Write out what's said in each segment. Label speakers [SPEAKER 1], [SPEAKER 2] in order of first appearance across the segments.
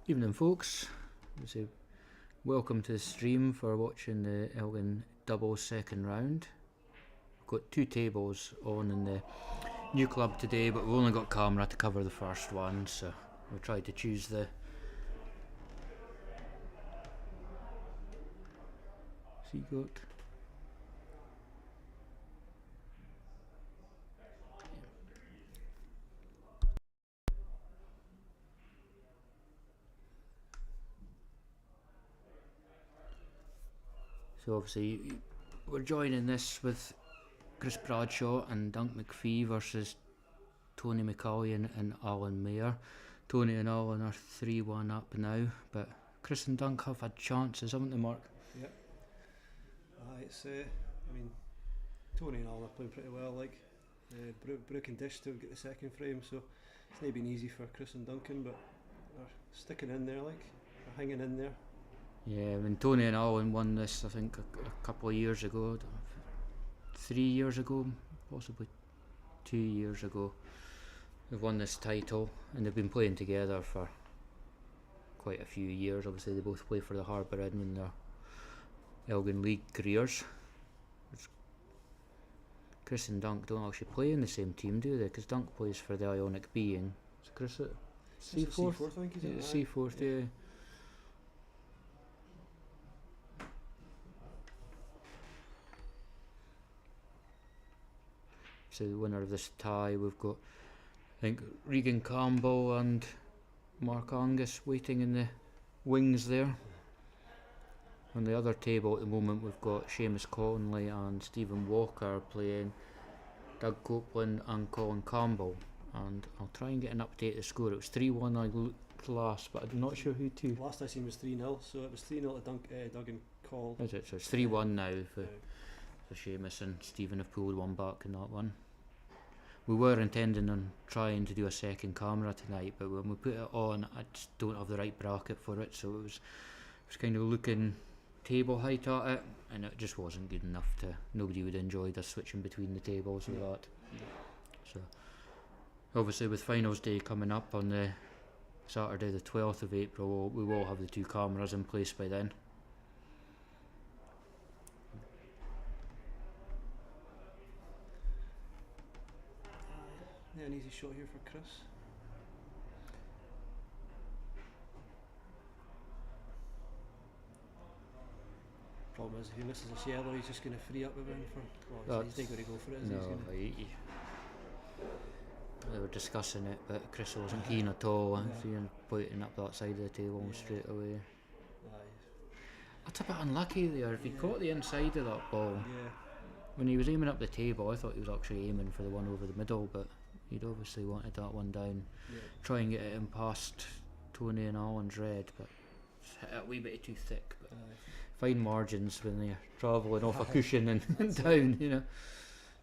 [SPEAKER 1] Evening folks, so welcome to the stream for watching the Elgin doubles second round. We've got two tables on in the new club today, but we've only got camera to cover the first one, so we'll try to choose the Seagoat. So obviously we're joining this with Chris Bradshaw and Dunc McPhee versus Tony McCallion and Alan Mayer. Tony and Alan are 3-1 up now, but Chris and Dunc have had chances, haven't they, Mark?
[SPEAKER 2] Yep. It's I mean, Tony and Alan are playing pretty well. Like Brook and Dish still get the second frame, so it's not been easy for Chris and Duncan, but they're sticking in there. Like they're hanging in there.
[SPEAKER 1] Yeah, I mean, Tony and Alan won this, I think, a couple of years ago, 3 years ago, possibly 2 years ago. They've won this title, and they've been playing together for quite a few years. Obviously, they both play for the Harbour Inn in their Elgin League careers. Chris and Dunc don't actually play in the same team, do they? Because Dunc plays for the Ionic Being. So Chris at Seaforth?
[SPEAKER 2] Seaforth, I think, is it?
[SPEAKER 1] Seaforth, yeah. So the winner of this tie, we've got, I think, Regan Campbell and Mark Angus waiting in the wings there. On the other table at the moment, we've got Seamus Conley and Stephen Walker playing Doug Copeland and Colin Campbell. And I'll try and get an update of the score. It was 3-1 I looked last, but I'm not sure who to.
[SPEAKER 2] Last I seen was 3-0, so it was 3-0 to Doug and Cole.
[SPEAKER 1] Is it? So it's 3-1 now for Seamus, and Stephen have pulled one back in that one. We were intending on trying to do a second camera tonight, but when we put it on, I just don't have the right bracket for it, so it was kind of looking table height at it, and it just wasn't good enough to. Nobody would enjoy the switching between the tables with that. So obviously, with finals day coming up on the Saturday the 12th of April, we will have the two cameras in place by then.
[SPEAKER 2] Yeah, an easy shot here for Chris. Problem is, if he misses this yellow, he's just going to free up everything for. Well, he's not going to go for it, is he?
[SPEAKER 1] No, they were discussing it, but Chris wasn't keen at all. Seeing pointing up that side of the table straight away. That's a bit unlucky there. If he caught the inside of that ball, when he was aiming up the table, I thought he was actually aiming for the one over the middle, but he'd obviously wanted that one down. Try and get it in past Tony and Alan's red, but it's hit it a wee bit too thick. But fine margins when they're travelling off a cushion and down, you know.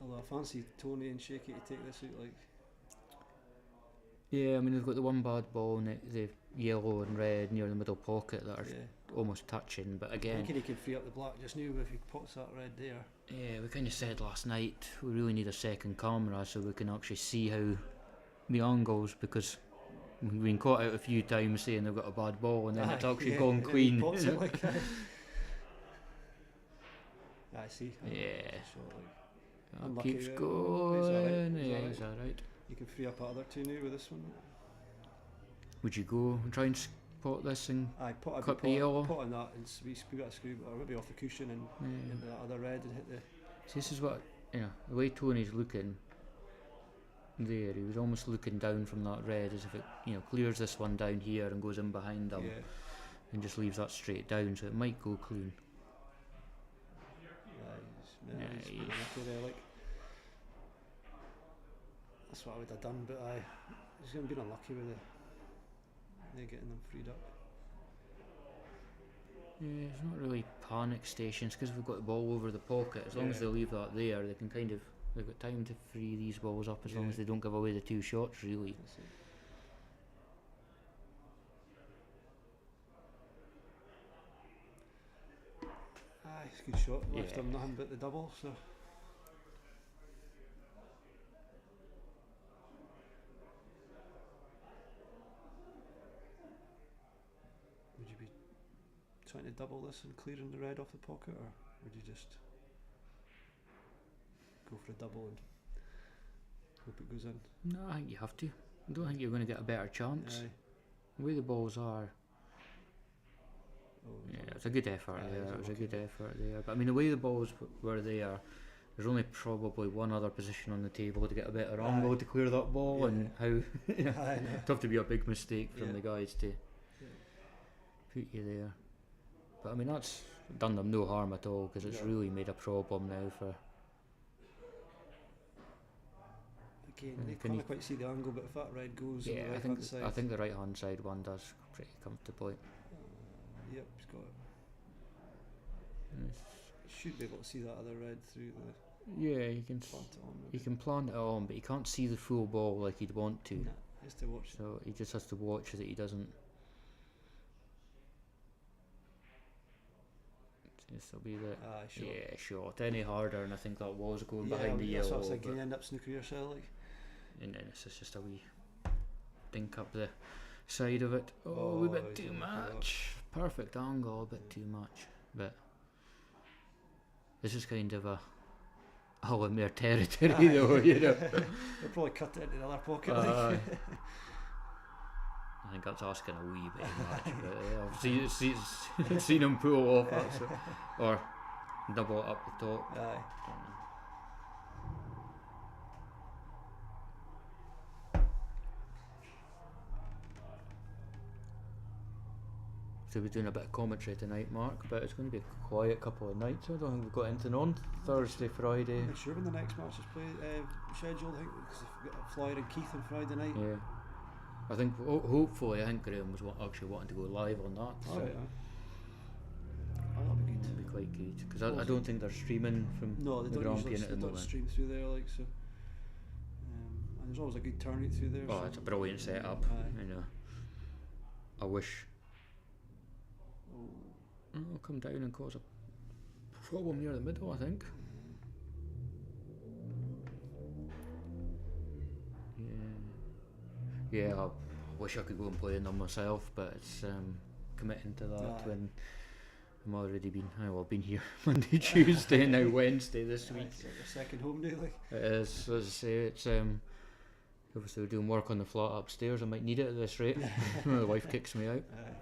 [SPEAKER 2] Although I fancy Tony and Shaky to take this out, like.
[SPEAKER 1] Yeah, I mean, they've got the one bad ball and the yellow and red near the middle pocket that are almost touching, but again,
[SPEAKER 2] I think he can free up the black just now if he puts that red there.
[SPEAKER 1] Yeah, we kind of said last night we really need a second camera so we can actually see how the angles, because we've been caught out a few times saying they've got a bad ball and then it's actually gone clean.
[SPEAKER 2] You know? Like I see.
[SPEAKER 1] That keeps going. He's alright.
[SPEAKER 2] You can free up other two now with this one.
[SPEAKER 1] Would you go and try and spot this and cut the yellow?
[SPEAKER 2] Put on that and we got a screw, or maybe off the cushion and hit the other red and hit the.
[SPEAKER 1] See, this is what, the way Tony's looking there, he was almost looking down from that red as if it, clears this one down here and goes in behind him and just leaves that straight down, so it might go clean.
[SPEAKER 2] He's there, like. That's what I would have done, but he's going to be unlucky with they're getting them freed up.
[SPEAKER 1] Yeah, it's not really panic stations because we've got the ball over the pocket. As long as they leave that there, they can they've got time to free these balls up as long as they don't give away the two shots, really.
[SPEAKER 2] It's a good shot. Left him nothing but the double, so. trying to double this and clearing the red off the pocket, or would you just go for a double and hope it goes in?
[SPEAKER 1] No, I think you have to. I don't think you're going to get a better chance.
[SPEAKER 2] Aye.
[SPEAKER 1] The way the balls are,
[SPEAKER 2] Oh,
[SPEAKER 1] yeah, it's a good effort
[SPEAKER 2] Aye,
[SPEAKER 1] there.
[SPEAKER 2] it's
[SPEAKER 1] It was a
[SPEAKER 2] unlucky.
[SPEAKER 1] good effort there. But I mean, the way the balls were there, there's only probably one other position on the table to get a better
[SPEAKER 2] Aye.
[SPEAKER 1] angle to clear that ball,
[SPEAKER 2] Yeah.
[SPEAKER 1] and how
[SPEAKER 2] Aye, no.
[SPEAKER 1] it'd have to be a big mistake from
[SPEAKER 2] Yeah.
[SPEAKER 1] the guys to put you there. But I mean, that's done them no harm at all, because it's
[SPEAKER 2] No.
[SPEAKER 1] really made a problem now for.
[SPEAKER 2] Again,
[SPEAKER 1] Yeah,
[SPEAKER 2] they
[SPEAKER 1] can you-
[SPEAKER 2] can't quite see the angle, but if that red goes on the
[SPEAKER 1] Yeah,
[SPEAKER 2] right hand side,
[SPEAKER 1] I think the right hand side one does pretty comfortably.
[SPEAKER 2] Yep, he's got it.
[SPEAKER 1] And
[SPEAKER 2] You should be able to see that other red through the
[SPEAKER 1] yeah, you can
[SPEAKER 2] plant it on.
[SPEAKER 1] you
[SPEAKER 2] maybe.
[SPEAKER 1] can plant it on, but you can't see the full ball like he'd want to.
[SPEAKER 2] Nah, just to watch.
[SPEAKER 1] So he just has to watch that he doesn't. This will be the
[SPEAKER 2] Sure.
[SPEAKER 1] yeah shot any harder, and I think that was going
[SPEAKER 2] Yeah,
[SPEAKER 1] behind the
[SPEAKER 2] that's what I
[SPEAKER 1] yellow.
[SPEAKER 2] was thinking.
[SPEAKER 1] But,
[SPEAKER 2] You end up snooker yourself, like.
[SPEAKER 1] and then it's just a wee dink up the side of it. Oh, a
[SPEAKER 2] Oh,
[SPEAKER 1] wee bit
[SPEAKER 2] he's
[SPEAKER 1] too
[SPEAKER 2] gonna pull up.
[SPEAKER 1] much. Perfect angle, a bit too much. But this is kind of a all in their territory, though. You know.
[SPEAKER 2] They'll probably cut it into the other pocket.
[SPEAKER 1] Aye. I think that's asking a wee bit much, but yeah, I've seen him pull off that, so, or double it up the top.
[SPEAKER 2] Aye.
[SPEAKER 1] So we're doing a bit of commentary tonight, Mark, but it's going to be a quiet couple of nights. I don't think we've got anything on Thursday, Friday.
[SPEAKER 2] I'm not sure when the next match is played, scheduled. I think because we've got Flyer and Keith on Friday night.
[SPEAKER 1] Yeah, I think hopefully I think Graham was actually wanting to go live on that. So
[SPEAKER 2] Alright, oh, that'll be good.
[SPEAKER 1] it'll be quite good because I don't think they're streaming from
[SPEAKER 2] No, they
[SPEAKER 1] the
[SPEAKER 2] don't
[SPEAKER 1] Grand
[SPEAKER 2] usually
[SPEAKER 1] Prix at the
[SPEAKER 2] they don't
[SPEAKER 1] moment.
[SPEAKER 2] stream through there, like so. And there's always a good turnout through there.
[SPEAKER 1] Oh,
[SPEAKER 2] so
[SPEAKER 1] it's a brilliant setup.
[SPEAKER 2] Aye.
[SPEAKER 1] You know, I wish
[SPEAKER 2] Oh,
[SPEAKER 1] I'll come down and cause a problem near the middle, I think. Yeah, I wish I could go and play in them myself, but it's committing to that
[SPEAKER 2] Aye.
[SPEAKER 1] when I'm already been. I've been here Monday, Tuesday, and now Wednesday this
[SPEAKER 2] aye,
[SPEAKER 1] week.
[SPEAKER 2] it's like your second home day, like.
[SPEAKER 1] It is, as I say, it's obviously we're doing work on the flat upstairs. I might need it at this rate. The wife kicks me out.
[SPEAKER 2] Aye.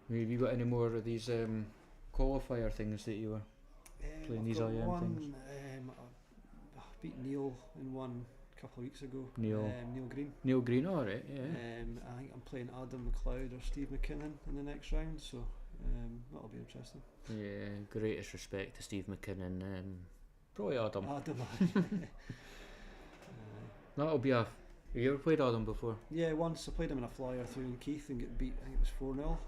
[SPEAKER 1] Have you got any more of these qualifier things that you were? Playing
[SPEAKER 2] I've
[SPEAKER 1] these
[SPEAKER 2] got
[SPEAKER 1] IM
[SPEAKER 2] one,
[SPEAKER 1] things.
[SPEAKER 2] I beat Neil in one a couple of weeks ago.
[SPEAKER 1] Neil.
[SPEAKER 2] Neil Green.
[SPEAKER 1] Neil Green, alright, yeah.
[SPEAKER 2] I think I'm playing Adam McLeod or Steve McKinnon in the next round, so that'll be interesting.
[SPEAKER 1] Yeah, greatest respect to Steve McKinnon. Probably Adam.
[SPEAKER 2] Adam.
[SPEAKER 1] That'll be a. Have you ever played Adam before?
[SPEAKER 2] Yeah, once I played him in a flyer through in Keith and get beat. I think it was 4-0 or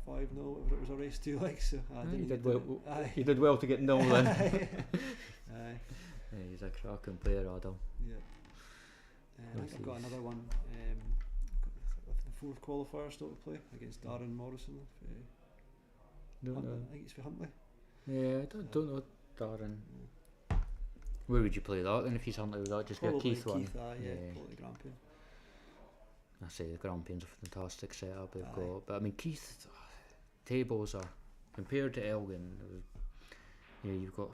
[SPEAKER 2] 5-0, whatever it was a race to, like. So I
[SPEAKER 1] Aye,
[SPEAKER 2] didn't
[SPEAKER 1] you
[SPEAKER 2] get
[SPEAKER 1] did well.
[SPEAKER 2] it. Aye.
[SPEAKER 1] You did well to get nil then.
[SPEAKER 2] Aye.
[SPEAKER 1] Yeah, he's a cracking player, Adam.
[SPEAKER 2] Yeah. I think I've got another one. Got the fourth qualifier still to play against Darren Morrison.
[SPEAKER 1] Don't
[SPEAKER 2] Huntley.
[SPEAKER 1] know.
[SPEAKER 2] I think he's for Huntley.
[SPEAKER 1] Yeah, I don't know Darren. Where would you play that then if he's Huntley? Would that just be a
[SPEAKER 2] Probably
[SPEAKER 1] Keith one?
[SPEAKER 2] Aye, yeah,
[SPEAKER 1] Yeah.
[SPEAKER 2] probably Grampian.
[SPEAKER 1] I say the Grampian's a fantastic setup they've
[SPEAKER 2] Aye.
[SPEAKER 1] got. But I mean, Keith, tables are, compared to Elgin, you've got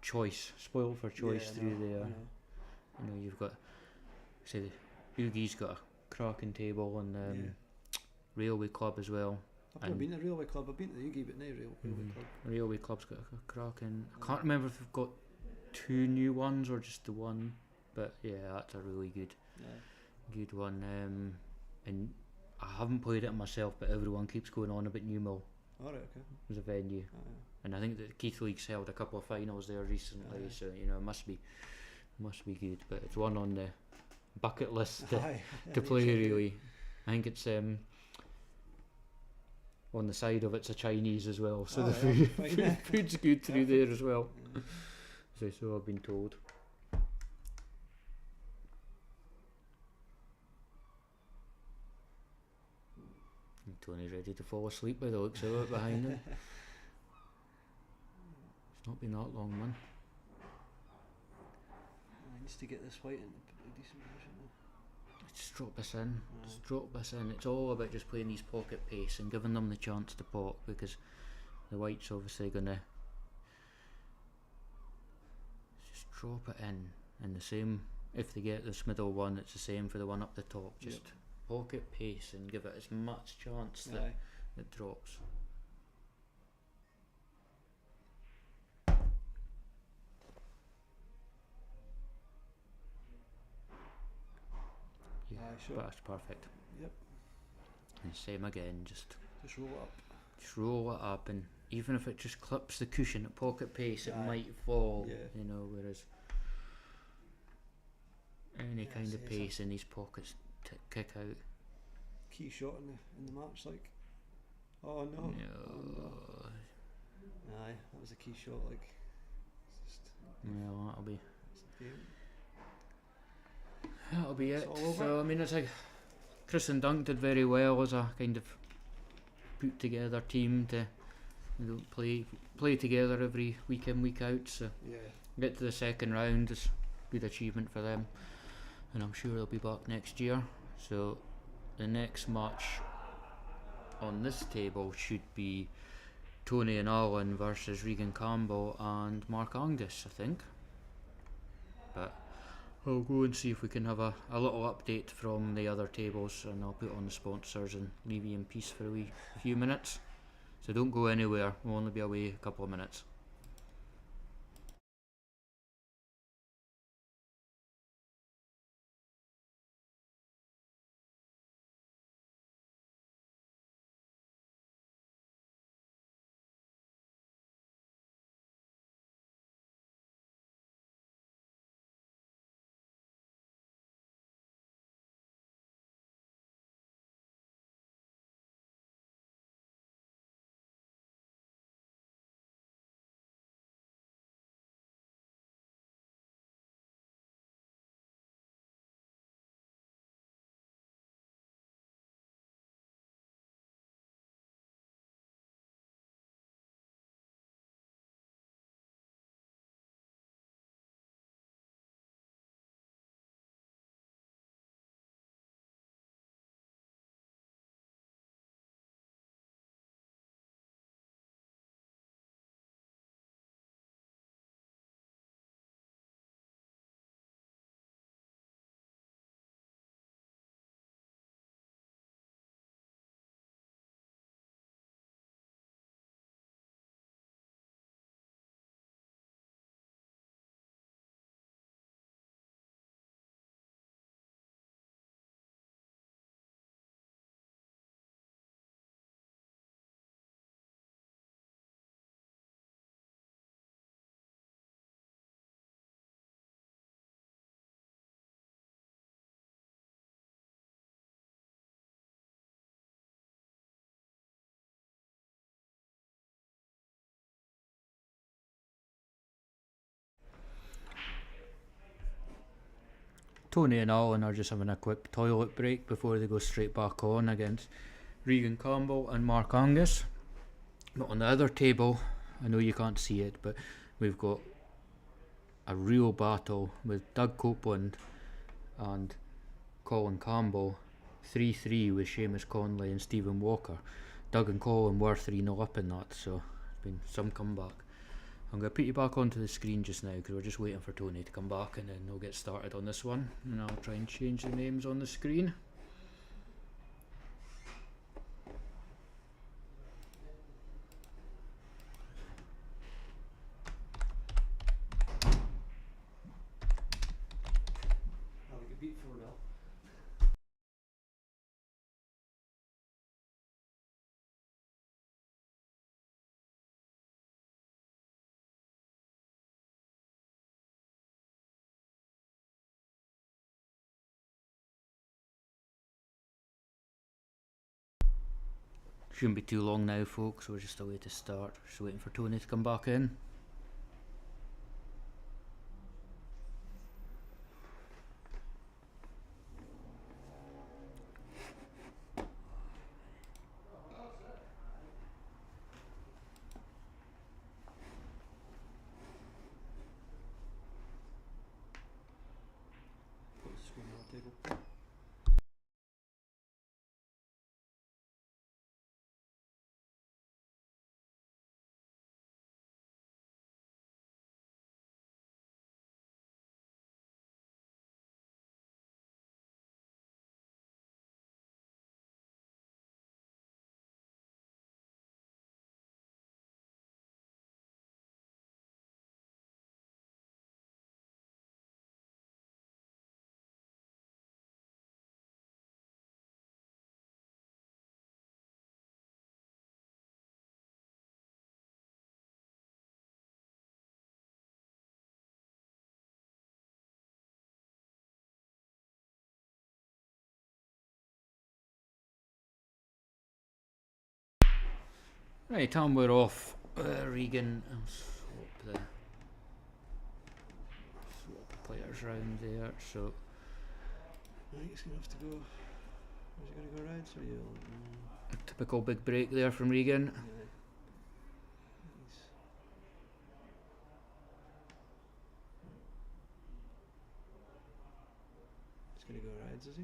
[SPEAKER 1] choice, spoiled for choice
[SPEAKER 2] Yeah, I
[SPEAKER 1] through
[SPEAKER 2] know,
[SPEAKER 1] there.
[SPEAKER 2] I know.
[SPEAKER 1] You know, you've got, say, Oogie's got a cracking table and
[SPEAKER 2] Yeah.
[SPEAKER 1] Railway Club as well.
[SPEAKER 2] I've never been to the Railway Club. I've been to the Yugi, but no Railway Club.
[SPEAKER 1] Railway Club's got a cracking. I can't remember if they've got two new ones or just the one, but yeah, that's a really good one. And I haven't played it myself, but everyone keeps going on about Newmill
[SPEAKER 2] Alright, okay.
[SPEAKER 1] as a venue,
[SPEAKER 2] Aye.
[SPEAKER 1] and I think that Keith League's held a couple of finals there recently,
[SPEAKER 2] Aye.
[SPEAKER 1] so you know it must be good. But it's one on the bucket list to
[SPEAKER 2] Aye.
[SPEAKER 1] play really. I think it's on the side of it's a Chinese as well, so
[SPEAKER 2] Oh,
[SPEAKER 1] the
[SPEAKER 2] yeah,
[SPEAKER 1] food,
[SPEAKER 2] fine.
[SPEAKER 1] food's good through there as well.
[SPEAKER 2] Yeah.
[SPEAKER 1] So I've been told. And Tony's ready to fall asleep by the looks of it behind him. It's not been that long, man.
[SPEAKER 2] Needs to get this white in a decent position now.
[SPEAKER 1] Just drop this in. Just drop this in. It's all about just playing these pocket pace and giving them the chance to pot, because the white's obviously gonna just drop it in. And the same, if they get this middle one, it's the same for the one up the top. Just pocket pace and give it as much chance that it drops. Yeah,
[SPEAKER 2] sure.
[SPEAKER 1] That's perfect.
[SPEAKER 2] Yep.
[SPEAKER 1] And same again, just
[SPEAKER 2] roll it up.
[SPEAKER 1] Just roll it up, and even if it just clips the cushion at pocket pace, it might fall. You know, whereas any kind of pace in these pockets kick out.
[SPEAKER 2] Key shot in the match, like. Oh no.
[SPEAKER 1] No.
[SPEAKER 2] Aye, that was a key shot, like. It's just,
[SPEAKER 1] that'll be it. So I mean, it's like Chris and Dunc did very well as a kind of put together team to play together every week in, week out. So get to the second round is a good achievement for them, and I'm sure they'll be back next year. So the next match on this table should be Tony and Alan versus Regan Campbell and Mark Angus, I think. But I'll go and see if we can have a little update from the other tables, and I'll put on the sponsors and leave you in peace for a few minutes. So don't go anywhere, we'll only be away a couple of minutes. Tony and Alan are just having a quick toilet break before they go straight back on against Regan Campbell and Mark Angus. But on the other table, I know you can't see it, but we've got a real battle with Doug Copeland and Colin Campbell, 3-3 with Seamus Conley and Stephen Walker. Doug and Colin were 3-0 up in that, so it's been some comeback. I'm going to put you back onto the screen just now because we're just waiting for Tony to come back, and then we'll get started on this one, and I'll try and change the names on the screen. Shouldn't be too long now, folks. We're just a way to start. Just waiting for Tony to come back in. Right, time we're off. Regan, I'll swap the players round there. So
[SPEAKER 2] I think it's going to have to go. Is it going to go reds or yellow?
[SPEAKER 1] a typical big break there from Regan.
[SPEAKER 2] Yeah. He's going to go reds, is he?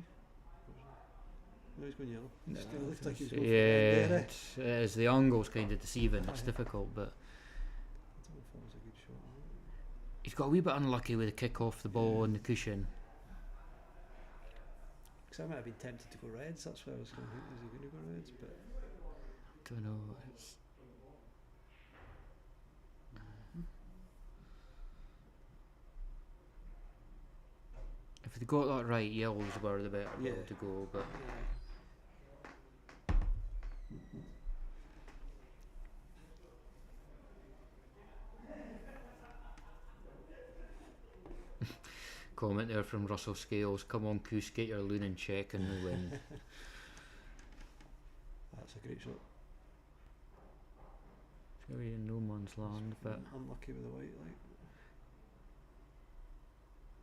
[SPEAKER 2] No, he's going yellow.
[SPEAKER 1] No,
[SPEAKER 2] Still looks like he's going
[SPEAKER 1] yeah,
[SPEAKER 2] for red
[SPEAKER 1] it's the angle's kind of deceiving. It's
[SPEAKER 2] Aye.
[SPEAKER 1] difficult, but
[SPEAKER 2] I don't know if that was a good shot.
[SPEAKER 1] he's got a wee bit unlucky with the kick off the ball on the cushion.
[SPEAKER 2] Because I might have been tempted to go reds, that's why I was going to think, is he going to go reds? But
[SPEAKER 1] Don't know. It's if they got that right, yellows were the better ball
[SPEAKER 2] Yeah.
[SPEAKER 1] to go, but comment there from Russell Scales. Come on, Coos, get your loon in check and we win.
[SPEAKER 2] that's a great shot.
[SPEAKER 1] It's gonna be in no man's land, but
[SPEAKER 2] Unlucky with the white light.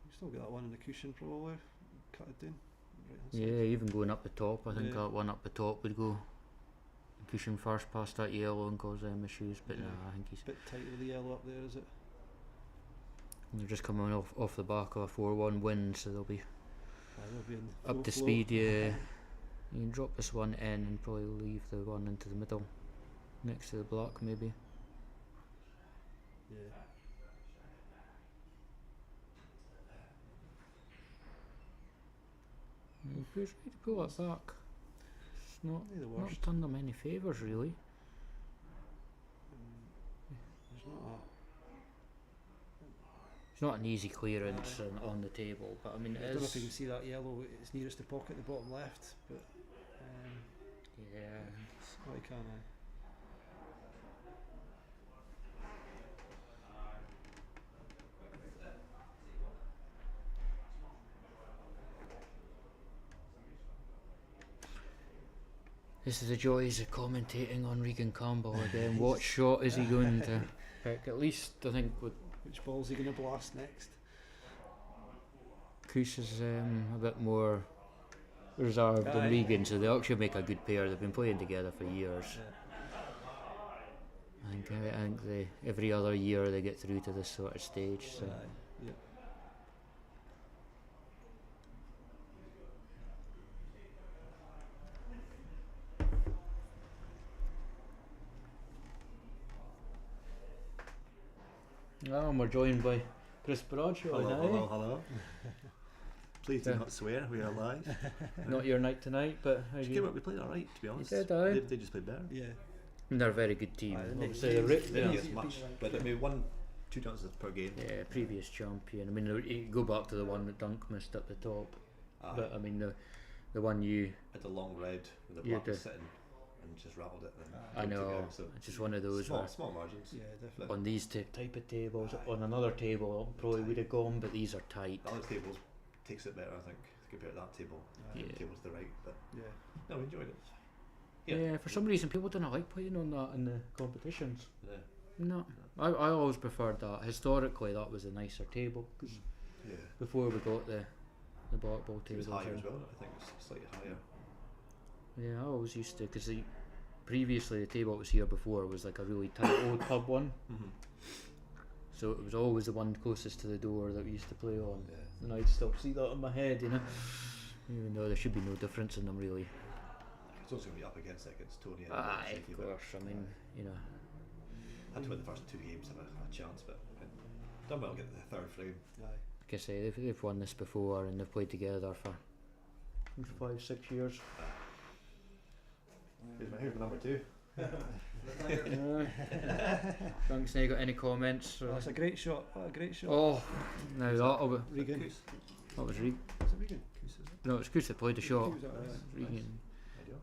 [SPEAKER 2] You still got that one in the cushion probably. Cut it down. Right-hand side.
[SPEAKER 1] yeah, even going up the top, I think
[SPEAKER 2] Yeah.
[SPEAKER 1] that one up the top would go cushion first past that yellow and cause them issues. But
[SPEAKER 2] Yeah.
[SPEAKER 1] nah, I think he's.
[SPEAKER 2] Bit tight with the yellow up there, is it?
[SPEAKER 1] They're just coming off the back of a 4-1 win, so they'll be
[SPEAKER 2] They'll be in
[SPEAKER 1] up
[SPEAKER 2] full
[SPEAKER 1] to
[SPEAKER 2] flow.
[SPEAKER 1] speed. Yeah, you can drop this one in and probably leave the one into the middle, next to the block maybe.
[SPEAKER 2] Yeah.
[SPEAKER 1] Who's ready to pull it back? It's not
[SPEAKER 2] Not the worst.
[SPEAKER 1] done them any favours really.
[SPEAKER 2] There's not
[SPEAKER 1] It's not an easy clearance on the table, but I mean
[SPEAKER 2] I
[SPEAKER 1] it
[SPEAKER 2] don't know if you can
[SPEAKER 1] is.
[SPEAKER 2] see that yellow. It's nearest the pocket, the bottom left. But
[SPEAKER 1] Yeah.
[SPEAKER 2] why can't I?
[SPEAKER 1] This is the joys of commentating on Regan Campbell again. What shot is he going to pick? At least I think with
[SPEAKER 2] Which ball's he going to blast next?
[SPEAKER 1] Coos is a bit more reserved than
[SPEAKER 2] Aye.
[SPEAKER 1] Regan, so they actually make a good pair. They've been playing together for years.
[SPEAKER 2] Yeah.
[SPEAKER 1] I think every other year they get through to this sort of stage. So
[SPEAKER 2] Yeah.
[SPEAKER 1] and we're joined by Chris Bradshaw.
[SPEAKER 3] Hello,
[SPEAKER 1] now.
[SPEAKER 3] hello, hello. Please do
[SPEAKER 1] Yeah.
[SPEAKER 3] not swear, we are live.
[SPEAKER 1] Not your night tonight, but how
[SPEAKER 3] Just
[SPEAKER 1] you?
[SPEAKER 3] came up, we played alright, to be honest.
[SPEAKER 1] did, aye.
[SPEAKER 3] They just played better.
[SPEAKER 2] Yeah.
[SPEAKER 1] They're a very good team.
[SPEAKER 2] Aye,
[SPEAKER 1] Obviously,
[SPEAKER 2] they-
[SPEAKER 1] the
[SPEAKER 2] they-
[SPEAKER 3] They didn't
[SPEAKER 2] Yeah.
[SPEAKER 3] get much, but I mean, 2 chances per game.
[SPEAKER 1] yeah, previous champion. I mean, you go back to the one that Dunc missed up the top, but I mean the one you.
[SPEAKER 3] Had a long red with the
[SPEAKER 1] You
[SPEAKER 3] black
[SPEAKER 1] did.
[SPEAKER 3] sitting and just rattled it. And
[SPEAKER 1] I
[SPEAKER 3] took it
[SPEAKER 1] know.
[SPEAKER 3] out, so
[SPEAKER 1] It's just one of those
[SPEAKER 3] small,
[SPEAKER 1] where
[SPEAKER 3] small margins.
[SPEAKER 2] Yeah, definitely.
[SPEAKER 1] on these type of tables,
[SPEAKER 3] Aye.
[SPEAKER 1] on another table probably would have gone, but these are tight.
[SPEAKER 3] The other tables takes it better, I think, compared to that table.
[SPEAKER 2] Aye.
[SPEAKER 1] Yeah.
[SPEAKER 3] The table to the right, but
[SPEAKER 2] Yeah.
[SPEAKER 3] no, we enjoyed it.
[SPEAKER 1] Yeah.
[SPEAKER 3] Yeah.
[SPEAKER 1] For some reason people didn't like playing on that in the competitions.
[SPEAKER 3] Yeah.
[SPEAKER 1] No, I always preferred that. Historically, that was a nicer table because
[SPEAKER 3] Yeah.
[SPEAKER 1] before we got the black ball
[SPEAKER 3] It
[SPEAKER 1] tables.
[SPEAKER 3] was higher
[SPEAKER 1] in.
[SPEAKER 3] as well, I think it was slightly higher.
[SPEAKER 1] Yeah, I always used to because previously the table that was here before was like a really tight old pub one,
[SPEAKER 3] Mm-hmm.
[SPEAKER 1] so it was always the one closest to the door that we used to play on.
[SPEAKER 3] Yeah.
[SPEAKER 1] And I'd still see that in my head, you know. Even though there should be no difference in them really.
[SPEAKER 3] It's also going to be up against it against Tony. and
[SPEAKER 1] Aye,
[SPEAKER 3] Shaky,
[SPEAKER 1] of
[SPEAKER 3] but
[SPEAKER 1] course. I mean, you know.
[SPEAKER 3] had to win the first 2 games to have a chance, but done well to get the 3rd frame.
[SPEAKER 2] Aye.
[SPEAKER 1] Like I say, they've won this before and they've played together for 5-6 years.
[SPEAKER 3] Here's my number 2.
[SPEAKER 1] Thanks. Now you got any comments?
[SPEAKER 2] That's a great shot. What a great shot.
[SPEAKER 1] Oh, now that'll be.
[SPEAKER 2] Regan.
[SPEAKER 1] That was Regan.
[SPEAKER 2] Is it Regan?
[SPEAKER 1] No, it's Chris that played the shot.
[SPEAKER 2] Who's that?
[SPEAKER 1] Regan.
[SPEAKER 3] Ideal.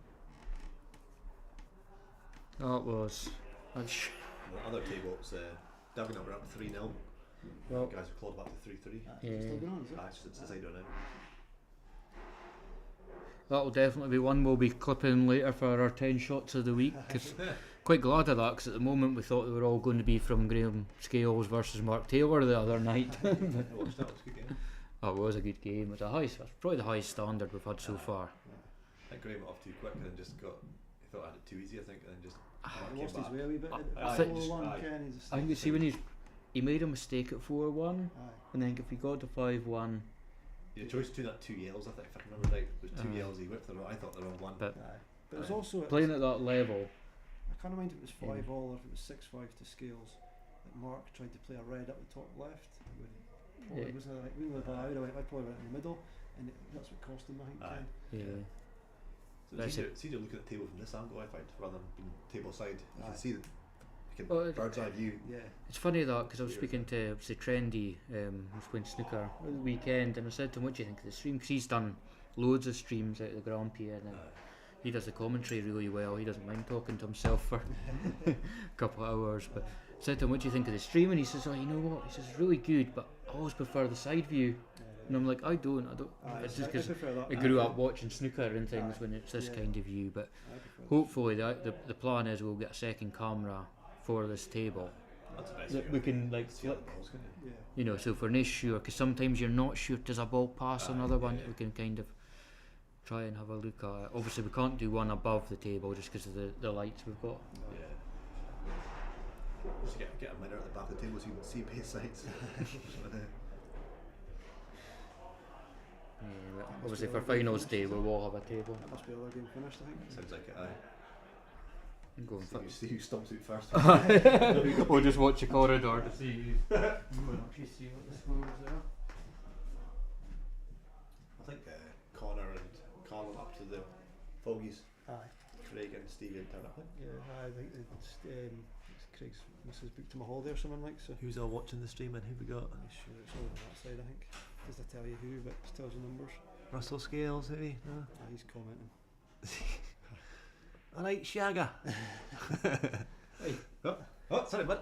[SPEAKER 1] That was. That's
[SPEAKER 3] The other table, it's Dagenham were up 3-0.
[SPEAKER 1] well,
[SPEAKER 3] Guys have clawed back to 3-3.
[SPEAKER 1] yeah.
[SPEAKER 2] Still going on, is it?
[SPEAKER 3] It's decided on now.
[SPEAKER 1] That'll definitely be one we'll be clipping later for our 10 shots of the week. Cause quite glad of that because at the moment we thought they were all going to be from Graham Scales versus Mark Taylor the other night.
[SPEAKER 3] I watched that. It was a good game.
[SPEAKER 1] Oh, it was a good game. It was probably the highest standard we've had so far.
[SPEAKER 3] I think Graham went off too quick and then just got. He thought I had it too easy. I think, and then just.
[SPEAKER 2] He lost his way a wee bit.
[SPEAKER 1] I think you see when he made a mistake at 4-1, and then if he got to 5-1.
[SPEAKER 3] The choice between that 2 yells, I think, if I remember right, was 2 yells. He whipped the wrong. I thought the wrong one.
[SPEAKER 1] But
[SPEAKER 2] it was also
[SPEAKER 1] playing at that level.
[SPEAKER 2] I can't remember if it was 5 all or if it was 6-5 to Scales. That Mark tried to play a red up the top left. It wasn't like we were I probably went in the middle, and that's what cost him. I think.
[SPEAKER 1] Yeah.
[SPEAKER 3] So it's easier looking at the table from this angle, I find, rather than being table side. You can see bird's eye view.
[SPEAKER 2] Yeah.
[SPEAKER 1] It's funny that because I was speaking to Trendy, who's playing snooker at the weekend, and I said to him, "What do you think of the stream?" Because he's done loads of streams out of the Grand Prix, and he does the commentary really well. He doesn't mind talking to himself for a couple of hours. But I said to him, "What do you think of the stream?" And he says, "Oh, you know what?" He says, "It's really good, but I always prefer the side view." And I'm like, I don't. It's just because I grew up watching snooker and things when it's this kind of view. But hopefully, the plan is we'll get a second camera for this table. That we can like flip. You know, so if we're not sure, because sometimes you're not sure does a ball pass another one, we can kind of try and have a look at it. Obviously, we can't do one above the table just because of the lights we've got.
[SPEAKER 3] Just get a mirror at the back of the table so you can see both sides.
[SPEAKER 1] Well, obviously for finals day we will have a table.
[SPEAKER 2] That must be all game finished, I think.
[SPEAKER 3] Sounds like it, aye.
[SPEAKER 1] I'm going first.
[SPEAKER 3] See who stumps out first.
[SPEAKER 1] We'll just watch the corridor to see we'll actually see what the score is there.
[SPEAKER 3] I think Connor and Callum up to the Fogies.
[SPEAKER 2] Aye.
[SPEAKER 3] Craig and Stevie in turn up.
[SPEAKER 2] Yeah, I think it's Craig's Mrs. booked him a holiday or something like so.
[SPEAKER 3] Who's all watching the stream and who we got?
[SPEAKER 2] I'm sure it's all on that side, I think. Doesn't tell you who, but it tells you numbers.
[SPEAKER 3] Russell Scales, maybe? No?
[SPEAKER 2] He's commenting.
[SPEAKER 3] Alright, Shagger. Oh, sorry, bud.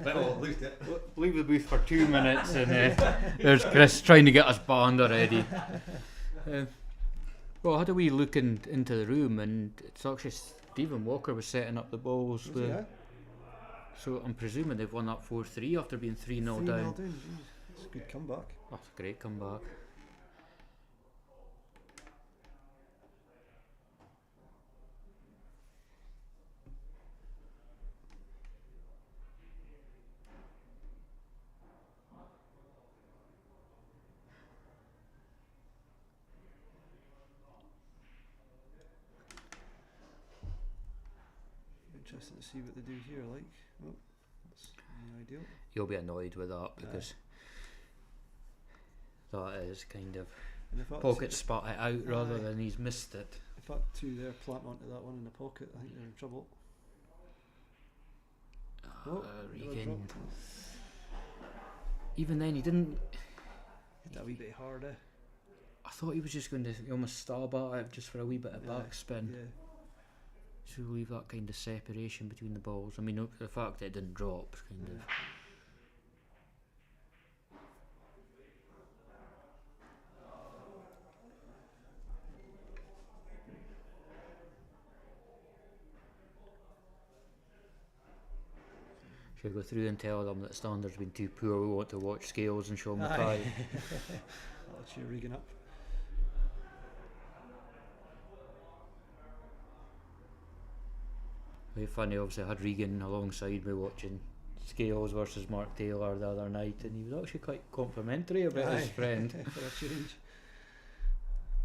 [SPEAKER 3] Right, well, lose it.
[SPEAKER 1] Leave the booth for 2 minutes and there's Chris trying to get us banned already. Well, I had a wee look into the room and it's actually Stephen Walker was setting up the balls. So I'm presuming they've won up 4-3 after being 3-0 down.
[SPEAKER 2] 3-0 down, jeez. That's a good comeback.
[SPEAKER 1] That's a great comeback.
[SPEAKER 2] Interesting to see what they do here, like. Oh, that's ideal.
[SPEAKER 1] You'll be annoyed with that because that is kind of pocket spat it out rather than he's missed it.
[SPEAKER 2] If that 2 there plant onto that one in the pocket, I think they're in trouble.
[SPEAKER 1] Regan. Even then, he didn't.
[SPEAKER 2] Hit that wee bit harder.
[SPEAKER 1] I thought he was just going to almost stab at it just for a wee bit of backspin.
[SPEAKER 2] Yeah.
[SPEAKER 1] So leave that kind of separation between the balls. I mean, the fact that it didn't drop is kind of. Should I go through and tell them that standard's been too poor? We want to watch Scales and Sean Mackay.
[SPEAKER 2] I'll cheer Regan up.
[SPEAKER 1] Very funny, obviously I had Regan alongside me watching Scales versus Mark Taylor the other night and he was actually quite complimentary about his friend.
[SPEAKER 2] For a change.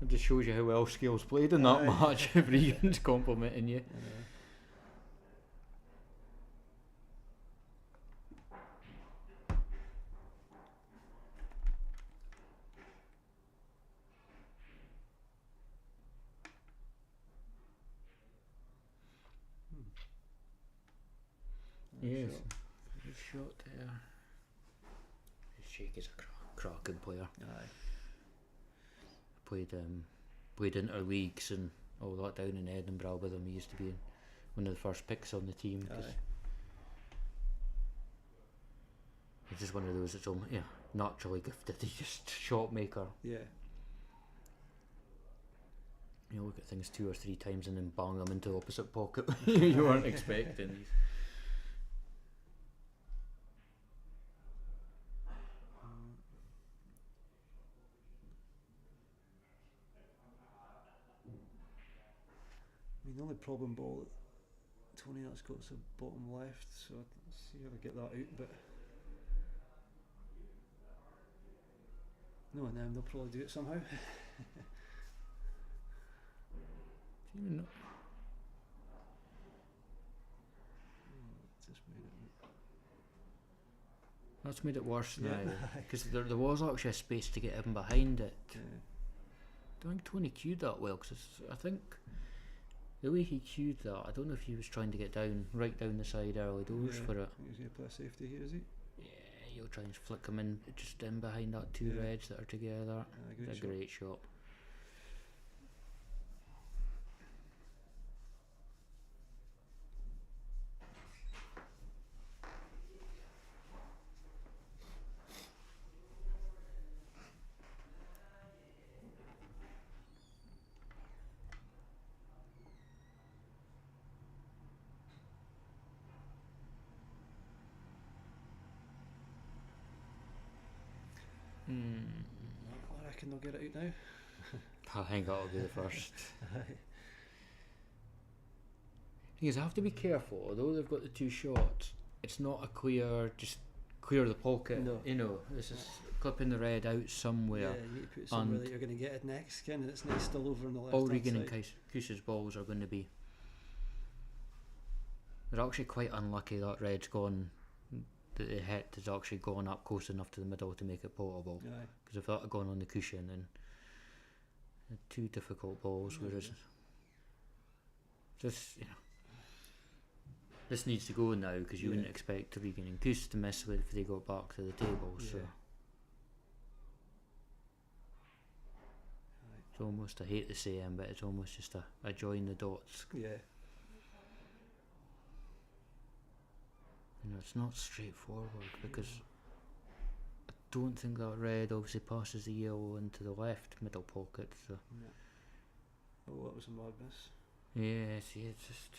[SPEAKER 1] It just shows you how well Scales played in that match if Regan's complimenting you. Yes, good shot there. Shake is a cracking player. Played interleagues and all that down in Edinburgh with him. He used to be one of the first picks on the team. He's just one of those that's naturally gifted. He's just shot maker.
[SPEAKER 2] Yeah.
[SPEAKER 1] you look at things 2 or 3 times and then bang them into the opposite pocket you weren't expecting.
[SPEAKER 2] I mean, the only problem ball that Tony that's got is the bottom left, so I'll see how I get that out, but knowing them, they'll probably do it somehow. Just made it.
[SPEAKER 1] That's made it worse
[SPEAKER 2] Yeah.
[SPEAKER 1] now, because there was actually a space to get in behind it.
[SPEAKER 2] Yeah.
[SPEAKER 1] I don't think Tony cued that well, because I think the way he cued that, I don't know if he was trying to get right down the side early doors for it.
[SPEAKER 2] He's going to play safety here, is he?
[SPEAKER 1] Yeah, he'll try and flick him in, just in behind that 2 reds that are together.
[SPEAKER 2] Great shot.
[SPEAKER 1] Great shot.
[SPEAKER 2] I reckon they'll get it out now.
[SPEAKER 1] I think that'll be the first. Thing is, I have to be careful. Although they've got the 2 shots, it's not a clear, just clear the pocket.
[SPEAKER 2] No.
[SPEAKER 1] You know, this is clipping the red out somewhere.
[SPEAKER 2] Yeah, you need to put it somewhere that you're going to get it next, Ken, and it's not still over on the left.
[SPEAKER 1] All Regan and Kusa's balls are going to be. They're actually quite unlucky that red's gone. That the hit has actually gone up close enough to the middle to make it potable. Because if that had gone on the cushion, then 2 difficult balls. Whereas this, this needs to go now, because you wouldn't expect Regan and Kus to miss if they got back to the table. So it's almost, I hate the saying, but it's almost just a join the dots.
[SPEAKER 2] Yeah.
[SPEAKER 1] It's not straightforward, because I don't think that red obviously passes the yellow into the left middle pocket. So
[SPEAKER 2] Oh, that was a madness.
[SPEAKER 1] yeah, see, it's just.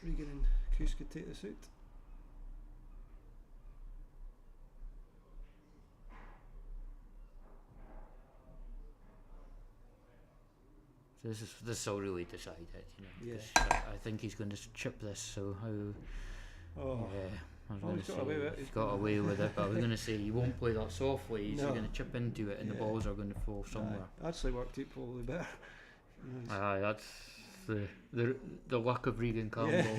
[SPEAKER 2] Regan and Kus could take this out.
[SPEAKER 1] So this will really decide it, because I think he's going to chip this. So how? Yeah, I was going to say he's got away with it, but I was going to say he won't play that softly. He's going to chip into it, and the balls are going to fall somewhere.
[SPEAKER 2] Actually worked out probably better.
[SPEAKER 1] That's the luck of Regan Campbell.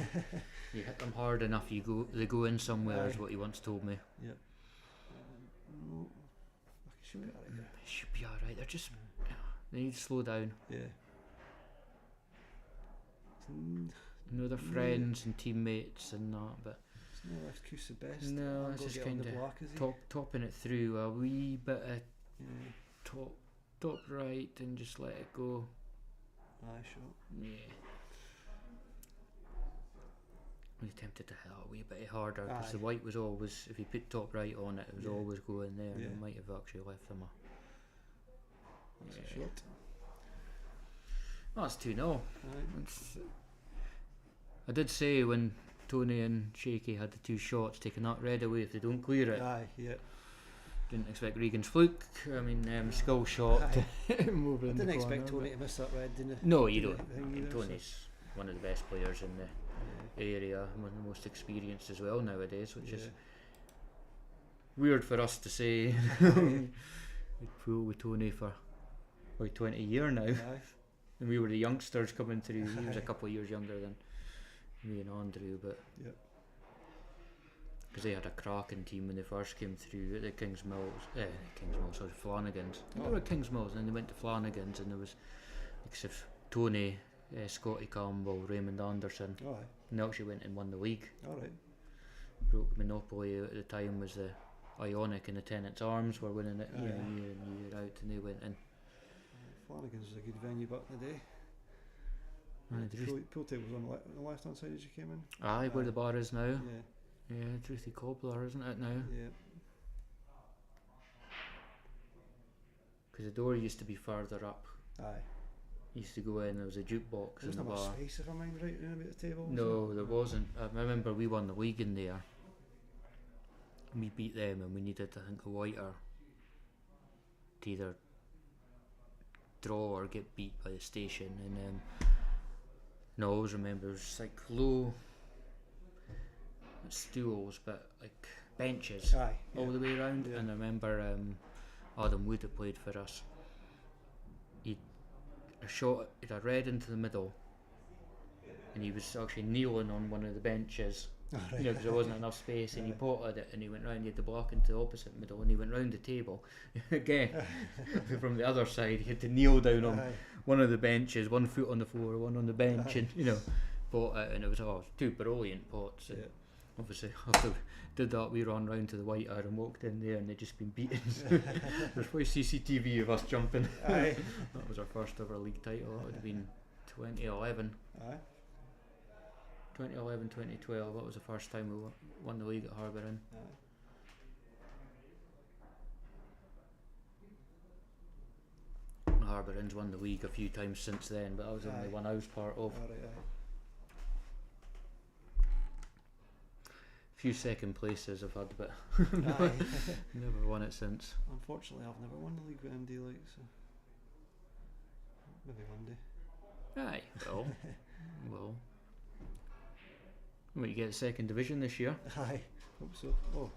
[SPEAKER 1] You hit them hard enough, they go in somewhere, is what he once told me.
[SPEAKER 2] Yeah. Should be alright.
[SPEAKER 1] Should be alright. They're just they need to slow down.
[SPEAKER 2] Yeah.
[SPEAKER 1] They're friends and teammates and that, but
[SPEAKER 2] it's not left Kus the best.
[SPEAKER 1] no, it's just kind of topping it through a wee bit of top right and just let it go. Yeah. I was tempted to hit it a wee bit harder, because the white was always, if you put top right on it, it was always going there, and it might have actually left them
[SPEAKER 2] That's a shot.
[SPEAKER 1] That's 2-0. I did say when Tony and Shaky had the 2 shots, taking that red away if they don't clear it. Didn't expect Regan's fluke. I mean, skill shot. Move in
[SPEAKER 2] didn't
[SPEAKER 1] the
[SPEAKER 2] expect
[SPEAKER 1] corner,
[SPEAKER 2] Tony to miss that red, didn't you?
[SPEAKER 1] No, you don't. Tony's one of the best players in the area, one of the most experienced as well nowadays, which is weird for us to say. We'd pull with Tony for like 20 years now, and we were the youngsters coming through. He was a couple of years younger than me and Andrew, but because they had a cracking team when they first came through at the Flanagan's. They were at Kingsmills, and then they went to Flanagan's, and there was Tony, Scotty Campbell, Raymond Anderson. And they actually went and won the league. Broke monopoly at the time was the Ionic and the Tenants Arms were winning it year in year out, and they went in.
[SPEAKER 2] Flanagan's was a good venue back in the day. Pool table was on the left hand side as you came in.
[SPEAKER 1] Where the bar is now. Yeah, Truthy Cobbler, isn't it now?
[SPEAKER 2] Yeah.
[SPEAKER 1] because the door used to be further up.
[SPEAKER 2] Aye.
[SPEAKER 1] You used to go in, there was a jukebox
[SPEAKER 2] There
[SPEAKER 1] in
[SPEAKER 2] was
[SPEAKER 1] the
[SPEAKER 2] not much
[SPEAKER 1] bar.
[SPEAKER 2] space if I mind right round about the table. was
[SPEAKER 1] No, there wasn't. I remember we won the league in there. We beat them and we needed, I think, a whiter to either draw or get beat by the station. And no, I always remember it was like low stools, but like benches
[SPEAKER 2] Aye.
[SPEAKER 1] all the way around.
[SPEAKER 2] Yeah.
[SPEAKER 1] And I remember Adam Wood had played for us. He'd a red into the middle, and he was actually kneeling on one of the benches.
[SPEAKER 2] Right.
[SPEAKER 1] You know, because there wasn't enough space, and he potted it, and he went round. He had the block into the opposite middle, and he went round the table again from the other side. He had to kneel down on one of the benches, 1 foot on the floor, one on the bench, and pot it, and it was two brilliant pots. And obviously, after we did that, we ran round to the White Hart and walked in there, and they'd just been beaten. There's probably CCTV of us jumping.
[SPEAKER 2] Aye.
[SPEAKER 1] That was our first ever league title. That would have been 2011.
[SPEAKER 2] Aye.
[SPEAKER 1] 2011, 2012, that was the first time we won the league at Harbour Inn. Harbour Inn's won the league a few times since then, but that was the only one I was part of. A few second places I've had, but never won it since.
[SPEAKER 2] Unfortunately, I've never won the league with MD, like, so maybe one day.
[SPEAKER 1] Aye, well. We get second division this year.
[SPEAKER 2] Aye, hope so. Oh,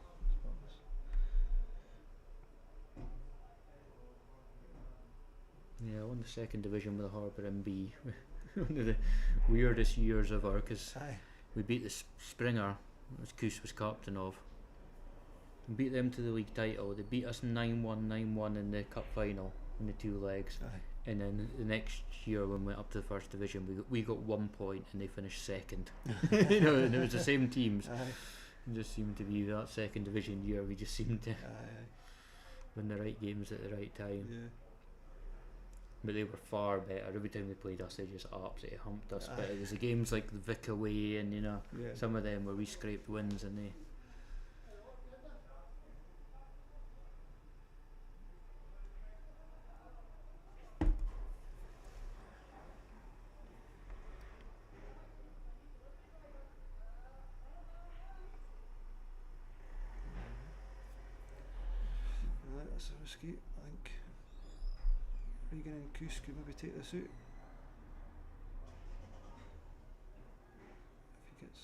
[SPEAKER 1] yeah, I won the second division with the Harbour Inn B. One of the weirdest years ever, because we beat the Springer, which Coos was captain of. We beat them to the league title. They beat us 9-1, 9-1 in the cup final in the 2 legs. And then the next year when we went up to the first division, we got 1 point and they finished second. And it was the same teams. It just seemed to be that second division year. We just seemed to win the right games at the right time. But they were far better. Every time they played us, they just absolutely humped us. But it was the games like the Vic away and some of them where we scraped wins and they.
[SPEAKER 2] That's a risky. I think Regan and Coos could maybe take this out. If he gets.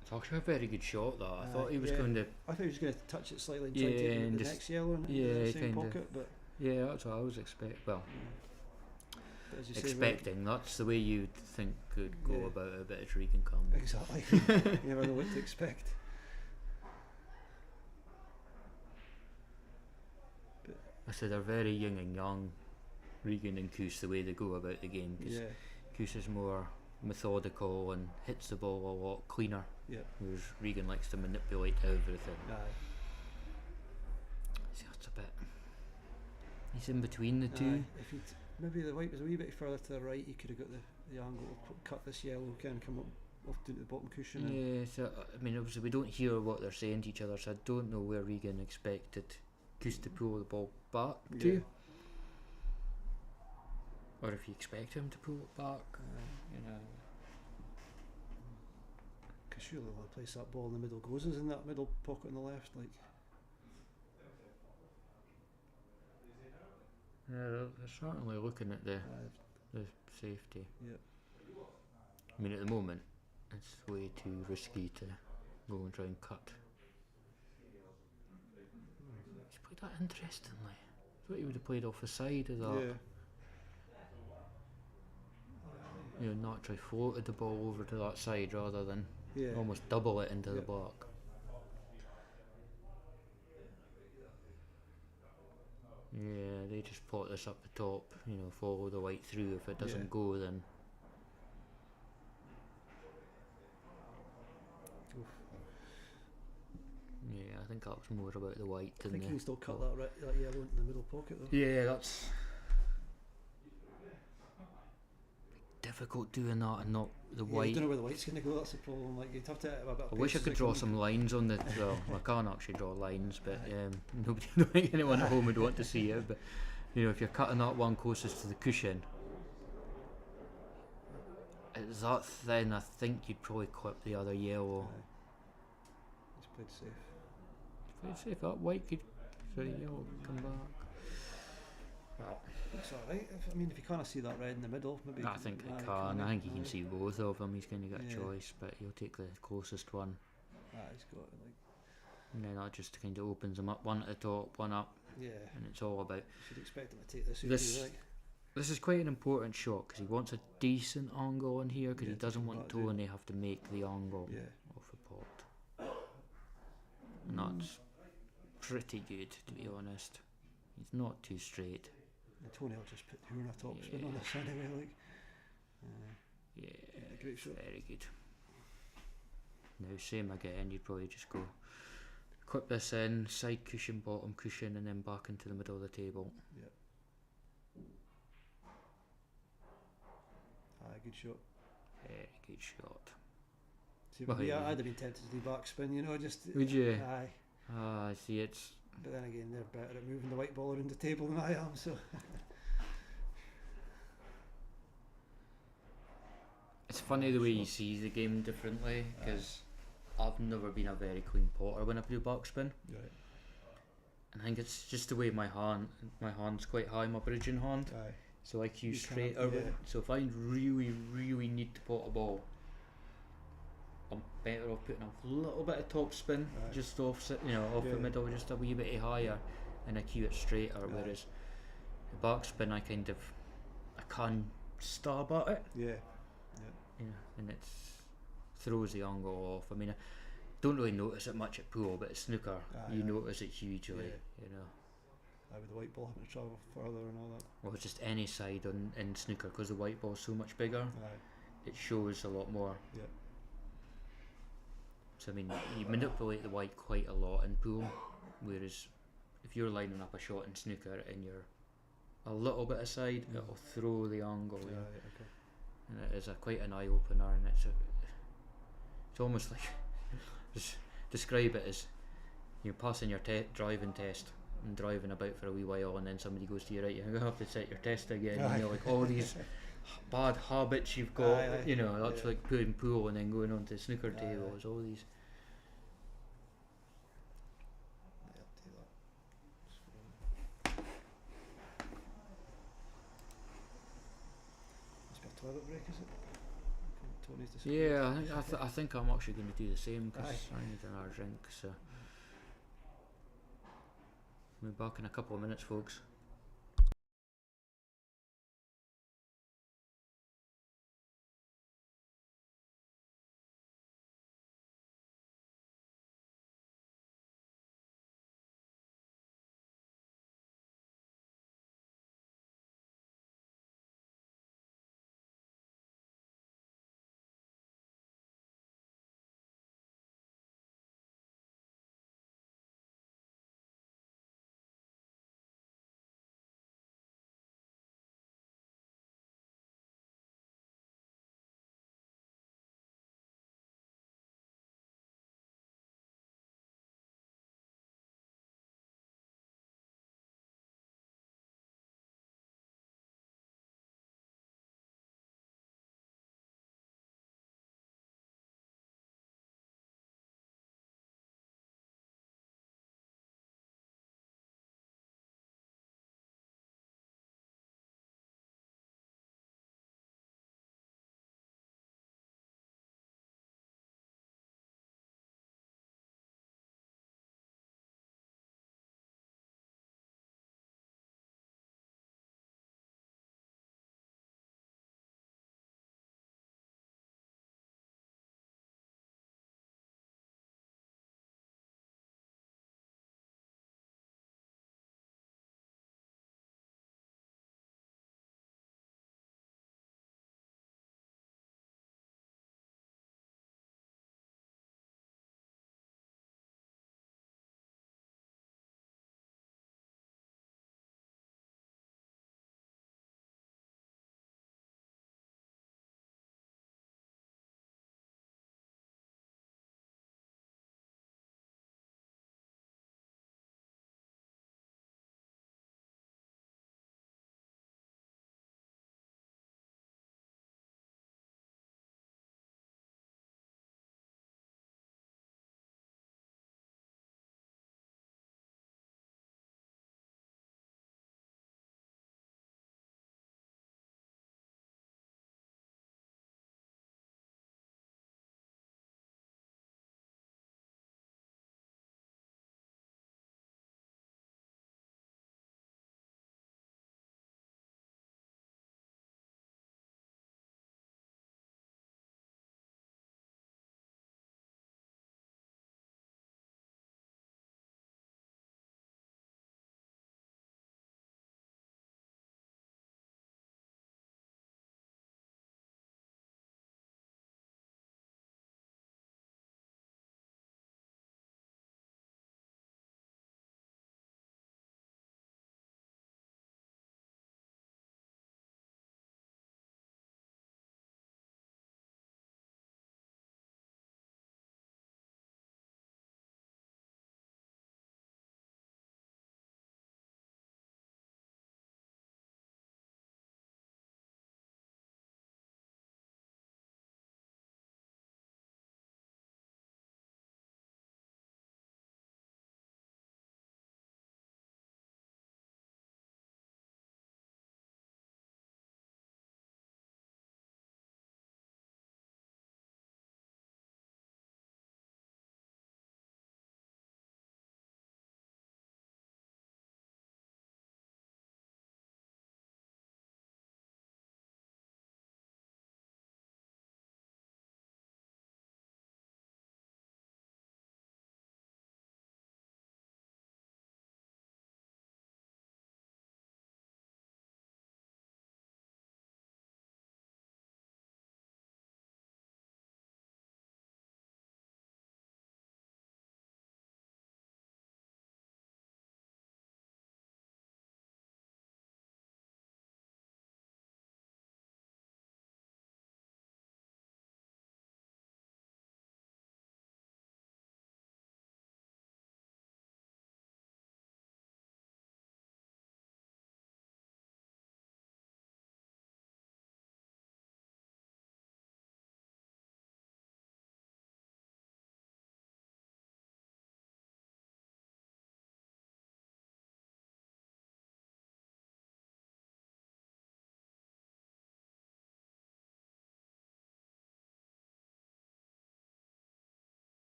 [SPEAKER 1] It's actually a very good shot, though. I thought he was going to.
[SPEAKER 2] I thought he was going to touch it slightly and try to take the next yellow in the same pocket, but.
[SPEAKER 1] Yeah, that's what I was expecting. Well, expecting. That's the way you'd think could go about it, but it's Regan Campbell.
[SPEAKER 2] Exactly. You never know what to expect.
[SPEAKER 1] I said they're very yin and yang, Regan and Coos, the way they go about the game. Because Coos is more methodical and hits the ball a lot cleaner, whereas Regan likes to manipulate everything. See, that's a bit. He's in between the two.
[SPEAKER 2] If he'd, maybe the white was a wee bit further to the right, he could have got the angle to cut this yellow, kind of come up off to the bottom cushion.
[SPEAKER 1] Yeah, so I mean, obviously we don't hear what they're saying to each other, so I don't know where Regan expected Coos to pull the ball back to, or if you expect him to pull it back.
[SPEAKER 2] Because surely the only place that ball in the middle goes is in that middle pocket on the left, like.
[SPEAKER 1] Yeah, they're certainly looking at the safety. I mean, at the moment, it's way too risky to go and try and cut. He's played that interestingly. I thought he would have played off the side of that. Not try floated the ball over to that side rather than almost double it into the block. Yeah, they just plot this up the top, follow the white through. If it doesn't go, then. Yeah, I think that was more about the white than
[SPEAKER 2] I think
[SPEAKER 1] the.
[SPEAKER 2] he can still cut that yellow into the middle pocket though.
[SPEAKER 1] Yeah, that's. difficult doing that and not the
[SPEAKER 2] You
[SPEAKER 1] white.
[SPEAKER 2] don't know where the white's going to go. That's the problem. Like you'd have to have a bit of
[SPEAKER 1] I wish I
[SPEAKER 2] patience
[SPEAKER 1] could
[SPEAKER 2] to
[SPEAKER 1] draw
[SPEAKER 2] come-
[SPEAKER 1] some lines on the. Well, I can't actually draw lines, but
[SPEAKER 2] Aye.
[SPEAKER 1] nobody, I don't think anyone at home would want to see it. But you know, if you're cutting that one closest to the cushion, it's that thin. I think you'd probably clip the other yellow.
[SPEAKER 2] Aye. He's played safe.
[SPEAKER 1] Let's see if that white could, sorry, yellow could come back. Well,
[SPEAKER 2] It's alright. I mean, if you can't see that red in the middle, maybe.
[SPEAKER 1] I think
[SPEAKER 2] aye,
[SPEAKER 1] it can. I think he can
[SPEAKER 2] aye.
[SPEAKER 1] see both of them. He's going to get
[SPEAKER 2] Yeah.
[SPEAKER 1] a choice, but he'll take the closest one.
[SPEAKER 2] He's got it, like,
[SPEAKER 1] And then that just kind of opens them up, one at the top, one up,
[SPEAKER 2] yeah.
[SPEAKER 1] and it's all about.
[SPEAKER 2] You should expect him to take this.
[SPEAKER 1] This-
[SPEAKER 2] Like,
[SPEAKER 1] This is quite an important shot because he wants a decent angle on here because
[SPEAKER 2] Yeah,
[SPEAKER 1] he doesn't
[SPEAKER 2] taking
[SPEAKER 1] want
[SPEAKER 2] back to-
[SPEAKER 1] Tony have to make the angle
[SPEAKER 2] yeah.
[SPEAKER 1] off the pot. And that's pretty good, to be honest. He's not too straight.
[SPEAKER 2] And Tony will just put who in a top spin on
[SPEAKER 1] Yeah.
[SPEAKER 2] this anyway. Like,
[SPEAKER 1] Yeah,
[SPEAKER 2] great shot.
[SPEAKER 1] very good. Now, same again, you'd probably just go clip this in, side cushion, bottom cushion, and then back into the middle of the table.
[SPEAKER 2] Good shot.
[SPEAKER 1] Very good shot.
[SPEAKER 2] See,
[SPEAKER 1] Well,
[SPEAKER 2] yeah,
[SPEAKER 1] yeah.
[SPEAKER 2] I'd have been tempted to do backspin, you know, just.
[SPEAKER 1] Would you?
[SPEAKER 2] Aye.
[SPEAKER 1] Ah, I see, it's.
[SPEAKER 2] But then again, they're better at moving the white ball around the table than I am, so.
[SPEAKER 1] It's funny the way you
[SPEAKER 2] Shot.
[SPEAKER 1] see the game differently because I've never been a very clean potter when I do backspin.
[SPEAKER 2] Right.
[SPEAKER 1] And I think it's just the way my hand's quite high, my bridging hand.
[SPEAKER 2] Aye.
[SPEAKER 1] So I cue
[SPEAKER 2] You
[SPEAKER 1] straight
[SPEAKER 2] can't-
[SPEAKER 1] out.
[SPEAKER 2] yeah.
[SPEAKER 1] So if I really need to pot a ball, I'm better off putting a little bit of top spin
[SPEAKER 2] Aye.
[SPEAKER 1] just off the
[SPEAKER 2] Yeah.
[SPEAKER 1] middle, just a wee bit higher, and I cue it straighter.
[SPEAKER 2] Aye.
[SPEAKER 1] Whereas the backspin, I can stab at it.
[SPEAKER 2] Yeah.
[SPEAKER 1] And it throws the angle off. I mean, I don't really notice it much at pool, but at snooker, you
[SPEAKER 2] Aye.
[SPEAKER 1] notice it hugely.
[SPEAKER 2] Yeah.
[SPEAKER 1] You know,
[SPEAKER 2] With the white ball having to travel further and all that.
[SPEAKER 1] or just any side in snooker because the white ball's so much bigger,
[SPEAKER 2] Aye.
[SPEAKER 1] it shows a lot more.
[SPEAKER 2] Yeah.
[SPEAKER 1] So I mean, you manipulate the white quite a lot in pool, whereas if you're lining up a shot in snooker and you're a little bit aside, it'll throw the angle.
[SPEAKER 2] Yeah.
[SPEAKER 1] Yeah.
[SPEAKER 2] Okay.
[SPEAKER 1] And it is quite an eye opener, and it's almost like just describe it as you're passing your driving test and driving about for a wee while, and then somebody goes to your right, you're gonna have to set your test again. And you're like all these bad habits you've got.
[SPEAKER 2] Aye, aye.
[SPEAKER 1] You know, that's
[SPEAKER 2] Yeah.
[SPEAKER 1] like playing pool and then going on to the snooker
[SPEAKER 2] Aye,
[SPEAKER 1] table.
[SPEAKER 2] aye.
[SPEAKER 1] It's all these.
[SPEAKER 2] Yeah, I'll take that. Must be a toilet break, is it? Tony's disappeared.
[SPEAKER 1] Yeah, I think I'm actually going to do the same because
[SPEAKER 2] Aye.
[SPEAKER 1] I need another drink. So we'll be back in a couple of minutes, folks.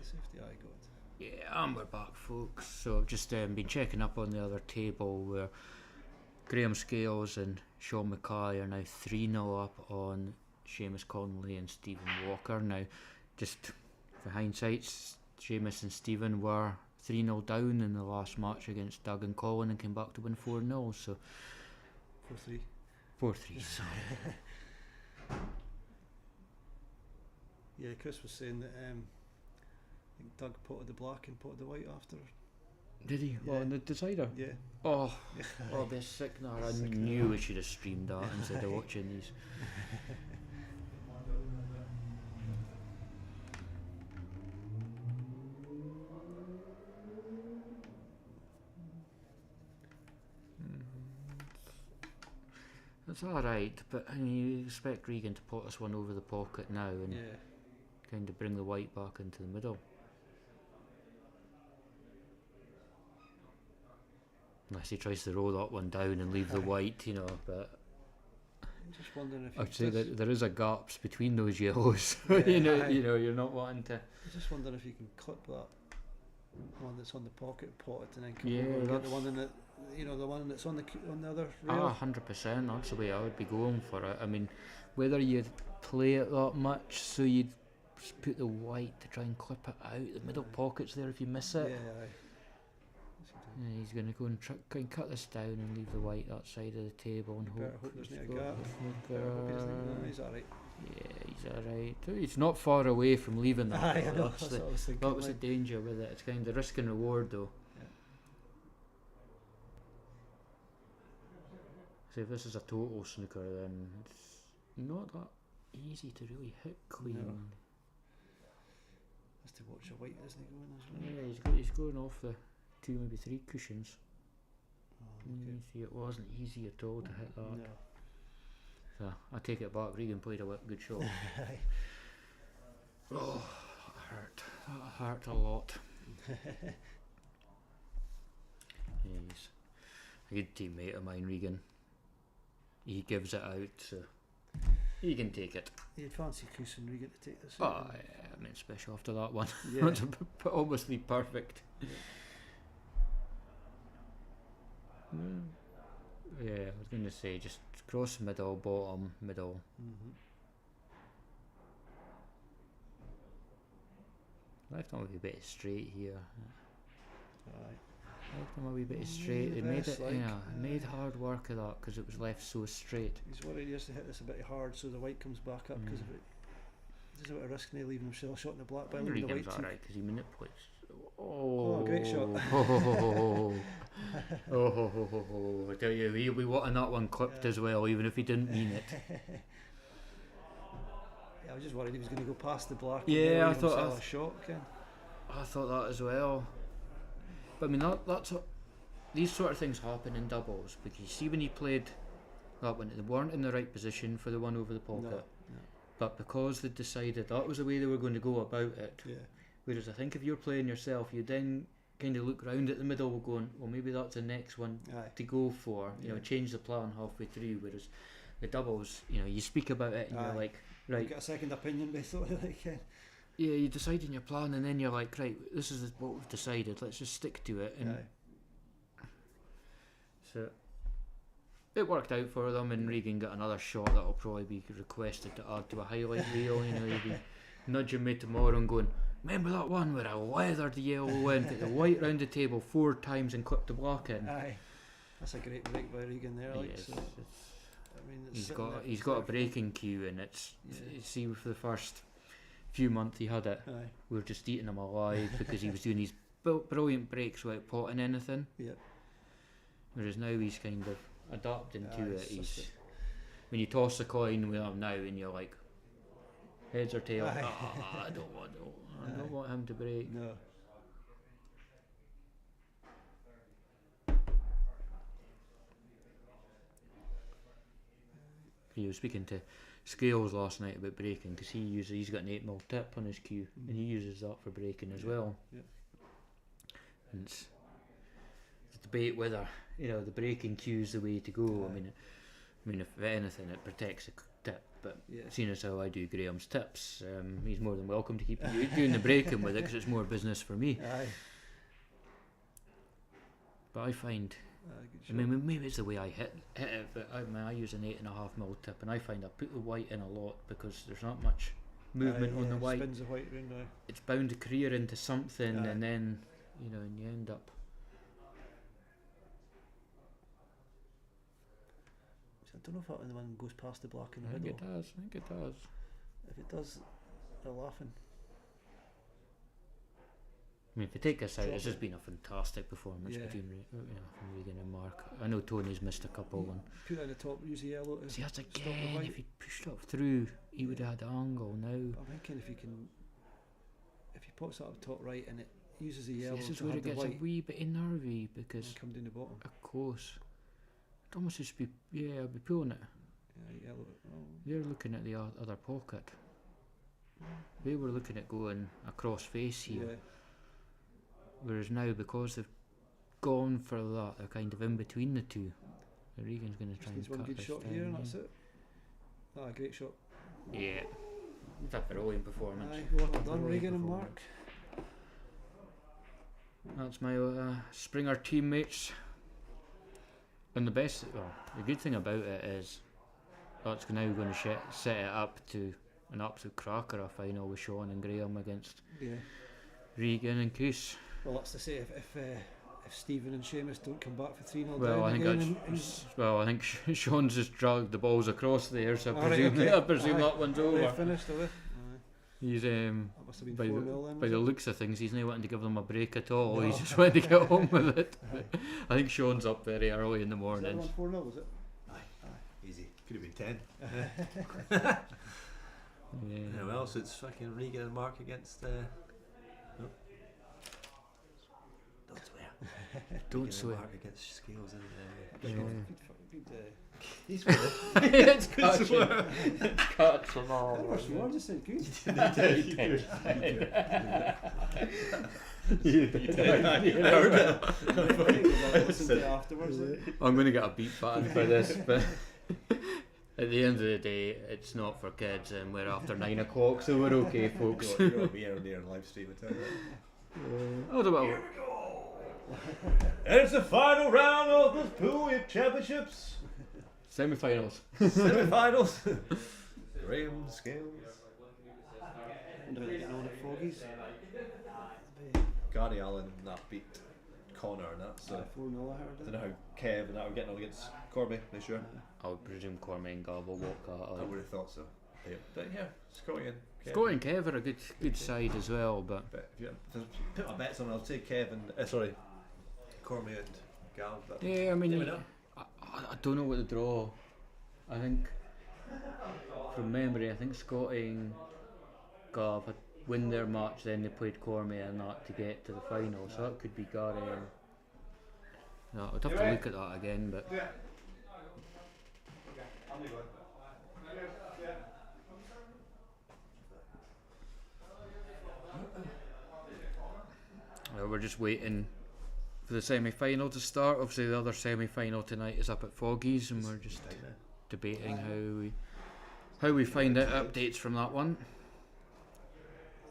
[SPEAKER 2] Safety, aye, got it.
[SPEAKER 1] Yeah, and we're back, folks. So I've just been checking up on the other table where Graham Scales and Sean Mackay are now 3-0 up on Seamus Connolly and Stephen Walker. Now, just for hindsight, Seamus and Stephen were 3-0 down in the last match against Doug and Colin and came back to win 4-0. So
[SPEAKER 2] 4-3.
[SPEAKER 1] 4-3. Sorry.
[SPEAKER 2] Yeah, Chris was saying that I think Doug potted the black and potted the white after.
[SPEAKER 1] Did he?
[SPEAKER 2] Yeah.
[SPEAKER 1] Oh, and the decider?
[SPEAKER 2] Yeah.
[SPEAKER 1] Oh, oh, the sickener. I knew we should have streamed that instead of watching these. It's alright, but I mean, you expect Regan to pot us one over the pocket now and
[SPEAKER 2] Yeah.
[SPEAKER 1] kind of bring the white back into the middle. Unless he tries to roll that one down and leave the white, you know, but
[SPEAKER 2] I'm just wondering if
[SPEAKER 1] I'd say
[SPEAKER 2] does,
[SPEAKER 1] that there is a gaps between those yellows.
[SPEAKER 2] Yeah,
[SPEAKER 1] you know,
[SPEAKER 2] aye.
[SPEAKER 1] you're not wanting to.
[SPEAKER 2] I'm just wondering if you can clip that one that's on the pocket pot it and then come
[SPEAKER 1] Yeah,
[SPEAKER 2] over and get the
[SPEAKER 1] that's-
[SPEAKER 2] one in the, you know, the one that's on the other
[SPEAKER 1] Ah,
[SPEAKER 2] rail.
[SPEAKER 1] 100%. That's the way I would be going for it. I mean, whether you'd play it that much, so you'd just put the white to try and clip it out. The middle pocket's there if you miss
[SPEAKER 2] Yeah,
[SPEAKER 1] it.
[SPEAKER 2] aye.
[SPEAKER 1] And he's going to go and try and cut this down and leave the white that side of the table and
[SPEAKER 2] Better
[SPEAKER 1] hope.
[SPEAKER 2] hope there's
[SPEAKER 1] he's
[SPEAKER 2] not a
[SPEAKER 1] got
[SPEAKER 2] gap.
[SPEAKER 1] the
[SPEAKER 2] Better hope he doesn't-
[SPEAKER 1] snooker.
[SPEAKER 2] no, he's alright.
[SPEAKER 1] Yeah, he's alright. He's not far away from leaving that.
[SPEAKER 2] Aye, I know.
[SPEAKER 1] That's
[SPEAKER 2] That's
[SPEAKER 1] the-
[SPEAKER 2] what I was thinking.
[SPEAKER 1] that was the
[SPEAKER 2] like.
[SPEAKER 1] danger with it. It's kind of risk and reward though.
[SPEAKER 2] Yeah.
[SPEAKER 1] So if this is a total snooker, then it's not that easy to really hit clean.
[SPEAKER 2] No. Has to watch a white, isn't he, going as well?
[SPEAKER 1] Yeah, he's going off the 2, maybe 3 cushions.
[SPEAKER 2] Oh,
[SPEAKER 1] You
[SPEAKER 2] okay.
[SPEAKER 1] see, it wasn't easy at all to hit that.
[SPEAKER 2] No.
[SPEAKER 1] So I take it back. Regan played a good shot.
[SPEAKER 2] Aye.
[SPEAKER 1] Oh, that hurt. That hurt a lot. Yeah, he's a good teammate of mine, Regan. He gives it out, so he can take it.
[SPEAKER 2] You'd fancy Chris and Regan to take this.
[SPEAKER 1] Oh,
[SPEAKER 2] out,
[SPEAKER 1] yeah, I mean, especially after that one.
[SPEAKER 2] Yeah.
[SPEAKER 1] That's almost be perfect. Yeah, I was going to say just cross middle, bottom, middle.
[SPEAKER 2] Mm-hmm.
[SPEAKER 1] Left him a wee bit straight here.
[SPEAKER 2] Aye.
[SPEAKER 1] Left him a wee bit
[SPEAKER 2] Yeah,
[SPEAKER 1] straight.
[SPEAKER 2] the
[SPEAKER 1] It made
[SPEAKER 2] best,
[SPEAKER 1] it,
[SPEAKER 2] like,
[SPEAKER 1] yeah, it made hard work of that because it was left so straight.
[SPEAKER 2] He's worried he has to hit this a bit hard so the white comes back up because
[SPEAKER 1] Mm.
[SPEAKER 2] of it. There's a bit of risk now leaving himself shot in the black by leaving the
[SPEAKER 1] Regan's
[SPEAKER 2] white too.
[SPEAKER 1] alright because he manipulates. Oh,
[SPEAKER 2] great shot.
[SPEAKER 1] I tell you, he'll be wanting that one clipped
[SPEAKER 2] Yeah.
[SPEAKER 1] as well, even if he didn't mean it.
[SPEAKER 2] Yeah, I was just worried he was going to go past the black.
[SPEAKER 1] Yeah,
[SPEAKER 2] and then
[SPEAKER 1] I
[SPEAKER 2] leave
[SPEAKER 1] thought-
[SPEAKER 2] himself a shot. Ken.
[SPEAKER 1] I thought that as well. But I mean, that's what, these sort of things happen in doubles because you see when he played that one, they weren't in the right position for the one over the pocket.
[SPEAKER 2] No.
[SPEAKER 1] But because they decided that was the way they were going to go about it,
[SPEAKER 2] Yeah.
[SPEAKER 1] whereas I think if you're playing yourself, you then kind of look round at the middle going, well, maybe that's the next one
[SPEAKER 2] Aye.
[SPEAKER 1] to go for, you know,
[SPEAKER 2] Yeah.
[SPEAKER 1] change the plan halfway through, whereas the doubles, you know, you speak about it and
[SPEAKER 2] Aye.
[SPEAKER 1] you're like,
[SPEAKER 2] Right.
[SPEAKER 1] right,
[SPEAKER 2] Get a second opinion basically. Like,
[SPEAKER 1] yeah, you decide in your plan and then you're like, right, this is what we've decided, let's just stick to it. And
[SPEAKER 2] aye.
[SPEAKER 1] so it worked out for them, and Regan got another shot that'll probably be requested to add to a highlight reel. You know, he'll be nudging me tomorrow and going, remember that one where I weathered the yellow in, put the white round the table 4 times and clipped the black in.
[SPEAKER 2] Aye. That's a great break by Regan there. Like,
[SPEAKER 1] Yes,
[SPEAKER 2] so, I mean, it's
[SPEAKER 1] he's
[SPEAKER 2] sitting there
[SPEAKER 1] got
[SPEAKER 2] for
[SPEAKER 1] a
[SPEAKER 2] 30.
[SPEAKER 1] breaking cue, and it's
[SPEAKER 2] Yeah.
[SPEAKER 1] you see for the first few months he had it,
[SPEAKER 2] Aye.
[SPEAKER 1] we were just eating him alive because he was doing these brilliant breaks without potting anything.
[SPEAKER 2] Yeah.
[SPEAKER 1] Whereas now he's kind of adapting
[SPEAKER 2] Aye,
[SPEAKER 1] to it.
[SPEAKER 2] it's just
[SPEAKER 1] He's when you toss a coin with him now, and you're like, heads or tails.
[SPEAKER 2] Aye.
[SPEAKER 1] I don't
[SPEAKER 2] Aye.
[SPEAKER 1] want him to break.
[SPEAKER 2] No.
[SPEAKER 1] He was speaking to Scales last night about breaking because he's got an 8mm tip on his cue, and he uses that for breaking as well.
[SPEAKER 2] Yeah.
[SPEAKER 1] And it's a debate whether the breaking cue is the way to go.
[SPEAKER 2] Aye.
[SPEAKER 1] I mean, if anything, it protects tip, but
[SPEAKER 2] Yeah.
[SPEAKER 1] seeing as how I do Graham's tips, he's more than welcome to keep doing the breaking with it because it's more business for me.
[SPEAKER 2] Aye.
[SPEAKER 1] But I find,
[SPEAKER 2] Good
[SPEAKER 1] I mean, maybe it's the way I hit it, but I use an 8.5mm tip, and I find I put the white in a lot because there's not much movement on the white.
[SPEAKER 2] Spins the white round. Aye.
[SPEAKER 1] It's bound to career into something,
[SPEAKER 2] Aye.
[SPEAKER 1] and then and you end up.
[SPEAKER 2] I don't know if that one goes past the black in the
[SPEAKER 1] I think
[SPEAKER 2] middle.
[SPEAKER 1] it does.
[SPEAKER 2] If it does, they're laughing.
[SPEAKER 1] I mean, if you take this out,
[SPEAKER 2] Drop
[SPEAKER 1] this has
[SPEAKER 2] it.
[SPEAKER 1] been a fantastic performance
[SPEAKER 2] Yeah.
[SPEAKER 1] between from Regan and Mark. I know Tony's missed a couple. And
[SPEAKER 2] Put it in the top, use the yellow to
[SPEAKER 1] see, that's
[SPEAKER 2] stop the
[SPEAKER 1] again.
[SPEAKER 2] white.
[SPEAKER 1] If he'd pushed up through, he would have had the angle now.
[SPEAKER 2] I'm thinking if he pops that up top right and it uses the
[SPEAKER 1] See,
[SPEAKER 2] yellow
[SPEAKER 1] this is
[SPEAKER 2] to
[SPEAKER 1] where
[SPEAKER 2] have
[SPEAKER 1] it
[SPEAKER 2] the
[SPEAKER 1] gets
[SPEAKER 2] white
[SPEAKER 1] a wee bit nervy because,
[SPEAKER 2] and come down the bottom.
[SPEAKER 1] of course, it almost just be I'd be pulling it.
[SPEAKER 2] Yeah, yellow. Oh.
[SPEAKER 1] They're looking at the other pocket. They were looking at going across face here.
[SPEAKER 2] Yeah.
[SPEAKER 1] Whereas now, because they've gone for that, they're kind of in between the two. Regan's going to try
[SPEAKER 2] Just
[SPEAKER 1] and
[SPEAKER 2] needs one
[SPEAKER 1] cut
[SPEAKER 2] good
[SPEAKER 1] this
[SPEAKER 2] shot
[SPEAKER 1] down,
[SPEAKER 2] here and that's it. Ah, great shot.
[SPEAKER 1] Yeah. It's a brilliant performance.
[SPEAKER 2] Aye, well done,
[SPEAKER 1] Brilliant
[SPEAKER 2] Regan and
[SPEAKER 1] performance.
[SPEAKER 2] Mark.
[SPEAKER 1] That's my Springer teammates. And the good thing about it is that's now going to set it up to an absolute cracker, a final with Sean and Graham against
[SPEAKER 2] Yeah.
[SPEAKER 1] Regan and Chris.
[SPEAKER 2] Well, that's to say if Stephen and Seamus don't come back for 3-0
[SPEAKER 1] Well,
[SPEAKER 2] down
[SPEAKER 1] I think
[SPEAKER 2] again,
[SPEAKER 1] I think Sean's just dragged the balls across there, so
[SPEAKER 2] Alright, okay.
[SPEAKER 1] I presume
[SPEAKER 2] Aye.
[SPEAKER 1] that one's
[SPEAKER 2] they're
[SPEAKER 1] over.
[SPEAKER 2] finished, are they? Aye.
[SPEAKER 1] He's
[SPEAKER 2] That must have been
[SPEAKER 1] by
[SPEAKER 2] 4-0 then.
[SPEAKER 1] by
[SPEAKER 2] was
[SPEAKER 1] the
[SPEAKER 2] it?
[SPEAKER 1] looks of things, he's not wanting to give them a break at all.
[SPEAKER 2] No.
[SPEAKER 1] He's just wanting to get on with it.
[SPEAKER 2] Aye.
[SPEAKER 1] I think Sean's up very early in the
[SPEAKER 2] Was that
[SPEAKER 1] mornings.
[SPEAKER 2] one 4-0, was it?
[SPEAKER 3] Easy. Could have been 10.
[SPEAKER 1] Yeah.
[SPEAKER 3] Yeah, well, so it's fucking Regan and Mark against. No. Don't swear.
[SPEAKER 1] Don't
[SPEAKER 3] Regan
[SPEAKER 1] swear.
[SPEAKER 3] and Mark against Scales and.
[SPEAKER 1] Yeah.
[SPEAKER 2] Good,
[SPEAKER 3] He's with it.
[SPEAKER 1] It's catching. Cuts them
[SPEAKER 2] I
[SPEAKER 1] all.
[SPEAKER 2] never swore, I just said good. Listen to it afterwards. Like.
[SPEAKER 1] I'm going to get a beat button for this, but at the end of the day, it's not for kids, and we're after 9 o'clock, so we're okay, folks.
[SPEAKER 3] You're on the air on their live stream. I tell you.
[SPEAKER 1] Oh, well,
[SPEAKER 3] And it's the final round of the Pool Whip Championships.
[SPEAKER 1] semi-finals.
[SPEAKER 3] Semi-finals. Graham Scales.
[SPEAKER 2] Wonder how they're getting on at Foggies.
[SPEAKER 3] Gary Allen that beat Connor and that. So
[SPEAKER 2] 4-0 I
[SPEAKER 3] I
[SPEAKER 2] heard.
[SPEAKER 3] don't know how Kev and that were getting on against Corby. Not sure.
[SPEAKER 1] I would presume Cormac and Gav will walk that
[SPEAKER 3] I
[SPEAKER 1] out.
[SPEAKER 3] would have thought so. Yeah. But yeah, Scotty and Kev.
[SPEAKER 1] Scott and Kev are a good side as well, but
[SPEAKER 3] But if I put my bets on, I'll say Kev and Corby and Gal. But
[SPEAKER 1] yeah, I mean,
[SPEAKER 3] never know.
[SPEAKER 1] I don't know what the draw. I think from memory, I think Scotty and Gav had win their match, then they played Cormier and that to get to the final. So that could be Gary. No, I'd have to look at that again, but we're just waiting for the semi-final to start. Obviously, the other semi-final tonight is up at Foggies, and we're just debating how we find out updates from that one.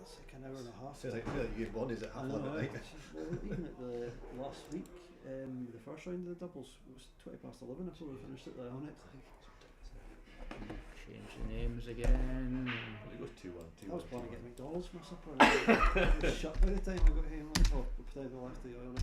[SPEAKER 2] It's like an hour and a half.
[SPEAKER 3] Feels like you'd won. Is it
[SPEAKER 2] I
[SPEAKER 3] half
[SPEAKER 2] know,
[SPEAKER 3] limit night?
[SPEAKER 2] well, even at the last week, the first round of the doubles, it was 20 past 11 before we finished it there on it.
[SPEAKER 1] Change the names again.
[SPEAKER 3] It goes 2-1.
[SPEAKER 2] I was planning to get McDonald's for my supper. And it was shut by the time I got home. Oh, I left the oil on it.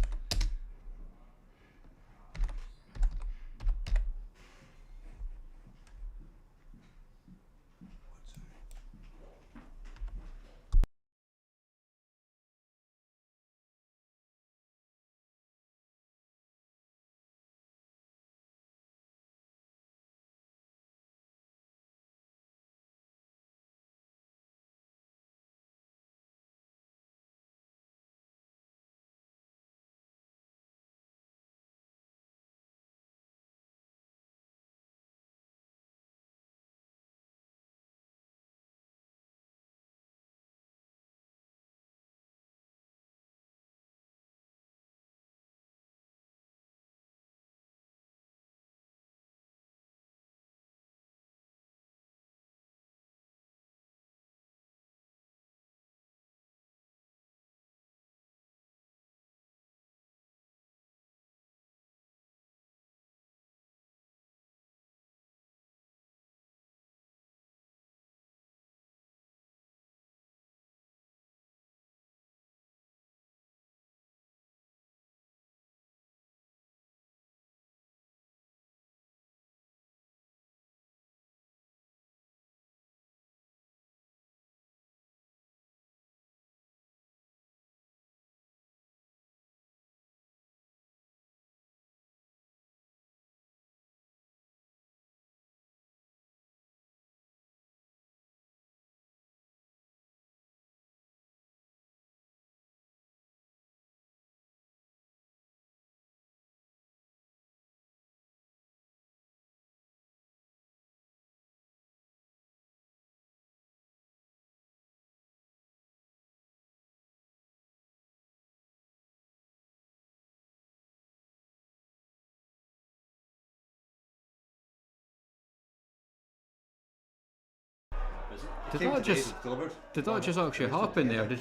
[SPEAKER 1] Did
[SPEAKER 3] Came
[SPEAKER 1] that
[SPEAKER 3] today,
[SPEAKER 1] just
[SPEAKER 3] it's delivered.
[SPEAKER 1] did that just actually happen there? Did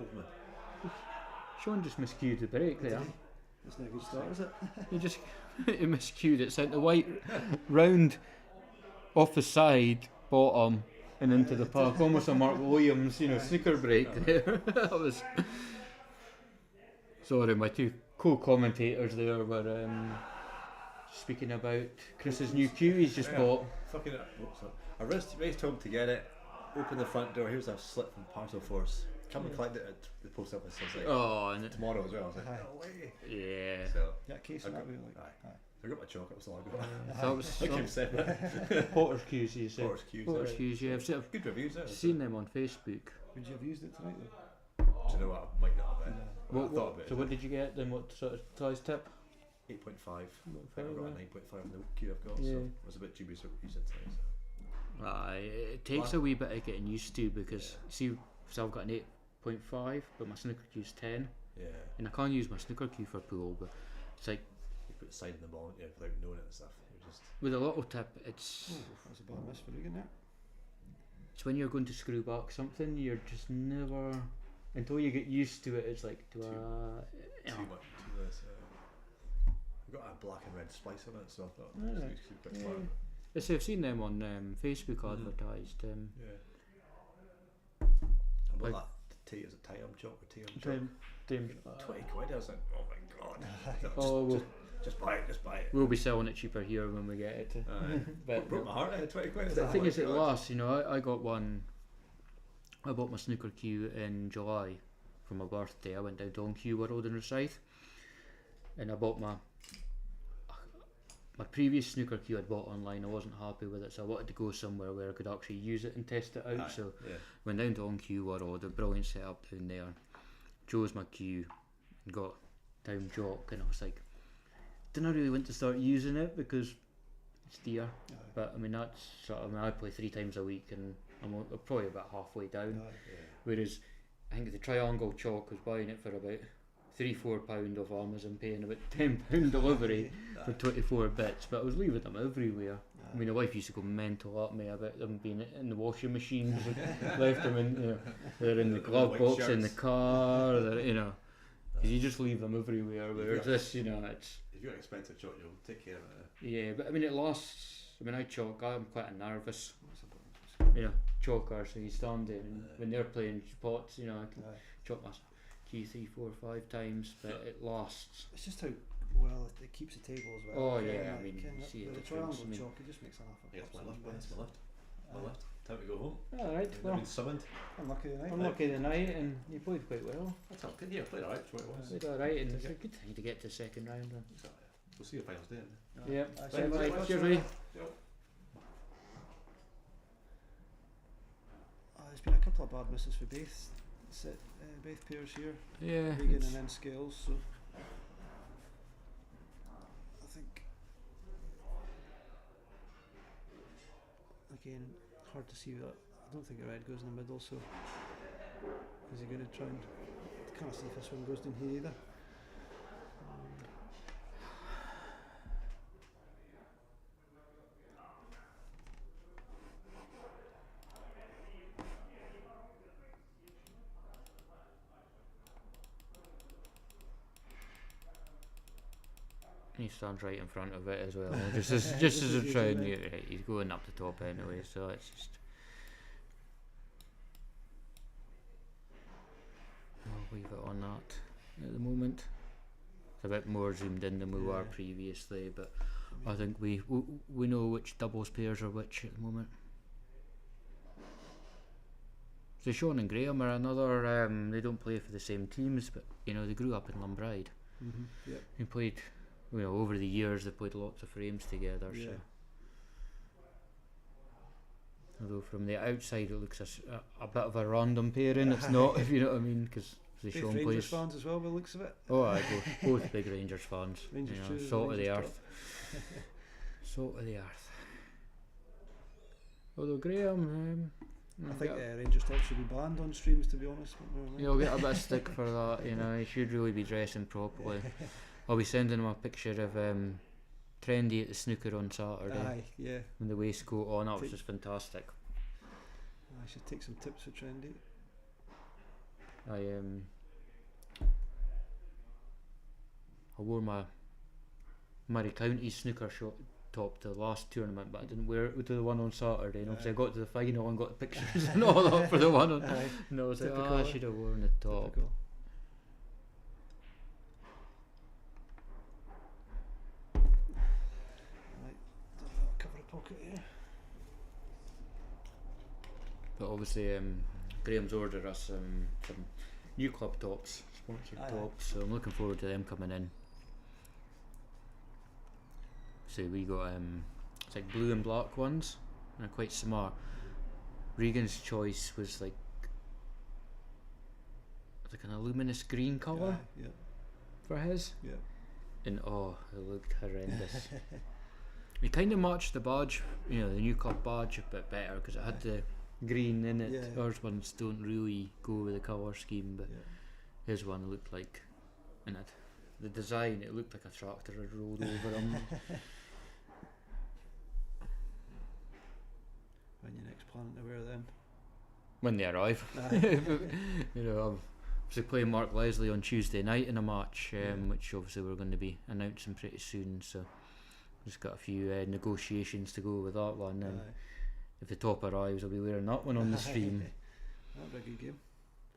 [SPEAKER 3] Open it.
[SPEAKER 1] Sean just miscued the break there?
[SPEAKER 2] That's not a good start, is it?
[SPEAKER 1] He just he miscued it, sent the white round off the side, bottom, and into the park, almost a Mark Williams, snooker break there. That was. Sorry, my two co-commentators there were speaking about Chris's new cue he's just bought.
[SPEAKER 3] Fucking I raced home to get it, opened the front door, here's a slip from Parcel Force. Come and collect it at the post office. I was like,
[SPEAKER 1] Oh, and
[SPEAKER 3] tomorrow as well. I was like, no way.
[SPEAKER 1] yeah.
[SPEAKER 3] So,
[SPEAKER 2] Yeah, case
[SPEAKER 3] I
[SPEAKER 2] in
[SPEAKER 3] got,
[SPEAKER 2] that way, like.
[SPEAKER 3] aye. I got my chocolate, that's all I got.
[SPEAKER 1] That was
[SPEAKER 3] I came separate.
[SPEAKER 1] Potter's cues, you said.
[SPEAKER 3] Porter's Q's.
[SPEAKER 1] Potter's cues, yeah. I've
[SPEAKER 3] Good reviews there.
[SPEAKER 1] seen them on Facebook.
[SPEAKER 2] Would you have used it tonight though?
[SPEAKER 3] Do you know what? I might not have. Well, I thought about
[SPEAKER 1] So
[SPEAKER 3] it.
[SPEAKER 1] what did you get then? What sort of size tip?
[SPEAKER 3] 8.5. I think I've got a 9.5 in the queue I've got,
[SPEAKER 1] Yeah.
[SPEAKER 3] so I was a bit dubious of using it today.
[SPEAKER 1] Aye, it takes a wee bit of getting used to because see, so I've got an 8.5, but my snooker cue's 10,
[SPEAKER 3] Yeah.
[SPEAKER 1] and I can't use my snooker cue for pool. But it's like
[SPEAKER 3] You put the side in the ball, yeah, without knowing it and stuff. You're just
[SPEAKER 1] with a little tip, it's
[SPEAKER 2] That's a bad miss for Regan there.
[SPEAKER 1] it's when you're going to screw back something, you're just never until you get used to it. It's like
[SPEAKER 3] too much, too less. I've got a black and red splice on it, so I thought
[SPEAKER 1] Yeah.
[SPEAKER 3] it was quite
[SPEAKER 1] Yeah.
[SPEAKER 3] fun.
[SPEAKER 1] I say I've seen them on Facebook advertised.
[SPEAKER 3] Yeah. And what
[SPEAKER 1] Like-
[SPEAKER 3] that tea is it Tayum chalk or Tayum chalk?
[SPEAKER 1] Time,
[SPEAKER 3] 20 quid. I was like, oh my god.
[SPEAKER 1] oh,
[SPEAKER 3] Just buy it, just buy it.
[SPEAKER 1] we'll be selling it cheaper here when we get it.
[SPEAKER 3] Aye.
[SPEAKER 1] But
[SPEAKER 3] Broke my heart at 20 quid.
[SPEAKER 1] the
[SPEAKER 3] Oh
[SPEAKER 1] thing
[SPEAKER 3] my
[SPEAKER 1] is, it
[SPEAKER 3] God.
[SPEAKER 1] lasts. I got one. I bought my snooker cue in July for my birthday. I went down to Dunc World in Rosyth, and I bought my previous snooker cue I'd bought online. I wasn't happy with it, so I wanted to go somewhere where I could actually use it and test it out.
[SPEAKER 3] Aye,
[SPEAKER 1] So
[SPEAKER 3] yeah.
[SPEAKER 1] went down to Dunc World, a brilliant setup down there. Chose my cue and got down jock, and I was like, didn't really want to start using it because it's dear.
[SPEAKER 2] Aye.
[SPEAKER 1] But I mean that's sort of, I play 3 times a week and I'm probably about halfway down.
[SPEAKER 2] Aye.
[SPEAKER 3] Yeah.
[SPEAKER 1] Whereas I think the triangle chalk was buying it for about £3-4 off Amazon, paying about £10 delivery for 24 bits. But I was leaving them everywhere. I mean, the wife used to go mental at me about them being in the washing machines. Left them in, they're in the glove
[SPEAKER 3] white
[SPEAKER 1] box in the
[SPEAKER 3] shirts.
[SPEAKER 1] car. They're, because you just leave them everywhere. Whereas this, it's.
[SPEAKER 3] If you're an expensive chalk, you'll take care of it.
[SPEAKER 1] Yeah, but I mean, it lasts. I mean, I chalk. I'm quite a nervous, chalker. So you stand there, and when they're playing pots, I can chalk my key 3, 4, 5 times, but it lasts.
[SPEAKER 2] It's just how well it keeps the table as well.
[SPEAKER 1] Oh yeah, I mean, you see a
[SPEAKER 2] the
[SPEAKER 1] difference.
[SPEAKER 2] triangle
[SPEAKER 1] I mean,
[SPEAKER 2] chalk, it just makes a half a
[SPEAKER 3] Yeah, it's my
[SPEAKER 2] pops
[SPEAKER 3] lift,
[SPEAKER 2] on
[SPEAKER 3] that's
[SPEAKER 2] the
[SPEAKER 3] my lift. My
[SPEAKER 2] Aye.
[SPEAKER 3] lift. Time to go home.
[SPEAKER 1] all right.
[SPEAKER 3] I've
[SPEAKER 1] Well,
[SPEAKER 3] been summoned.
[SPEAKER 2] Unlucky tonight.
[SPEAKER 1] unlucky tonight, and you played quite well.
[SPEAKER 3] That's all good. Yeah, played alright, that's what it was.
[SPEAKER 1] Played all right, and it's a good thing to get to the second round. Then.
[SPEAKER 3] Exactly. We'll see the finals day.
[SPEAKER 1] Yeah.
[SPEAKER 2] Aye,
[SPEAKER 1] Right,
[SPEAKER 2] so-
[SPEAKER 1] right, cheers, Ray.
[SPEAKER 2] There's been a couple of bad misses for both pairs here.
[SPEAKER 1] Yeah.
[SPEAKER 2] Regan
[SPEAKER 1] it's-
[SPEAKER 2] and then Scales, so I think again hard to see that. I don't think a red goes in the middle, so is he going to try and can't see if this one goes down here either.
[SPEAKER 1] He stands right in front of it as well. just as a trying, right, he's going up the top anyway, so it's just. I'll leave it on that at the moment. It's a bit more zoomed in than we were previously, but I think we know which doubles pairs are which at the moment. So Sean and Graham are another. They don't play for the same teams, but they grew up in Lumbride.
[SPEAKER 2] Yep.
[SPEAKER 1] They played. Over the years they've played lots of frames together.
[SPEAKER 2] Yeah.
[SPEAKER 1] So, although from the outside it looks a bit of a random pairing, it's not, if you know what I mean, because
[SPEAKER 2] Both
[SPEAKER 1] Sean
[SPEAKER 2] Rangers
[SPEAKER 1] plays.
[SPEAKER 2] fans as well by the looks of it.
[SPEAKER 1] Oh, I both big Rangers fans.
[SPEAKER 2] Rangers choose
[SPEAKER 1] salt of the
[SPEAKER 2] Rangers
[SPEAKER 1] earth. Salt of the earth. Although Graham,
[SPEAKER 2] I think Rangers talk should be banned on streams, to be honest. But
[SPEAKER 1] he'll get a bit of stick for that. He should really be dressing properly. I'll be sending him a picture of Trendy at the snooker on Saturday.
[SPEAKER 2] Aye, yeah.
[SPEAKER 1] With the waistcoat on, that was
[SPEAKER 2] Take-
[SPEAKER 1] just fantastic.
[SPEAKER 2] should take some tips for Trendy.
[SPEAKER 1] I wore my Murray County snooker shot top to the last tournament, but I didn't wear it to the one on Saturday. And obviously I got to the final and got the pictures and all that for the one on. And I was like, I should have worn the top.
[SPEAKER 2] Typical. Right, cover a pocket here.
[SPEAKER 1] But obviously, Graham's ordered us some new club tops, sponsored tops, so I'm looking forward to them coming in. So we got it's like blue and black ones, and they're quite smart. Regan's choice was like an luminous green colour for his, and it looked horrendous. We kind of matched the badge, the new club badge a bit better because it had the green in it. Ours ones don't really go with the colour scheme, but his one looked like, and the design, it looked like a tractor had rolled over him.
[SPEAKER 2] When you next planning to wear them?
[SPEAKER 1] When they arrive. I'm obviously playing Mark Leslie on Tuesday night in a match, which obviously we're going to be announcing pretty soon, so just got a few negotiations to go with that one, and if the top arrives I'll be wearing that one on the stream.
[SPEAKER 2] That'd be a good game.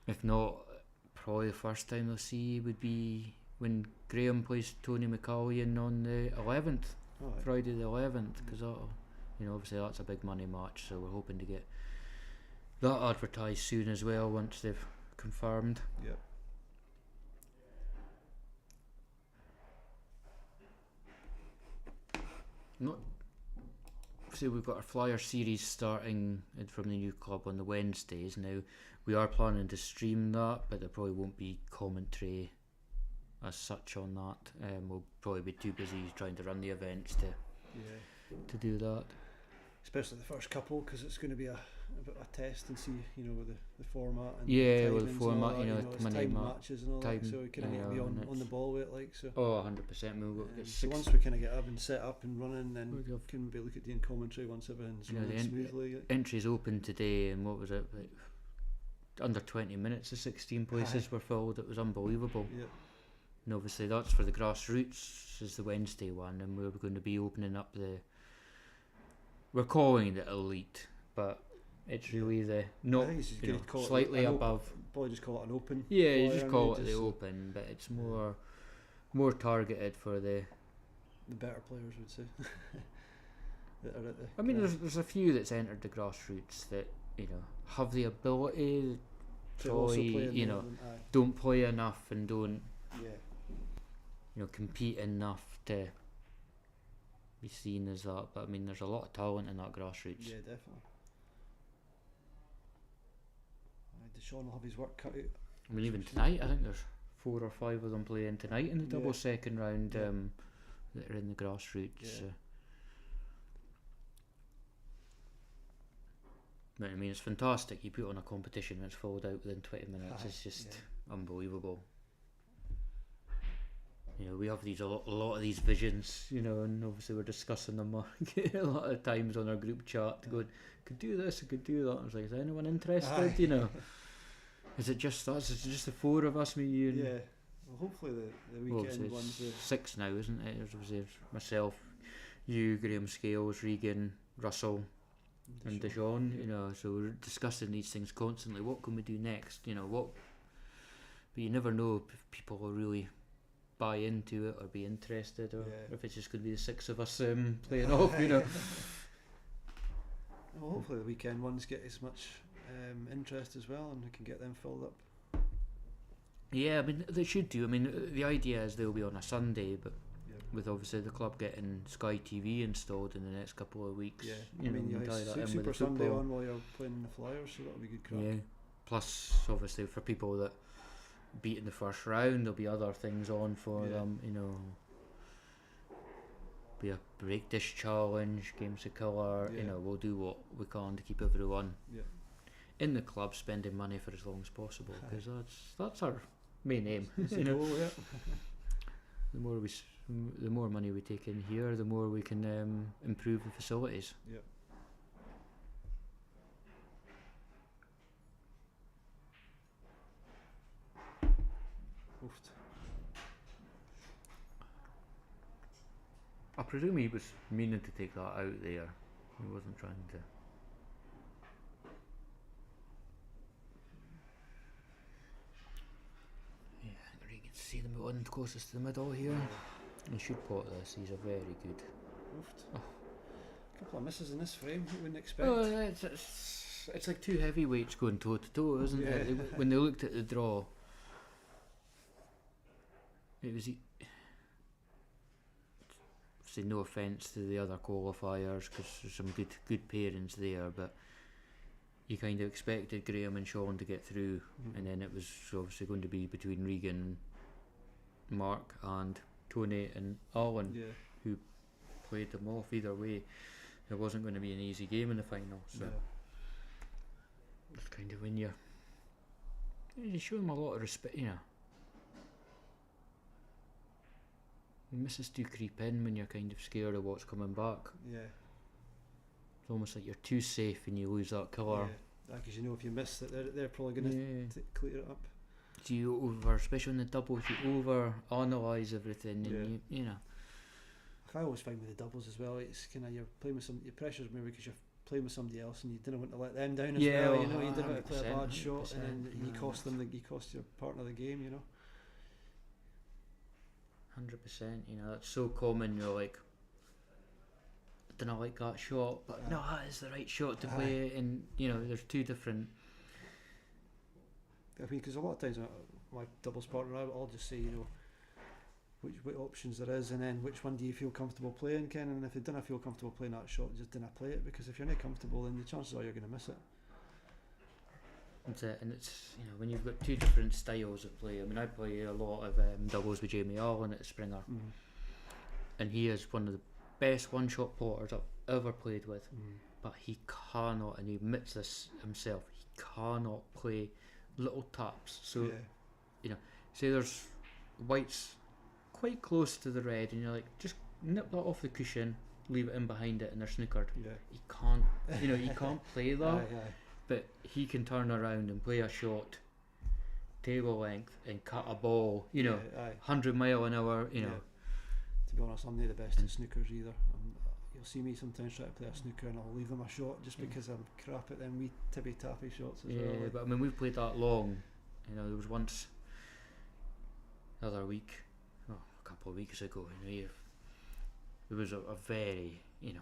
[SPEAKER 1] If not, probably the first time they'll see would be when Graham plays Tony McCallion on the 11th, Friday the 11th, because obviously that's a big money match, so we're hoping to get that advertised soon as well once they've confirmed.
[SPEAKER 2] Yep.
[SPEAKER 1] So we've got our flyer series starting from the new club on the Wednesdays. Now we are planning to stream that, but there probably won't be commentary as such on that. We'll probably be too busy trying to run the events to do that.
[SPEAKER 2] Especially the first couple, because it's going to be a bit of a test and see, with the format and
[SPEAKER 1] with the format,
[SPEAKER 2] it's timed matches and all that, so we kind of need to be on the ball with it, so.
[SPEAKER 1] 100%.
[SPEAKER 2] So once we kind of get everything set up and running, then we can maybe look at doing commentary once everything's running smoothly.
[SPEAKER 1] Entries open today, and what was it? Like under 20 minutes, the 16 places were filled. It was unbelievable.
[SPEAKER 2] Yep.
[SPEAKER 1] And obviously that's for the grassroots, is the Wednesday one, and we're going to be opening up we're calling it elite, but it's really slightly above.
[SPEAKER 2] Probably just call it an open.
[SPEAKER 1] Yeah, you just call it the open, but it's more targeted for the
[SPEAKER 2] better players, would say. That are at
[SPEAKER 1] I mean, there's a few that's entered the grassroots that have the ability, don't play enough and don't compete enough to be seen as that, but I mean there's a lot of talent in that grassroots.
[SPEAKER 2] Yeah, definitely. Deshaun will have his work cut out.
[SPEAKER 1] I mean even tonight I think there's 4 or 5 of them playing tonight in the double second round that are in the grassroots. But I mean it's fantastic, you put on a competition and it's followed out within 20 minutes. It's just unbelievable. We have a lot of these visions, and obviously we're discussing them a lot of times on our group chat, going, could do this, I could do that. I was like, is anyone interested? Is it just us? Is it just the 4 of us, me, you? And
[SPEAKER 2] well, hopefully the weekend ones.
[SPEAKER 1] 6 now, isn't it? There's obviously myself, you, Graham Scales, Regan, Russell, and Deshaun. So we're discussing these things constantly. What can we do next? But you never know if people will really buy into it or be interested, or if it's just going to be the 6 of us playing off.
[SPEAKER 2] Well, hopefully the weekend ones get as much interest as well, and we can get them filled up.
[SPEAKER 1] Yeah, I mean they should do. I mean the idea is they'll be on a Sunday, but with obviously the club getting Sky TV installed in the next couple of weeks.
[SPEAKER 2] Super Sunday on while you're playing in the Flyers, so that'll be good crack.
[SPEAKER 1] Yeah. Plus, obviously for people that beat in the first round, there'll be other things on for them. Be a break dish challenge, games of colour. We'll do what we can to keep everyone in the club spending money for as long as possible, because that's our main aim.
[SPEAKER 2] Goal,
[SPEAKER 1] The more money we take in here, the more we can improve the facilities.
[SPEAKER 2] Oofed.
[SPEAKER 1] I presume he was meaning to take that out there. He wasn't trying to. Yeah, I think Regan see the one closest to the middle here. He should pot this. He's a very good.
[SPEAKER 2] Oofed.
[SPEAKER 1] Oh.
[SPEAKER 2] A couple of misses in this frame. You wouldn't expect.
[SPEAKER 1] Oh, it's like two heavyweights going toe to toe, isn't it? When they looked at the draw, it was. Say no offence to the other qualifiers because there's some good pairings there, but you kind of expected Graham and Sean to get through, and then it was obviously going to be between Regan, Mark, and Tony and Alan, who played them off. Either way, it wasn't going to be an easy game in the final. So it's kind of when you show them a lot of respect, you know. Misses do creep in when you're kind of scared of what's coming back.
[SPEAKER 2] Yeah.
[SPEAKER 1] It's almost like you're too safe and you lose that killer.
[SPEAKER 2] Yeah, because you know if you miss that, they're probably going to clear it up.
[SPEAKER 1] So you especially in the doubles, you over analyse everything, and you know.
[SPEAKER 2] I always find with the doubles as well, it's kind of you're playing with your pressures maybe because you're playing with somebody else and you didn't want to let them down as well. You know, you didn't want to play a bad shot and then you cost your partner the game. You know.
[SPEAKER 1] 100%, you know, that's so common. You're like, I don't like that shot, but no, that is the right shot to play. And you know, there's two different.
[SPEAKER 2] I mean, because a lot of times my doubles partner, I'll just say, you know, which options there is, and then which one do you feel comfortable playing, Ken? And if they don't feel comfortable playing that shot, just don't play it, because if you're not comfortable, then the chances are you're going to miss it.
[SPEAKER 1] That's it, and it's, you know, when you've got two different styles of play. I mean, I play a lot of doubles with Jamie Allen at Springer, and he is one of the best one-shot plotters I've ever played with. But he cannot, and he admits this himself, he cannot play little taps. So, you know, say there's whites quite close to the red, and you're like, just nip that off the cushion, leave it in behind it, and they're snookered. He can't, you know, he can't play that. But he can turn around and play a shot table length and cut a ball, you know, 100 mile an hour, you know.
[SPEAKER 2] To be honest, I'm not the best at snookers either. You'll see me sometimes try to play a snooker and I'll leave them a shot just because I'm crap at them wee tippy tappy shots as well.
[SPEAKER 1] Yeah, but I mean, we've played that long. You know, there was once the other week, a couple of weeks ago, you know, there was a very, you know,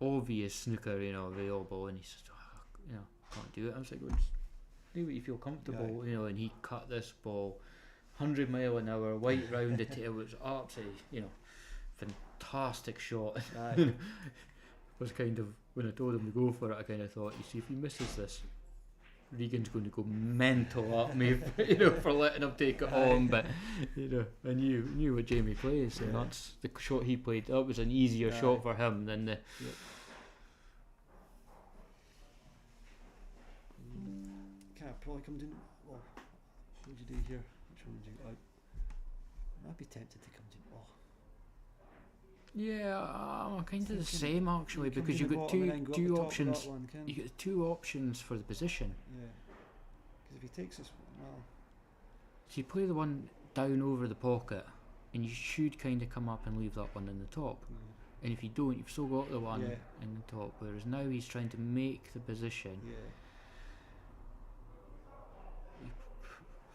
[SPEAKER 1] obvious snooker, you know, available, and he said, you know, can't do it. I was like, well, just do what you feel comfortable, you know. And he cut this ball 100 mile an hour, white round the tail. It was absolutely, you know, fantastic shot. Was kind of, when I told him to go for it, I kind of thought, you see, if he misses this, Regan's going to go mental at me, you know, for letting him take it on. But you know, I knew what Jamie plays, and that's the shot he played. That was an easier shot for him than the.
[SPEAKER 2] Probably come down. Well, what would you do here? Which one would you like? I'd be tempted to come down.
[SPEAKER 1] Yeah, I'm kind of the same actually, because you've got two options. You get two options for the position.
[SPEAKER 2] Yeah, because if he takes this, well,
[SPEAKER 1] so you play the one down over the pocket, and you should kind of come up and leave that one in the top. And if you don't, you've still got the one in the top. Whereas now he's trying to make the position.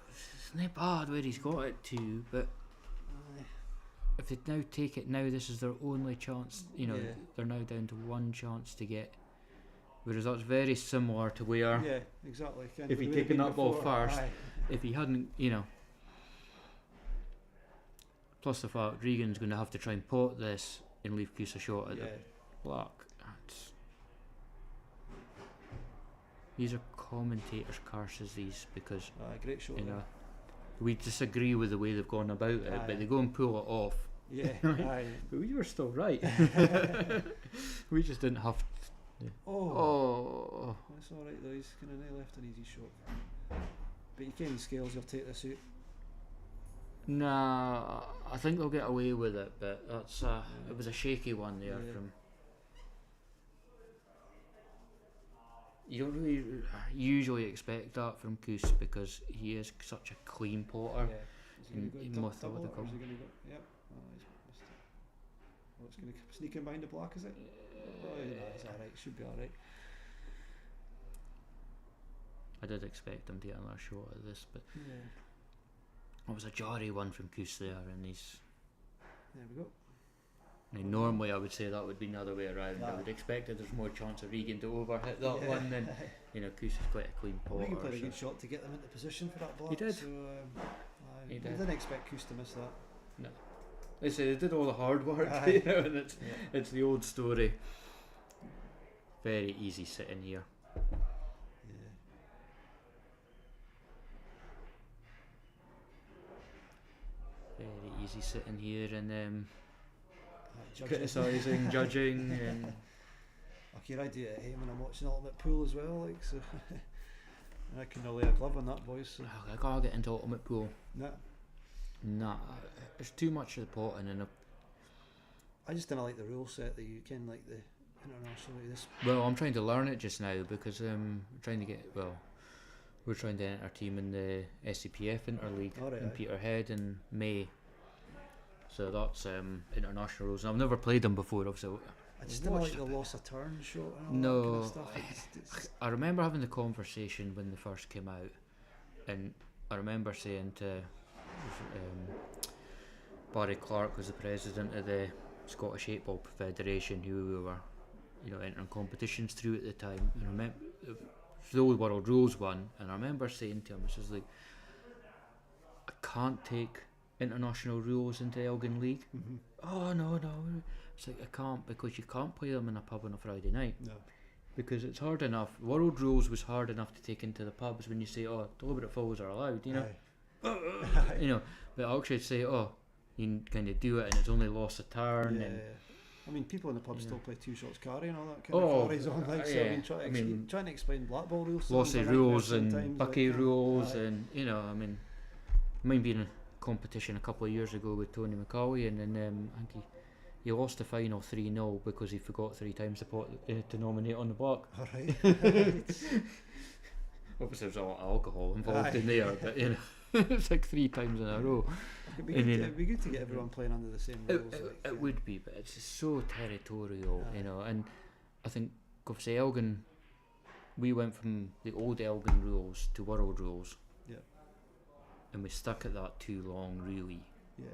[SPEAKER 1] It's not bad where he's got it to, but if they now take it now, this is their only chance. You know, they're now down to one chance to get. Whereas that's very similar to where.
[SPEAKER 2] Yeah, exactly.
[SPEAKER 1] If he'd taken that ball first, if he hadn't, you know. Plus the fact Regan's going to have to try and pot this and leave Goose a shot at the black. These are commentators' curses, these, because
[SPEAKER 2] great shot,
[SPEAKER 1] you know, we disagree with the way they've gone about it, but they go and pull it off. But we were still right. We just didn't have. That's all
[SPEAKER 2] right though. He's kind of left an easy shot. But you can't scales. You'll take this out.
[SPEAKER 1] Nah, I think they'll get away with it, but that's it was a shaky one there from. You don't really usually expect that from Goose because he is such a clean potter.
[SPEAKER 2] Is he going to
[SPEAKER 1] in
[SPEAKER 2] go
[SPEAKER 1] most
[SPEAKER 2] double it, or
[SPEAKER 1] methodical.
[SPEAKER 2] is he going to go? Yep. Oh, he's missed it. Oh, it's going to sneak in behind the block, is it? Oh, no, it's alright. Should be alright.
[SPEAKER 1] I did expect him to get another shot at this, but
[SPEAKER 2] Yeah.
[SPEAKER 1] it was a jarry one from Coos there, and he's.
[SPEAKER 2] There we go.
[SPEAKER 1] I mean, normally I would say that would be the other way around. I
[SPEAKER 2] Aye.
[SPEAKER 1] would expect that there's more chance of Regan to overhit that
[SPEAKER 2] Yeah.
[SPEAKER 1] one than Coos is quite a clean
[SPEAKER 2] Well, Regan
[SPEAKER 1] potter.
[SPEAKER 2] played a
[SPEAKER 1] So.
[SPEAKER 2] good shot to get them into position for that block.
[SPEAKER 1] He did.
[SPEAKER 2] So,
[SPEAKER 1] He
[SPEAKER 2] I
[SPEAKER 1] did.
[SPEAKER 2] didn't expect Coos to miss that.
[SPEAKER 1] No. They say they did all the hard work,
[SPEAKER 2] Aye.
[SPEAKER 1] and it's
[SPEAKER 2] Yeah.
[SPEAKER 1] it's the old story. Very easy sitting here.
[SPEAKER 2] Yeah.
[SPEAKER 1] Very easy sitting here and
[SPEAKER 2] Judging.
[SPEAKER 1] criticising, judging, and
[SPEAKER 2] Okay, I do it at home when I'm watching Ultimate Pool as well, like so. I can lay a glove on that, boys. So.
[SPEAKER 1] I can't get into Ultimate Pool.
[SPEAKER 2] Nah,
[SPEAKER 1] Nah, it's too much of the potting, and
[SPEAKER 2] I just didn't like the rule set that you can like the international like this.
[SPEAKER 1] well, I'm trying to learn it just now because trying to get we're trying to enter our team in the SCPF Interleague
[SPEAKER 2] Alright,
[SPEAKER 1] in
[SPEAKER 2] aye.
[SPEAKER 1] Peterhead in May. So that's international rules. And I've never played them before, obviously.
[SPEAKER 2] I just didn't like
[SPEAKER 1] watched
[SPEAKER 2] the
[SPEAKER 1] a bit.
[SPEAKER 2] loss of turn shot and all that kind
[SPEAKER 1] No,
[SPEAKER 2] of stuff. It's
[SPEAKER 1] I remember having the conversation when they first came out, and I remember saying to Barry Clark was the president of the Scottish 8-Ball Federation, who we were, entering competitions through at the time. And I remember the old World Rules one, and I remember saying to him, "It's just like I can't take international rules into the Elgin League."
[SPEAKER 2] Mhm.
[SPEAKER 1] Oh no. It's like I can't because you can't play them in a pub on a Friday night.
[SPEAKER 2] No.
[SPEAKER 1] Because it's hard enough. World rules was hard enough to take into the pubs when you say, "Oh, deliberate fouls are allowed,"
[SPEAKER 2] Aye.
[SPEAKER 1] But I actually say, "Oh, you can kind of do it, and it's only loss of turn."
[SPEAKER 2] Yeah.
[SPEAKER 1] And
[SPEAKER 2] I mean, people in the pub
[SPEAKER 1] Yeah.
[SPEAKER 2] still play 2 shots carry and all that kind
[SPEAKER 1] Oh,
[SPEAKER 2] of carries on. Like, so
[SPEAKER 1] yeah.
[SPEAKER 2] I mean, trying to explain black ball rules. to them
[SPEAKER 1] lossy
[SPEAKER 2] is a
[SPEAKER 1] rules
[SPEAKER 2] nightmare
[SPEAKER 1] and
[SPEAKER 2] sometimes,
[SPEAKER 1] bucky
[SPEAKER 2] like,
[SPEAKER 1] rules,
[SPEAKER 2] aye.
[SPEAKER 1] and I mean being in a competition a couple of years ago with Tony McCauley, and then I think he lost the final 3-0 because he forgot 3 times to nominate on the block.
[SPEAKER 2] All right.
[SPEAKER 1] Obviously, there's a lot of alcohol involved
[SPEAKER 2] Aye.
[SPEAKER 1] in there, but it's like 3 times in a row.
[SPEAKER 2] It'd be,
[SPEAKER 1] And,
[SPEAKER 2] it'd be good to get everyone playing under the same rules.
[SPEAKER 1] It would be, but it's just so territorial,
[SPEAKER 2] Aye.
[SPEAKER 1] and I think obviously Elgin, we went from the old Elgin rules to world rules.
[SPEAKER 2] Yeah.
[SPEAKER 1] And we stuck at that too long, really.
[SPEAKER 2] Yeah.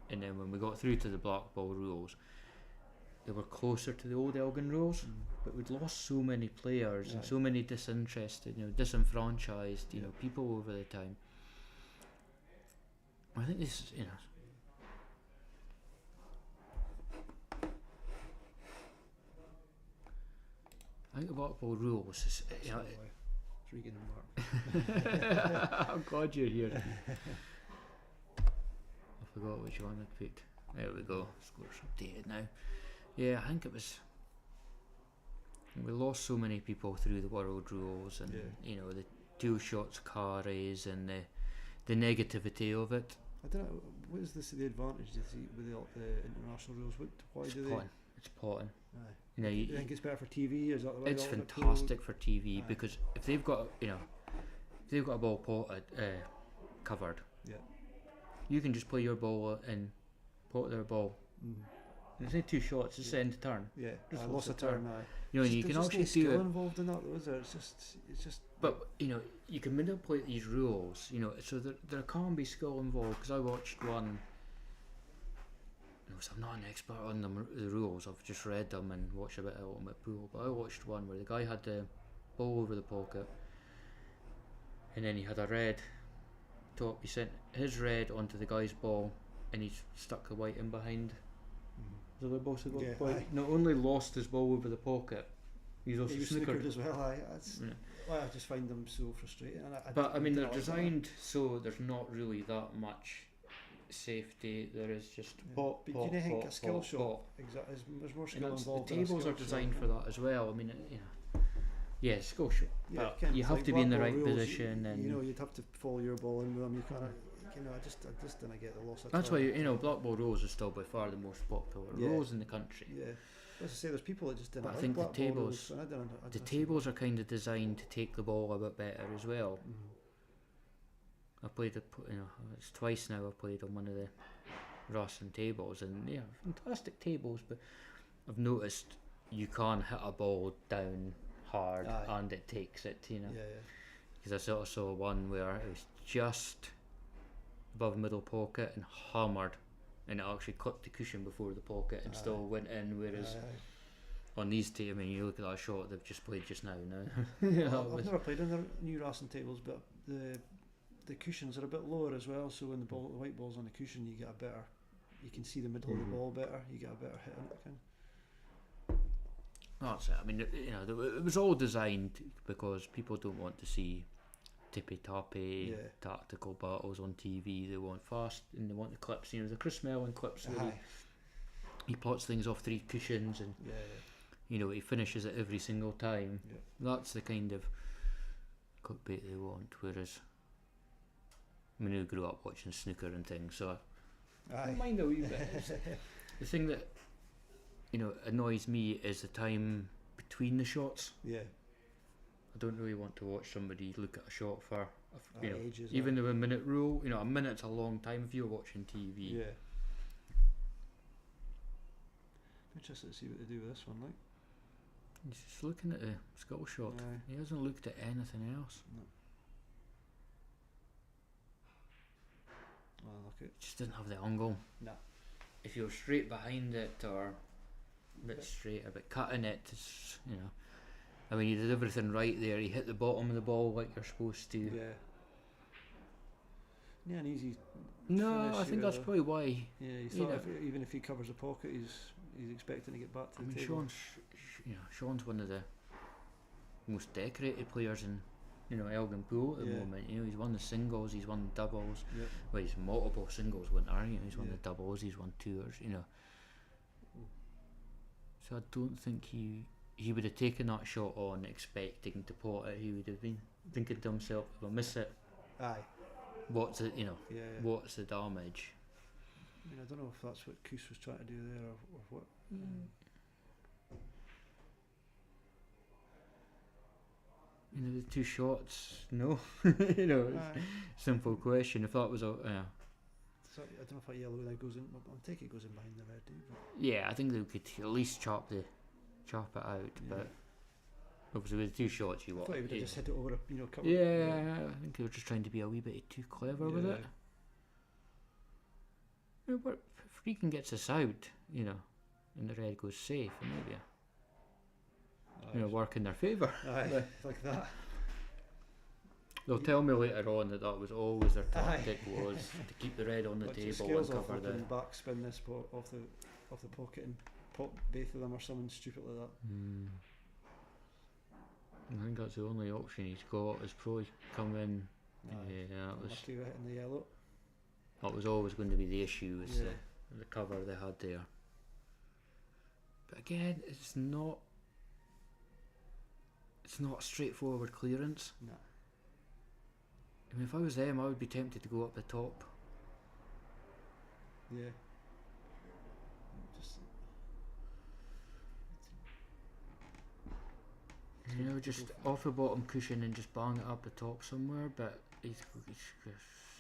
[SPEAKER 1] And then when we got through to the black ball rules, they were closer to the old Elgin rules, but we'd lost so many players and
[SPEAKER 2] Aye.
[SPEAKER 1] so many disinterested, disenfranchised, people over the time. I think this is, I think the black ball rules is,
[SPEAKER 2] So, it's Regan and Mark.
[SPEAKER 1] I'm glad you're here. I forgot which one I picked. There we go. Scores updated now. Yeah, I think it was. We lost so many people through the world rules, and the 2 shots carries and the negativity of it.
[SPEAKER 2] I don't know. What is this? The advantage do you see with the international rules? Why
[SPEAKER 1] It's
[SPEAKER 2] do
[SPEAKER 1] potting. It's potting.
[SPEAKER 2] they? Aye.
[SPEAKER 1] You know,
[SPEAKER 2] Do you think it's better for TV? Is that the way
[SPEAKER 1] it's
[SPEAKER 2] they want it to
[SPEAKER 1] fantastic for TV
[SPEAKER 2] Aye.
[SPEAKER 1] because if they've got if they've got a ball potted covered,
[SPEAKER 2] Yeah.
[SPEAKER 1] you can just play your ball and pot their ball.
[SPEAKER 2] Mm.
[SPEAKER 1] It's only 2 shots. It's
[SPEAKER 2] Yeah.
[SPEAKER 1] end to turn.
[SPEAKER 2] Yeah.
[SPEAKER 1] Just
[SPEAKER 2] Loss
[SPEAKER 1] loss
[SPEAKER 2] of
[SPEAKER 1] of
[SPEAKER 2] turn.
[SPEAKER 1] turn.
[SPEAKER 2] Aye.
[SPEAKER 1] You know, and you can
[SPEAKER 2] There's
[SPEAKER 1] actually
[SPEAKER 2] just no
[SPEAKER 1] do
[SPEAKER 2] skill
[SPEAKER 1] it.
[SPEAKER 2] involved in that, though, is there? It's just.
[SPEAKER 1] But you can manipulate these rules. So there can be skill involved. Because I watched one. So I'm not an expert on the rules. I've just read them and watched a bit of Ultimate Pool. But I watched one where the guy had the ball over the pocket, and then he had a red top. He sent his red onto the guy's ball, and he stuck the white in behind. So they both got
[SPEAKER 2] Yeah,
[SPEAKER 1] quite.
[SPEAKER 2] aye.
[SPEAKER 1] Not only lost his ball over the pocket, he's also
[SPEAKER 2] He was
[SPEAKER 1] snookered.
[SPEAKER 2] snookered as well. Aye. That's,
[SPEAKER 1] Yeah.
[SPEAKER 2] well, I just find them so frustrating. And
[SPEAKER 1] But I mean, they're
[SPEAKER 2] don't like that.
[SPEAKER 1] designed so there's not really that much safety. There is just
[SPEAKER 2] Yeah.
[SPEAKER 1] pop,
[SPEAKER 2] But
[SPEAKER 1] pop,
[SPEAKER 2] do you think
[SPEAKER 1] pop,
[SPEAKER 2] a skill
[SPEAKER 1] pop,
[SPEAKER 2] shot?
[SPEAKER 1] pop.
[SPEAKER 2] Exactly. There's more
[SPEAKER 1] And
[SPEAKER 2] skill
[SPEAKER 1] that's, the
[SPEAKER 2] involved. in a
[SPEAKER 1] tables
[SPEAKER 2] skill
[SPEAKER 1] are designed
[SPEAKER 2] shot.
[SPEAKER 1] for that as well. I mean, yeah, skill shot.
[SPEAKER 2] Yeah,
[SPEAKER 1] But
[SPEAKER 2] kind
[SPEAKER 1] you
[SPEAKER 2] of
[SPEAKER 1] have
[SPEAKER 2] like
[SPEAKER 1] to be in the
[SPEAKER 2] black
[SPEAKER 1] right
[SPEAKER 2] ball rules,
[SPEAKER 1] position, and
[SPEAKER 2] you'd have to follow your ball in with them. You kind of, I just didn't get the loss of
[SPEAKER 1] that's
[SPEAKER 2] turn.
[SPEAKER 1] why black ball rules is still by far the most popular
[SPEAKER 2] Yeah.
[SPEAKER 1] rules in the country.
[SPEAKER 2] Yeah. As I say, there's people that just didn't
[SPEAKER 1] But I
[SPEAKER 2] like
[SPEAKER 1] think the
[SPEAKER 2] black ball rules,
[SPEAKER 1] tables-
[SPEAKER 2] and I
[SPEAKER 1] The
[SPEAKER 2] don't-
[SPEAKER 1] tables are kind of designed to take the ball a bit better as well.
[SPEAKER 2] Mhm.
[SPEAKER 1] I played it's twice now I've played on one of the Rossin tables, and yeah, fantastic tables, but I've noticed you can't hit a ball down hard and it takes it,
[SPEAKER 2] Yeah,
[SPEAKER 1] because I sort of saw one where it was just above middle pocket and hammered, and it actually clipped the cushion before the pocket and still went in, whereas on these I mean, you look at that shot they've just played just now.
[SPEAKER 2] Well, I've never played on the new Rossin tables, but the cushions are a bit lower as well, so when the white ball's on the cushion, you get a better, you can see the middle of the ball better, you get a better hit on it.
[SPEAKER 1] That's it. I mean, it was all designed because people don't want to see tippy-tappy tactical battles on TV. They want fast, and they want the clips. The Chris Mellon clips where he plots things off 3 cushions, and he finishes it every single time. That's the kind of clickbait they want. Whereas, I mean, I grew up watching snooker and things, so I don't mind a wee bit. The thing that annoys me is the time between the shots.
[SPEAKER 2] Yeah.
[SPEAKER 1] I don't really want to watch somebody look at a shot for
[SPEAKER 2] ages,
[SPEAKER 1] even the 1 minute rule. A minute's a long time if you're watching TV.
[SPEAKER 2] Yeah. Interested to see what they do with this one, like.
[SPEAKER 1] He's just looking at the skull shot. He hasn't looked at anything else.
[SPEAKER 2] No. Well, look at.
[SPEAKER 1] Just didn't have the angle.
[SPEAKER 2] No.
[SPEAKER 1] If you're straight behind it or a bit straighter, but cutting it, I mean, he did everything right there. He hit the bottom of the ball like you're supposed to.
[SPEAKER 2] Yeah. Yeah, an easy.
[SPEAKER 1] No, I think that's probably why.
[SPEAKER 2] Yeah, he thought even if he covers the pocket, he's expecting to get back to the table.
[SPEAKER 1] Sean's one of the most decorated players in Elgin pool at the moment. He's won the singles, he's won the doubles. Well, he's multiple singles winner. He's won the doubles, he's won tours. So I don't think he would have taken that shot on expecting to pot it. He would have been thinking to himself, if I miss it, what's it? What's the damage?
[SPEAKER 2] I mean, I don't know if that's what Koos was trying to do there or what.
[SPEAKER 1] The 2 shots, no. Simple question. If that was a
[SPEAKER 2] so I don't know if that yellow that goes in. I'll take it goes in behind the red.
[SPEAKER 1] Yeah, I think they could at least chop it out. But obviously with the 2 shots,
[SPEAKER 2] I thought he would have just hit it over a couple.
[SPEAKER 1] I think they were just trying to be a wee bit too clever with it. But if Regan gets us out, and the red goes safe, and maybe work in their favour.
[SPEAKER 2] Like that.
[SPEAKER 1] They'll tell me later on that was always their tactic, was to keep the red on the table and cover the
[SPEAKER 2] backspin this off the pocket and pop both of them or something stupid like that.
[SPEAKER 1] I think that's the only option he's got, is probably come in. That was
[SPEAKER 2] lucky right in the yellow.
[SPEAKER 1] That was always going to be the issue, was the cover they had there. But again, it's not a straightforward clearance.
[SPEAKER 2] No.
[SPEAKER 1] I mean, if I was them, I would be tempted to go up the top.
[SPEAKER 2] Yeah.
[SPEAKER 1] Just off the bottom cushion and just bang it up the top somewhere, but he's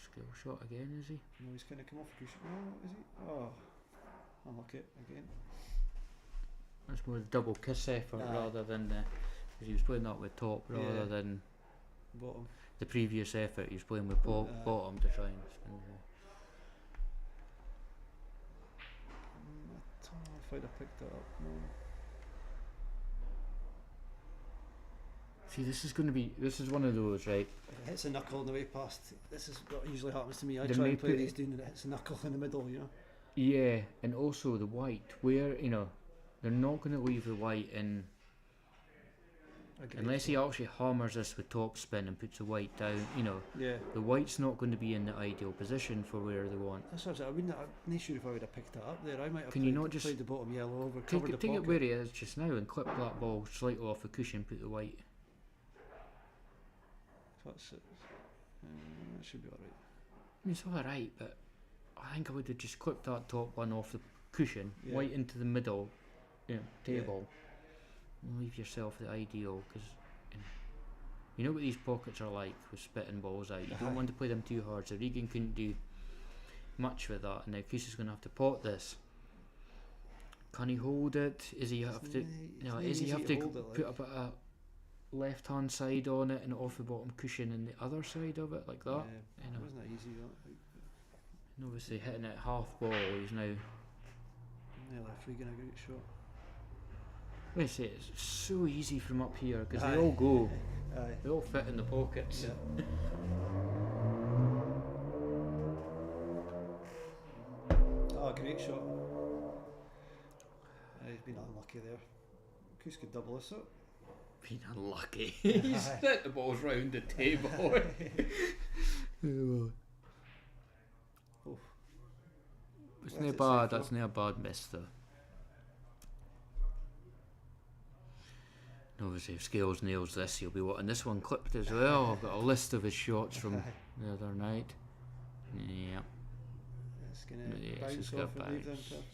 [SPEAKER 1] skill shot again, is he?
[SPEAKER 2] No, he's kind of come off the cushion. Oh, is he? Oh, unlucky again.
[SPEAKER 1] That's more the double kiss effort rather than because he was playing that with top rather than
[SPEAKER 2] bottom.
[SPEAKER 1] The previous effort he was playing with bottom to try and spin the ball.
[SPEAKER 2] I don't know if I'd have picked that up. No.
[SPEAKER 1] See, this is one of those, right?
[SPEAKER 2] If it hits a knuckle on the way past, this is what usually happens to me. I
[SPEAKER 1] They
[SPEAKER 2] try
[SPEAKER 1] may
[SPEAKER 2] and play
[SPEAKER 1] put
[SPEAKER 2] these doing and it hits a knuckle in the middle,
[SPEAKER 1] Yeah, and also the white, where, they're not going to leave the white in unless he actually hammers this with top spin and puts the white down, the white's not going to be in the ideal position for where they want.
[SPEAKER 2] That's what I'm not sure if I would have picked that up there. I might have played the bottom yellow over, covered the pocket.
[SPEAKER 1] Take it where he is just now and clip that ball slightly off the cushion, put the white.
[SPEAKER 2] That's it. That should be alright.
[SPEAKER 1] I mean, it's alright, but I think I would have just clipped that top one off the cushion, white into the middle table. And leave yourself the ideal, because You know what these pockets are like with spitting balls out. You
[SPEAKER 2] Aye.
[SPEAKER 1] don't want to play them too hard. So Regan couldn't do much with that, and now Chris is going to have to pot this. Can he hold it? Is he have to? No, is he have to put a bit of left hand side on it and off the bottom cushion and the other side of it like that?
[SPEAKER 2] Yeah,
[SPEAKER 1] You know,
[SPEAKER 2] wasn't that easy that?
[SPEAKER 1] and obviously hitting it half ball. He's now.
[SPEAKER 2] Yeah, left Regan a great shot.
[SPEAKER 1] I say it's so easy from up here because
[SPEAKER 2] Aye.
[SPEAKER 1] they all go.
[SPEAKER 2] Aye.
[SPEAKER 1] They all fit in the pockets.
[SPEAKER 2] Yeah. Oh, great shot. He's been unlucky there. Chris could double this up.
[SPEAKER 1] Been unlucky. He's
[SPEAKER 2] Aye.
[SPEAKER 1] hit the balls round the table.
[SPEAKER 2] Oof.
[SPEAKER 1] It's
[SPEAKER 2] Left
[SPEAKER 1] not
[SPEAKER 2] it
[SPEAKER 1] bad.
[SPEAKER 2] safe,
[SPEAKER 1] That's not a bad miss though. Obviously, if Scales nails this, he'll be wanting this one clipped as well. I've got a list of his shots from
[SPEAKER 2] Aye.
[SPEAKER 1] the other night. Yeah.
[SPEAKER 2] It's going
[SPEAKER 1] Yeah,
[SPEAKER 2] to
[SPEAKER 1] it's
[SPEAKER 2] bounce
[SPEAKER 1] just
[SPEAKER 2] off
[SPEAKER 1] got
[SPEAKER 2] and leave them
[SPEAKER 1] bounce.
[SPEAKER 2] perfect.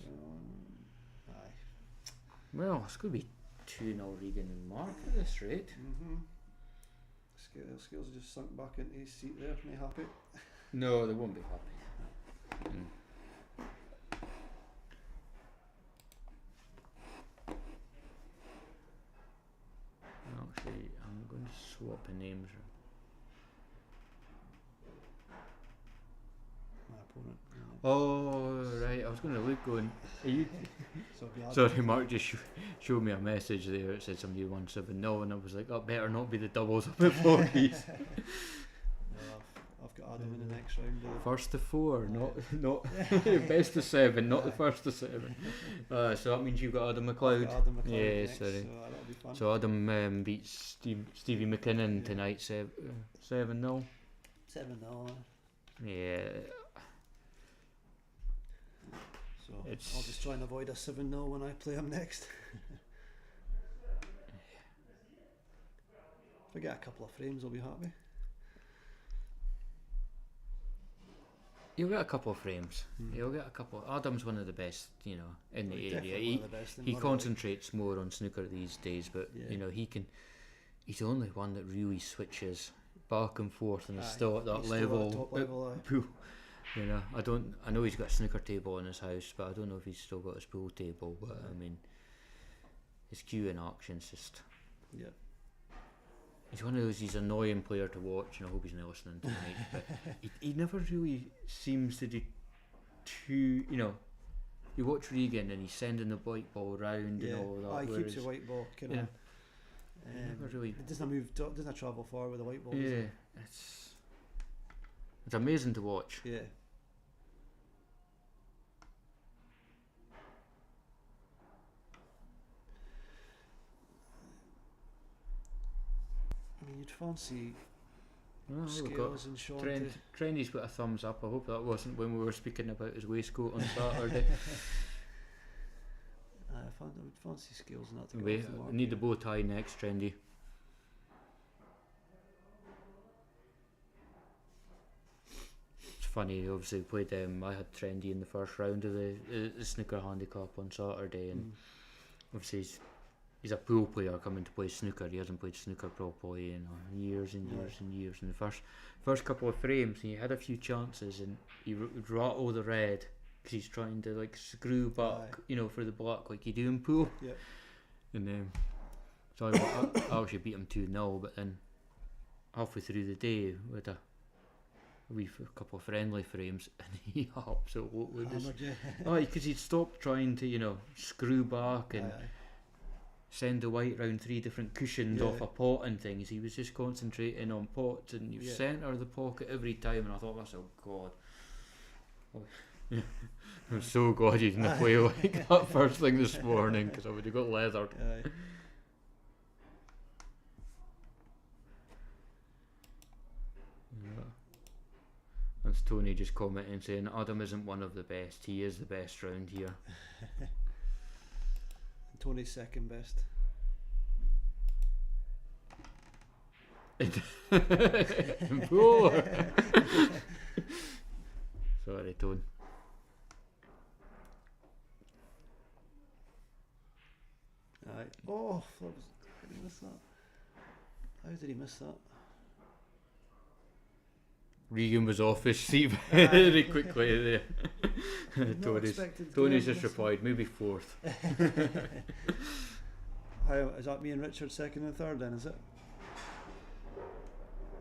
[SPEAKER 2] Aye.
[SPEAKER 1] Well, it's going to be 2-0 Regan and Mark at this rate.
[SPEAKER 2] Scales just sunk back into his seat there, not happy.
[SPEAKER 1] No, they won't be happy. Actually, I'm going to swap the names.
[SPEAKER 2] My opponent.
[SPEAKER 1] Oh, right. I was going to look going. Are you?
[SPEAKER 2] So it'll be
[SPEAKER 1] Sorry, Mark just showed me a message there. It said somebody won 7-0, and I was like, that better not be the doubles up at 40s.
[SPEAKER 2] No, I've got Adam in the next round.
[SPEAKER 1] First to 4, not best of 7, not the first to 7. So that means you've got Adam
[SPEAKER 2] I've
[SPEAKER 1] McLeod.
[SPEAKER 2] got Adam McLeod
[SPEAKER 1] Yeah,
[SPEAKER 2] next,
[SPEAKER 1] sorry.
[SPEAKER 2] so that'll be fun.
[SPEAKER 1] So Adam beats Stevie McKinnon
[SPEAKER 2] Yeah.
[SPEAKER 1] tonight, 7-0.
[SPEAKER 2] 7-0.
[SPEAKER 1] Yeah.
[SPEAKER 2] So
[SPEAKER 1] It's-
[SPEAKER 2] I'll just try and avoid a 7-0 when I play him next. If I get a couple of frames, I'll be happy.
[SPEAKER 1] You'll get a couple of frames.
[SPEAKER 2] Mm.
[SPEAKER 1] You'll get a couple. Adam's one of the best, you know, in the
[SPEAKER 2] He's
[SPEAKER 1] area.
[SPEAKER 2] definitely one of the best in
[SPEAKER 1] He
[SPEAKER 2] Murray.
[SPEAKER 1] concentrates more on snooker these days, but
[SPEAKER 2] Yeah.
[SPEAKER 1] you know he can. He's the only one that really switches back and forth and is
[SPEAKER 2] Aye,
[SPEAKER 1] still at that
[SPEAKER 2] he's still
[SPEAKER 1] level.
[SPEAKER 2] at top level, aye.
[SPEAKER 1] Pool. You know, I know he's got a snooker table in his house, but I don't know if he's still got his pool table. But I mean, his cue in action's just.
[SPEAKER 2] Yeah.
[SPEAKER 1] He's one of those. He's an annoying player to watch, and I hope he's not listening tonight. But he never really seems to do too. You know, you watch Regan and he's sending the white ball round and all that.
[SPEAKER 2] Oh, he keeps
[SPEAKER 1] whereas-
[SPEAKER 2] the white ball kind of.
[SPEAKER 1] yeah. Never really.
[SPEAKER 2] It doesn't move, doesn't travel far with the white ball. does
[SPEAKER 1] Yeah,
[SPEAKER 2] it?
[SPEAKER 1] it's amazing to watch.
[SPEAKER 2] Yeah. I mean, you'd fancy
[SPEAKER 1] Well, we've got
[SPEAKER 2] Scales and Sean
[SPEAKER 1] Trent. Trendy's put a thumbs up. I hope that wasn't when we were speaking about his waistcoat on Saturday.
[SPEAKER 2] I would fancy Scales not to go
[SPEAKER 1] We
[SPEAKER 2] off the mark.
[SPEAKER 1] need the bow tie next, Trendy. It's funny, obviously we played I had Trendy in the first round of the snooker handicap on Saturday, and obviously he's a pool player coming to play snooker. He hasn't played snooker properly in years and years and years. In the first couple of frames, he had a few chances and he would rattle the red because he's trying to like screw back,
[SPEAKER 2] Aye.
[SPEAKER 1] you know, for the black like you do in pool.
[SPEAKER 2] Yep.
[SPEAKER 1] And so I actually beat him 2-0, but then halfway through the day with a couple of friendly frames, and he absolutely just
[SPEAKER 2] Hammered you.
[SPEAKER 1] because he'd stopped trying to, you know, screw back and
[SPEAKER 2] Aye,
[SPEAKER 1] send the white round 3 different cushions
[SPEAKER 2] Yeah.
[SPEAKER 1] off a pot and things. He was just concentrating on pots, and you
[SPEAKER 2] Yeah.
[SPEAKER 1] centre the pocket every time, and I thought, that's God. Yeah. I'm so glad you didn't play like that first thing this morning, because I would have got leathered.
[SPEAKER 2] aye.
[SPEAKER 1] Yeah. That's Tony just commenting saying Adam isn't one of the best, he is the best round here.
[SPEAKER 2] Tony's second best.
[SPEAKER 1] Poor. Sorry, Tone.
[SPEAKER 2] Aye. Oh, that was, I missed that. How did he miss that?
[SPEAKER 1] Regan was off his seat very quickly there.
[SPEAKER 2] Not expected
[SPEAKER 1] Tony's
[SPEAKER 2] Graham
[SPEAKER 1] just
[SPEAKER 2] to miss
[SPEAKER 1] replied, maybe fourth.
[SPEAKER 2] that. How, is that me and Richard second and third then, is it?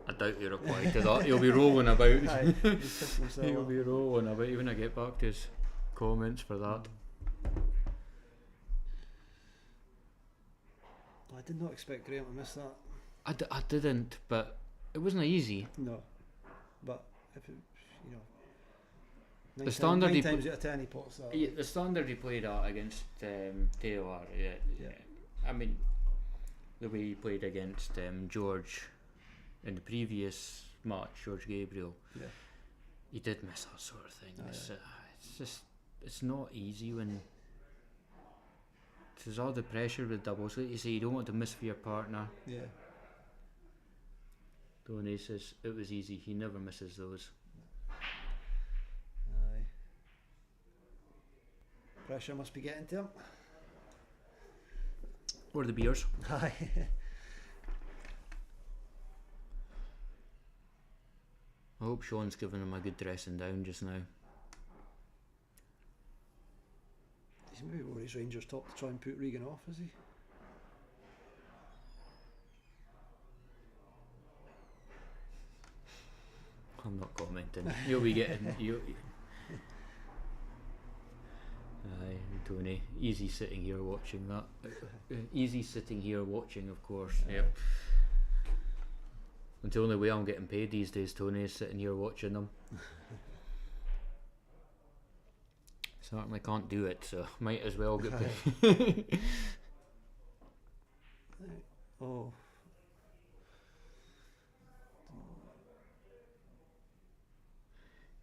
[SPEAKER 1] I doubt he replied to that. He'll be rolling about.
[SPEAKER 2] Aye, he's pissing himself
[SPEAKER 1] He'll
[SPEAKER 2] off.
[SPEAKER 1] be rolling about when I get back to his comments for that.
[SPEAKER 2] I did not expect Graham to miss that.
[SPEAKER 1] I didn't, but it wasn't easy.
[SPEAKER 2] No. But if it, you know,
[SPEAKER 1] The standard he
[SPEAKER 2] nine times out of 10 he pots that.
[SPEAKER 1] Yeah, the standard he played at against Taylor,
[SPEAKER 2] Yeah.
[SPEAKER 1] I mean, the way he played against George in the previous match, George Gabriel,
[SPEAKER 2] Yeah.
[SPEAKER 1] he did miss that sort of thing.
[SPEAKER 2] Oh,
[SPEAKER 1] It's
[SPEAKER 2] yeah.
[SPEAKER 1] just, it's not easy when there's all the pressure with doubles. Like you say, you don't want to miss for your partner.
[SPEAKER 2] Yeah.
[SPEAKER 1] Tony says it was easy, he never misses those.
[SPEAKER 2] Aye. Pressure must be getting to him.
[SPEAKER 1] Or the beers.
[SPEAKER 2] Aye.
[SPEAKER 1] I hope Sean's giving him a good dressing down just now.
[SPEAKER 2] He's maybe wore his Rangers top to try and put Regan off, is he?
[SPEAKER 1] I'm not commenting. You'll be getting you. Aye, Tony. Easy sitting here watching that. Easy sitting here watching, of course. Yep. And the only way I'm getting paid these days, Tony, is sitting here watching them. Certainly can't do it, so might as well get paid.
[SPEAKER 2] Oh.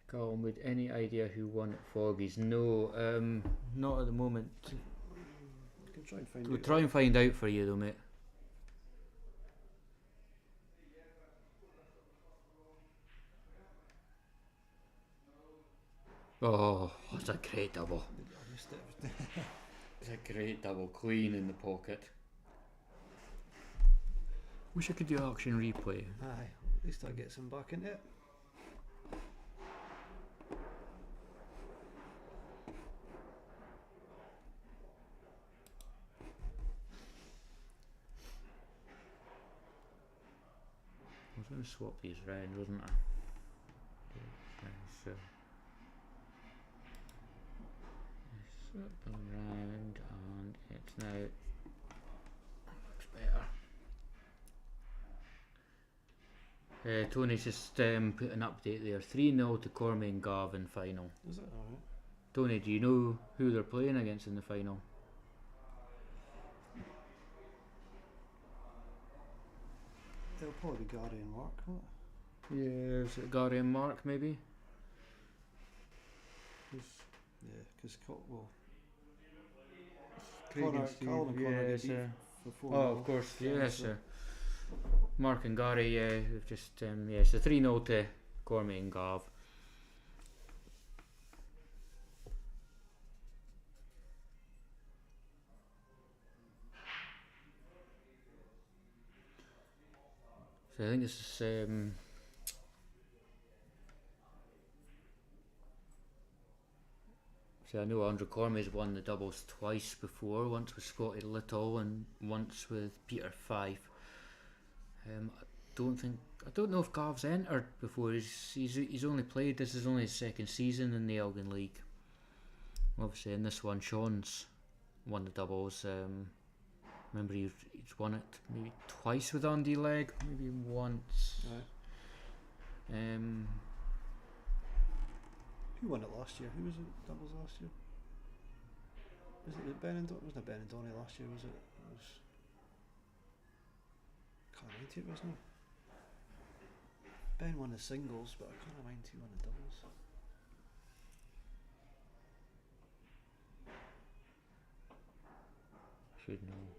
[SPEAKER 1] Colin, with any idea who won at Foggies? No, not at the moment.
[SPEAKER 2] You can try and find
[SPEAKER 1] We'll
[SPEAKER 2] out.
[SPEAKER 1] try and find out for you though, mate. Oh, that's a great double.
[SPEAKER 2] I missed it.
[SPEAKER 1] It's a great double, clean in the pocket. Wish I could do action replay.
[SPEAKER 2] Aye, at least that gets him back into it.
[SPEAKER 1] I was going to swap these round, wasn't I? So swap them round, and it's now looks better. Tony's just put an update there. 3-0 to Cormie and Gav in final.
[SPEAKER 2] Is it alright?
[SPEAKER 1] Tony, do you know who they're playing against in the final?
[SPEAKER 2] It'll probably be Gary and Mark, won't it?
[SPEAKER 1] Yeah, is it Gary and Mark maybe?
[SPEAKER 2] Yeah, because well,
[SPEAKER 1] Craig and
[SPEAKER 2] Connor,
[SPEAKER 1] Steve,
[SPEAKER 2] Colin and Connor
[SPEAKER 1] yeah,
[SPEAKER 2] get beat
[SPEAKER 1] sir.
[SPEAKER 2] for 4-0.
[SPEAKER 1] Oh, of course,
[SPEAKER 2] Yeah,
[SPEAKER 1] yes,
[SPEAKER 2] so-
[SPEAKER 1] sir. Mark and Gary, yeah, they've just, yeah, so 3-0 to Cormie and Gav. So I think this is, so I know Andrew Cormie's won the doubles twice before, once with Scotty Little and once with Peter Fife. I don't know if Gav's entered before. He's only played. This is only his second season in the Elgin League. Obviously, in this one, Sean's won the doubles. Remember, he's won it maybe twice with Andy Legg, maybe once.
[SPEAKER 2] Right. Who won it last year? Who was it doubles last year? Was it Ben and Wasn't it Ben and Donny last year? Was it? It was. Can't mind who it was now. Ben won the singles, but I can't mind who won the doubles.
[SPEAKER 1] Should know.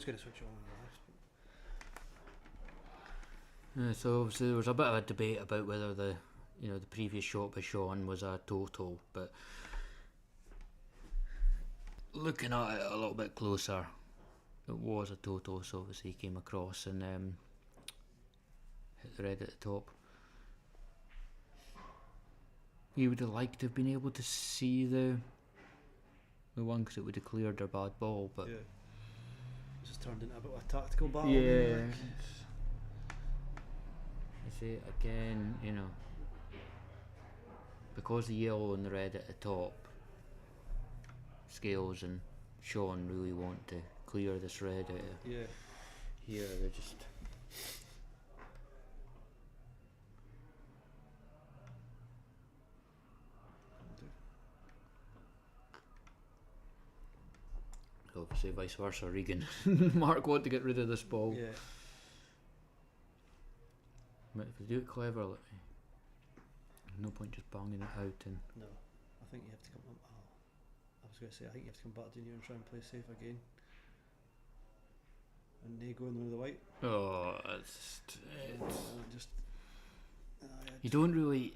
[SPEAKER 2] was going to switch on when you left.
[SPEAKER 1] So obviously there was a bit of a debate about whether the previous shot by Sean was a total, but looking at it a little bit closer, it was a total. So obviously he came across and hit the red at the top. You would have liked to have been able to see the one, because it would have cleared their bad ball, but
[SPEAKER 2] Yeah. It just turned into a bit of a tactical battle.
[SPEAKER 1] yeah. I say again, because the yellow and the red at the top, Scales and Sean really want to clear this red out of
[SPEAKER 2] Yeah.
[SPEAKER 1] here. They're just obviously vice versa. Regan, Mark want to get rid of this ball,
[SPEAKER 2] Yeah.
[SPEAKER 1] but if they do it cleverly, no point just banging it out. And
[SPEAKER 2] No. I think you have to come up. I was going to say, I think you have to come back down here and try and play safe again. And they go in with the white.
[SPEAKER 1] oh,
[SPEAKER 2] Just.
[SPEAKER 1] you don't really.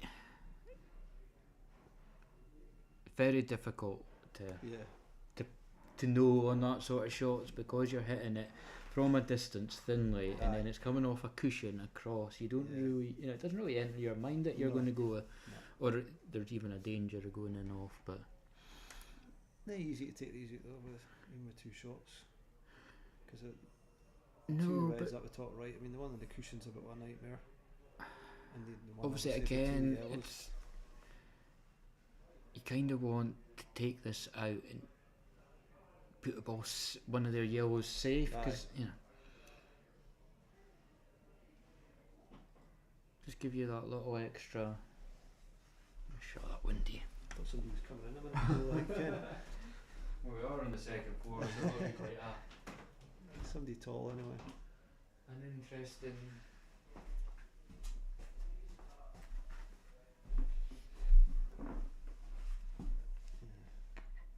[SPEAKER 1] Very difficult to
[SPEAKER 2] Yeah.
[SPEAKER 1] know on that sort of shots, because you're hitting it from a distance thinly, and then it's coming off a cushion across. You don't really, it doesn't really enter your mind that you're going to go, or there's even a danger of going in off. But
[SPEAKER 2] They're easy to take these out though, even with two shots. Because two
[SPEAKER 1] no,
[SPEAKER 2] reds
[SPEAKER 1] but
[SPEAKER 2] up the top right. I mean, the one on the cushion's a bit of a nightmare. And the one
[SPEAKER 1] obviously
[SPEAKER 2] on the safety
[SPEAKER 1] again,
[SPEAKER 2] two yellows.
[SPEAKER 1] it's you kind of want to take this out and put the ball one of their yellows safe, because just give you that little extra. Shut that windy.
[SPEAKER 2] Thought somebody was coming in a minute ago,
[SPEAKER 1] Well, we are on the second floor, so it'll be quite
[SPEAKER 2] somebody tall anyway.
[SPEAKER 1] an interesting.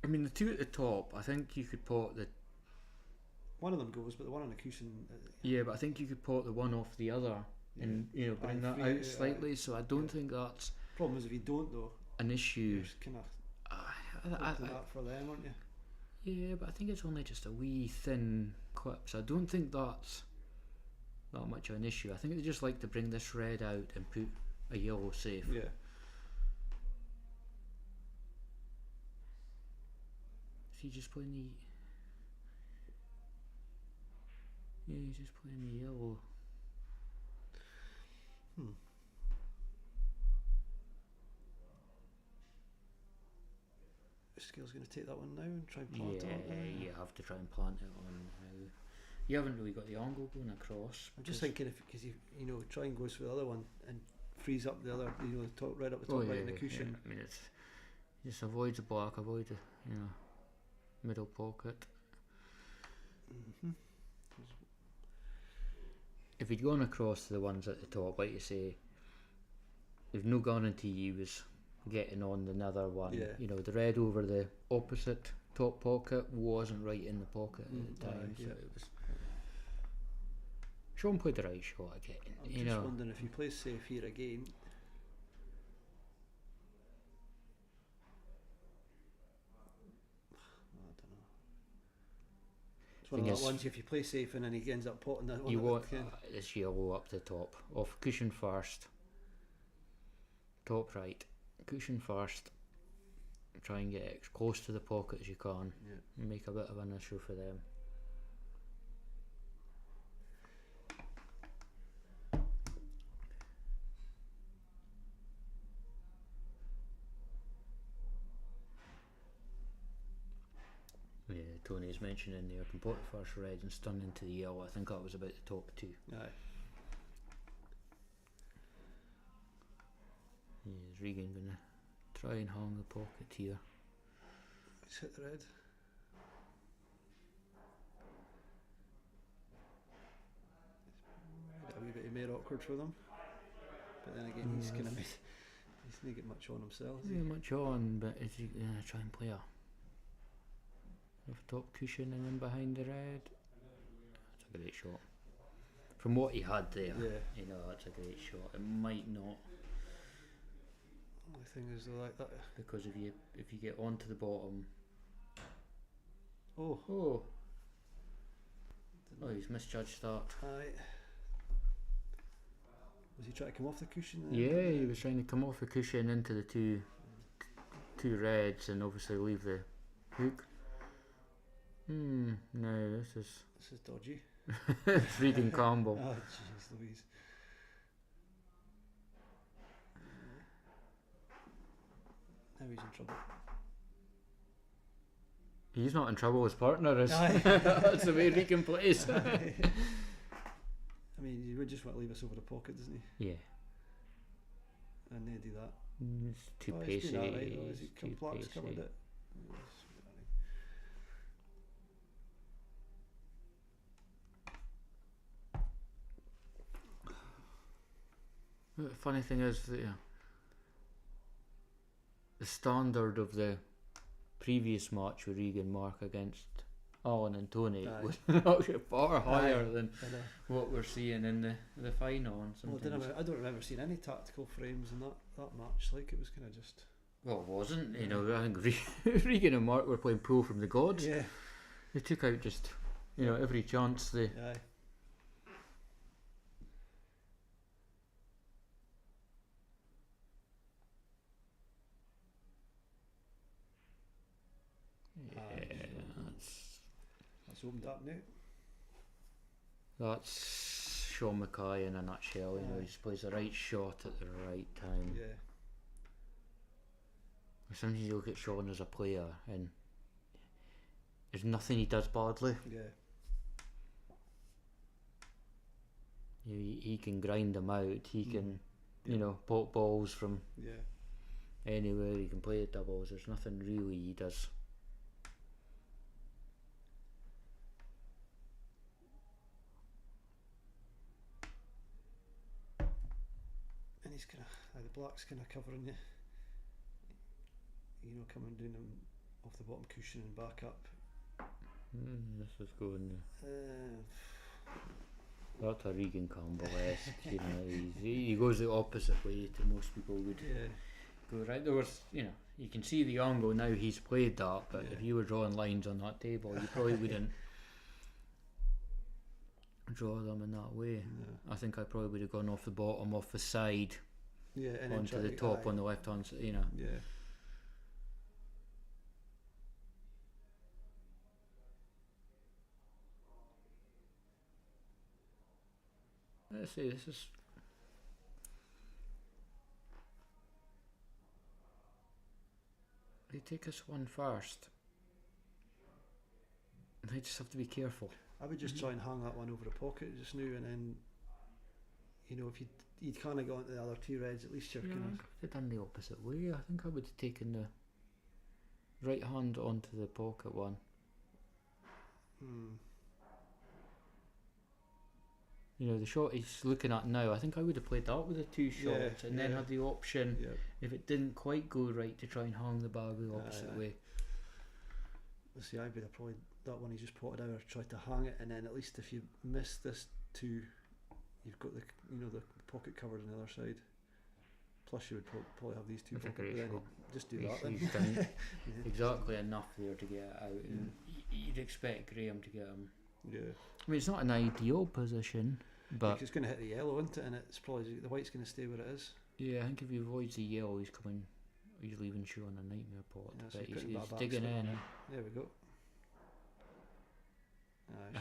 [SPEAKER 1] I mean, the two at the top, I think you could pot the.
[SPEAKER 2] One of them goes, but the one on the cushion.
[SPEAKER 1] Yeah, but I think you could pot the one off the other and bring that out slightly. So I don't think that's
[SPEAKER 2] Problem is, if you don't though,
[SPEAKER 1] an issue.
[SPEAKER 2] you're kind of
[SPEAKER 1] I,
[SPEAKER 2] that for them, aren't you?
[SPEAKER 1] yeah, but I think it's only just a wee thin clip, so I don't think that's that much of an issue. I think they just like to bring this red out and put a yellow safe.
[SPEAKER 2] Yeah.
[SPEAKER 1] Is he just playing the? Yeah, he's just playing the yellow.
[SPEAKER 2] Scale's going to take that one now and try and plant it on.
[SPEAKER 1] Yeah, you have to try and plant it on now. You haven't really got the angle going across.
[SPEAKER 2] I'm just thinking because you try and goes for the other one and frees up the other, the top right up the top right in the cushion.
[SPEAKER 1] Yeah. I mean, it's just avoid the black, avoid the middle pocket.
[SPEAKER 2] Mm-hmm.
[SPEAKER 1] If he'd gone across to the ones at the top, like you say, there's no guarantee he was getting on another one.
[SPEAKER 2] Yeah.
[SPEAKER 1] The red over the opposite top pocket wasn't right in the pocket at the time, so
[SPEAKER 2] yeah.
[SPEAKER 1] it was. Sean played the right shot again.
[SPEAKER 2] I'm just wondering if he plays safe here again. I don't know. It's one of the ones if you play safe and then he ends up potting that one.
[SPEAKER 1] You want this yellow up the top, off cushion first, top right, cushion first. Try and get as close to the pocket as you can.
[SPEAKER 2] Yeah.
[SPEAKER 1] And make a bit of an issue for them. Yeah, Tony's mentioning there, can pot the first red and stun into the yellow. I think that was about the top two.
[SPEAKER 2] Aye.
[SPEAKER 1] Yeah, is Regan gonna try and hang the pocket here?
[SPEAKER 2] Let's hit the red. A wee bit more awkward for them. But then again, he's kind of he's not get much on himself.
[SPEAKER 1] Yeah, much on, but is he gonna try and play a top cushion and then behind the red? a great shot. From what he had there,
[SPEAKER 2] Yeah.
[SPEAKER 1] you know, that's a great shot. It might not,
[SPEAKER 2] Only thing is though, like that.
[SPEAKER 1] because if you get onto the bottom,
[SPEAKER 2] Oh,
[SPEAKER 1] oh, he's misjudged that.
[SPEAKER 2] aye. Was he trying to come off the cushion?
[SPEAKER 1] Yeah, he was trying to come off the cushion into the two reds and obviously leave the hook. No, this is
[SPEAKER 2] dodgy.
[SPEAKER 1] it's Regan Campbell.
[SPEAKER 2] Oh, jeez Louise. Now he's in trouble.
[SPEAKER 1] He's not in trouble, his partner is.
[SPEAKER 2] Aye.
[SPEAKER 1] That's the way Regan plays.
[SPEAKER 2] I mean, he would just want to leave us over the pocket, doesn't he?
[SPEAKER 1] Yeah.
[SPEAKER 2] And they do that.
[SPEAKER 1] It's too
[SPEAKER 2] Oh,
[SPEAKER 1] pacey.
[SPEAKER 2] It's been alright though. Has he
[SPEAKER 1] It's too
[SPEAKER 2] Clark's covered
[SPEAKER 1] pacey.
[SPEAKER 2] it?
[SPEAKER 1] The funny thing is that the standard of the previous match with Regan Mark against Alan and Tony
[SPEAKER 2] Aye.
[SPEAKER 1] was actually far higher than
[SPEAKER 2] I know.
[SPEAKER 1] what we're seeing in the final. And
[SPEAKER 2] Well,
[SPEAKER 1] sometimes,
[SPEAKER 2] I don't remember seeing any tactical frames in that match. Like, it was kind of just.
[SPEAKER 1] well, it wasn't. You know, I think Regan and Mark were playing pull from the gods.
[SPEAKER 2] Yeah.
[SPEAKER 1] They took out just every chance they.
[SPEAKER 2] Aye.
[SPEAKER 1] Yeah,
[SPEAKER 2] That's opened up now.
[SPEAKER 1] that's Sean Mackay in a nutshell. You know,
[SPEAKER 2] Aye.
[SPEAKER 1] he just plays the right shot at the right time.
[SPEAKER 2] Yeah.
[SPEAKER 1] Sometimes you look at Sean as a player and there's nothing he does badly.
[SPEAKER 2] Yeah.
[SPEAKER 1] He can grind them out. He can,
[SPEAKER 2] Yeah.
[SPEAKER 1] pop balls from
[SPEAKER 2] Yeah.
[SPEAKER 1] anywhere. He can play at doubles. There's nothing really he does.
[SPEAKER 2] And he's kind of, the black's kind of covering you. You know, coming down them off the bottom cushion and back up.
[SPEAKER 1] This is going.
[SPEAKER 2] Uh,
[SPEAKER 1] That's a Regan Campbell-esque. He goes the opposite way to most people would
[SPEAKER 2] yeah.
[SPEAKER 1] go. Right, there was, you can see the angle now. He's played that, but
[SPEAKER 2] Yeah.
[SPEAKER 1] if you were drawing lines on that table, you probably wouldn't draw them in that way.
[SPEAKER 2] No.
[SPEAKER 1] I think I probably would have gone off the bottom, off the side,
[SPEAKER 2] Yeah. And then
[SPEAKER 1] onto
[SPEAKER 2] try
[SPEAKER 1] the
[SPEAKER 2] to-
[SPEAKER 1] top
[SPEAKER 2] aye.
[SPEAKER 1] on the left hand side.
[SPEAKER 2] Yeah.
[SPEAKER 1] Let's see. This is. They take us one first. They just have to be careful.
[SPEAKER 2] I would just try and hang that one over the pocket just now, and then, if you'd kind of got into the other two reds, at least you're
[SPEAKER 1] Yeah, I
[SPEAKER 2] kind
[SPEAKER 1] think I'd have done the opposite way. I think I would have taken the right hand onto the pocket one.
[SPEAKER 2] of.
[SPEAKER 1] The shot he's looking at now, I think I would have played that with the two
[SPEAKER 2] Yeah,
[SPEAKER 1] shots and then
[SPEAKER 2] yeah.
[SPEAKER 1] had the option,
[SPEAKER 2] Yeah.
[SPEAKER 1] if it didn't quite go right, to try and hang the bag the opposite
[SPEAKER 2] Aye.
[SPEAKER 1] way.
[SPEAKER 2] Let's see, I would have probably that one he just potted out or tried to hang it, and then at least if you miss this two, you've got the the pocket covered on the other side. Plus, you would probably have these two
[SPEAKER 1] That's a
[SPEAKER 2] pockets.
[SPEAKER 1] great
[SPEAKER 2] Then
[SPEAKER 1] shot.
[SPEAKER 2] you'd just do
[SPEAKER 1] He's-
[SPEAKER 2] that then.
[SPEAKER 1] he's done
[SPEAKER 2] Yeah.
[SPEAKER 1] exactly enough there to get it out, and you'd expect Graham to get him.
[SPEAKER 2] Yeah.
[SPEAKER 1] I mean, it's not an ideal position, but
[SPEAKER 2] Like, it's going to hit the yellow, isn't it? And it's probably the white's going to stay where it is.
[SPEAKER 1] yeah, I think if he avoids the yellow, he's leaving Shaw on a nightmare pot.
[SPEAKER 2] Yeah, so
[SPEAKER 1] but
[SPEAKER 2] he's putting
[SPEAKER 1] he's
[SPEAKER 2] that back
[SPEAKER 1] digging
[SPEAKER 2] spin
[SPEAKER 1] in.
[SPEAKER 2] on. There we go.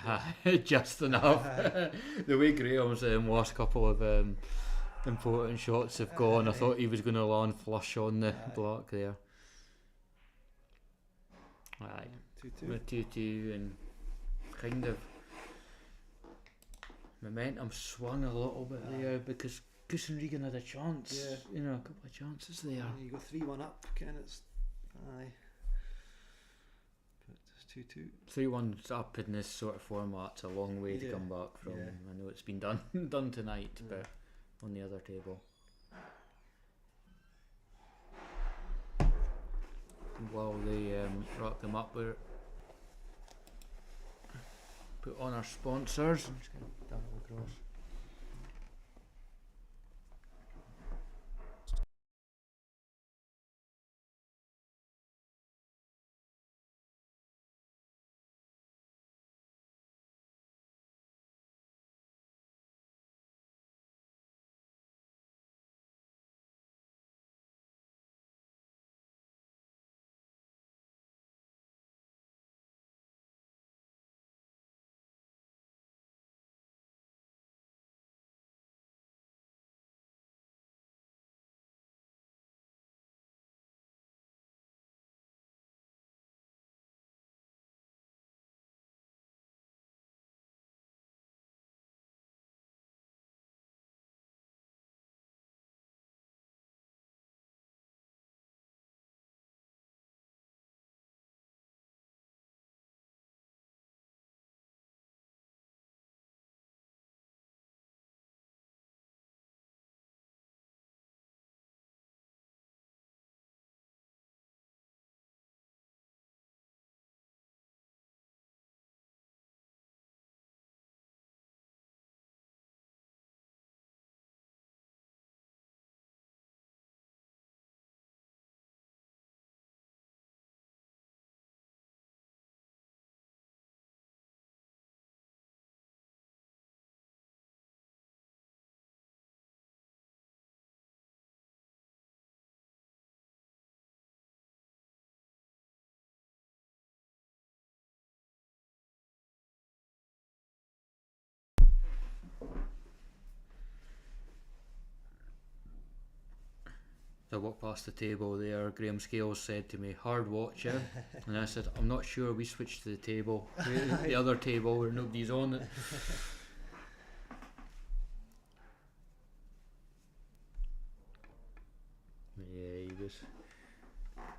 [SPEAKER 2] Aye, sure.
[SPEAKER 1] Just enough.
[SPEAKER 2] Aye.
[SPEAKER 1] The way Graham's last couple of important shots have gone, I
[SPEAKER 2] Aye.
[SPEAKER 1] thought he was going to land flush on the
[SPEAKER 2] Aye.
[SPEAKER 1] black there. Aye,
[SPEAKER 2] 2-2.
[SPEAKER 1] with 2-2 and kind of momentum swung a little bit
[SPEAKER 2] Aye.
[SPEAKER 1] there because Goose and Regan had a chance.
[SPEAKER 2] Yeah.
[SPEAKER 1] A couple of chances there.
[SPEAKER 2] And you go 3-1 up, and it's aye. But it's 2-2.
[SPEAKER 1] 3-1's up in this sort of format's a long way to
[SPEAKER 2] Yeah.
[SPEAKER 1] come back from.
[SPEAKER 2] Yeah.
[SPEAKER 1] I know it's been done done tonight,
[SPEAKER 2] Yeah.
[SPEAKER 1] but on the other table. While they rack them up, we're put on our sponsors. I'm just going to dab across. I walked past the table there, Graham Scales said to me, "Hard watching," and I said, "I'm not sure, we switched to the table, the other table where nobody's on it." Yeah, he was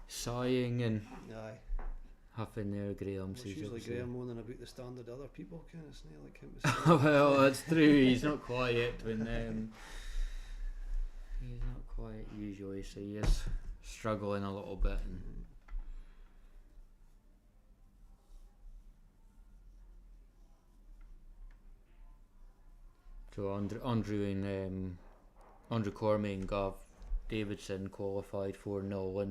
[SPEAKER 1] sighing and
[SPEAKER 2] Aye.
[SPEAKER 1] huffing there, Graham.
[SPEAKER 2] It's
[SPEAKER 1] says
[SPEAKER 2] usually
[SPEAKER 1] obviously.
[SPEAKER 2] Graham moaning about the standard other people, kind of snail like him. To
[SPEAKER 1] Well, that's true, he's not quiet when he's not quiet usually, so he is struggling a little bit. And so Andrew and Andrew Cormie and Gav Davidson qualified 4-0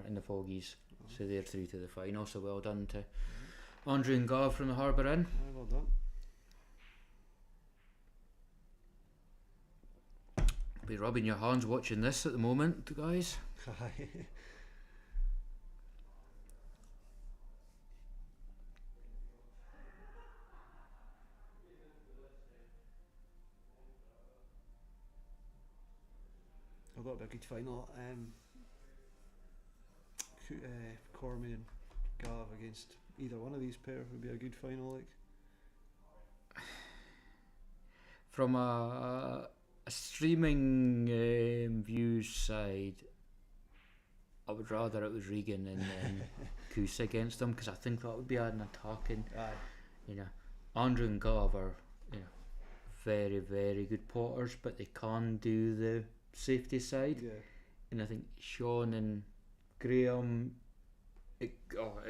[SPEAKER 1] in the Foggies, so they're through to the final. So well done to Andrew and Gav from the Harbour Inn.
[SPEAKER 2] Aye, well done.
[SPEAKER 1] Be rubbing your hands watching this at the moment, guys.
[SPEAKER 2] Aye. I thought it'd be a good final. Cormie and Gav against either one of these pairs would be a good final. Like,
[SPEAKER 1] From a streaming views side, I would rather it was Regan and Coos against them, because I think that would be an attacking.
[SPEAKER 2] aye,
[SPEAKER 1] You know, Andrew and Gav are, you know, very, very good potters, but they can do the safety side.
[SPEAKER 2] yeah,
[SPEAKER 1] And I think Sean and Graham, it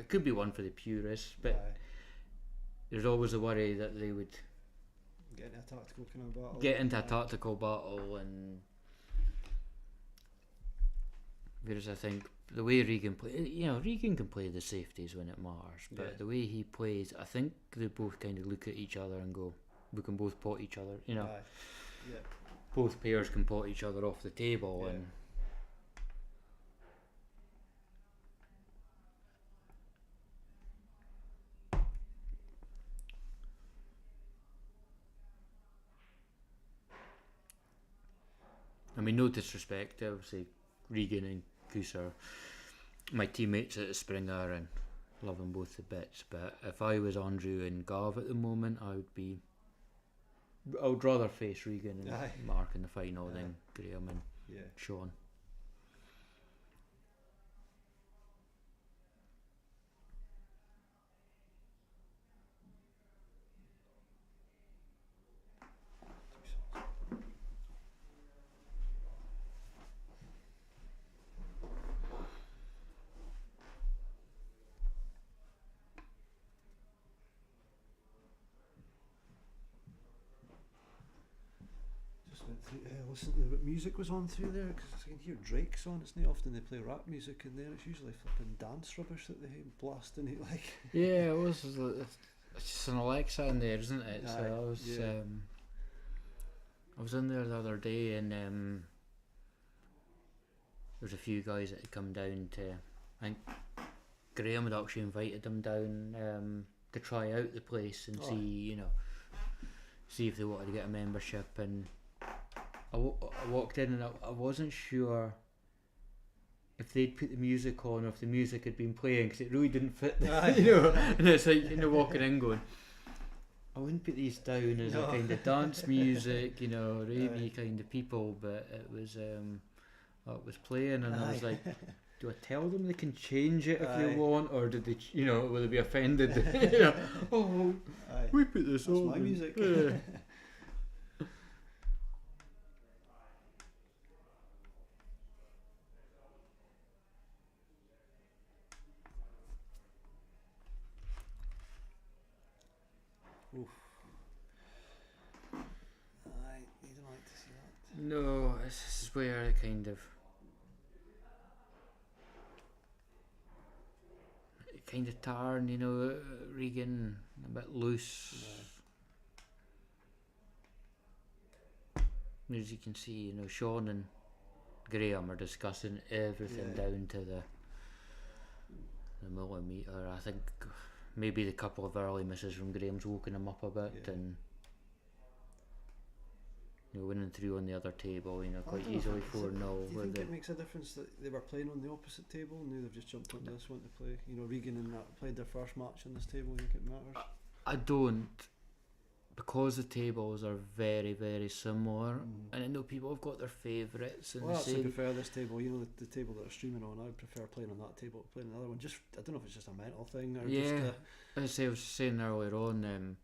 [SPEAKER 1] could be one for the purists, but
[SPEAKER 2] aye.
[SPEAKER 1] there's always a worry that they would
[SPEAKER 2] Get into a tactical kind of battle.
[SPEAKER 1] get into a
[SPEAKER 2] Aye.
[SPEAKER 1] tactical battle, and whereas I think the way Regan Regan can play the safeties when it matters, but
[SPEAKER 2] Yeah.
[SPEAKER 1] the way he plays, I think they both kind of look at each other and go, we can both pot each other, you know.
[SPEAKER 2] Aye. Yeah.
[SPEAKER 1] Both pairs can pot each other off the table.
[SPEAKER 2] Yeah.
[SPEAKER 1] And I mean, no disrespect, obviously Regan and Coos are my teammates at the Springer and love them both to bits, but if I was Andrew and Gav at the moment, I would rather face Regan and
[SPEAKER 2] Aye.
[SPEAKER 1] Mark in the final
[SPEAKER 2] Aye.
[SPEAKER 1] than Graham and
[SPEAKER 2] Yeah.
[SPEAKER 1] Sean.
[SPEAKER 2] listen to what music was on through there, because I can hear Drake's on. It's not often they play rap music in there. It's usually flipping dance rubbish that they blasting it like.
[SPEAKER 1] Yeah, it was. It's just an Alexa in there, isn't it? So
[SPEAKER 2] Aye,
[SPEAKER 1] I was.
[SPEAKER 2] yeah.
[SPEAKER 1] I was in there the other day, and there's a few guys that had come down to. I think Graham had actually invited them down to try out the place and see if they wanted to get a membership. And I walked in and I wasn't sure if they'd put the music on or if the music had been playing, because it really didn't fit the, and it's like walking in going, I wouldn't put these down as a kind of dance music, ravey kind of people, but it was playing, and I was like, do I tell them they can change it if they want, or did they, will they be offended? Oh, we put this on.
[SPEAKER 2] That's my music.
[SPEAKER 1] Yeah.
[SPEAKER 2] Oof. You don't like to see that.
[SPEAKER 1] No, this is where I kind of tarn, Regan a bit loose. As you can see, Sean and Graham are discussing everything down to the millimetre. I think maybe the couple of early misses from Graham's woken him up a bit, and winning through on the other table, quite easily 4-0.
[SPEAKER 2] Do you think it makes a difference that they were playing on the opposite table and now they've just jumped onto this one to play? Regan and that played their first match on this table. You think it matters?
[SPEAKER 1] I don't, because the tables are very, very similar, and I know people have got their favourites.
[SPEAKER 2] Well, I actually prefer this table. The table that are streaming on, I would prefer playing on that table to playing another one. Just, I don't know if it's just a mental thing or just
[SPEAKER 1] I was saying earlier on,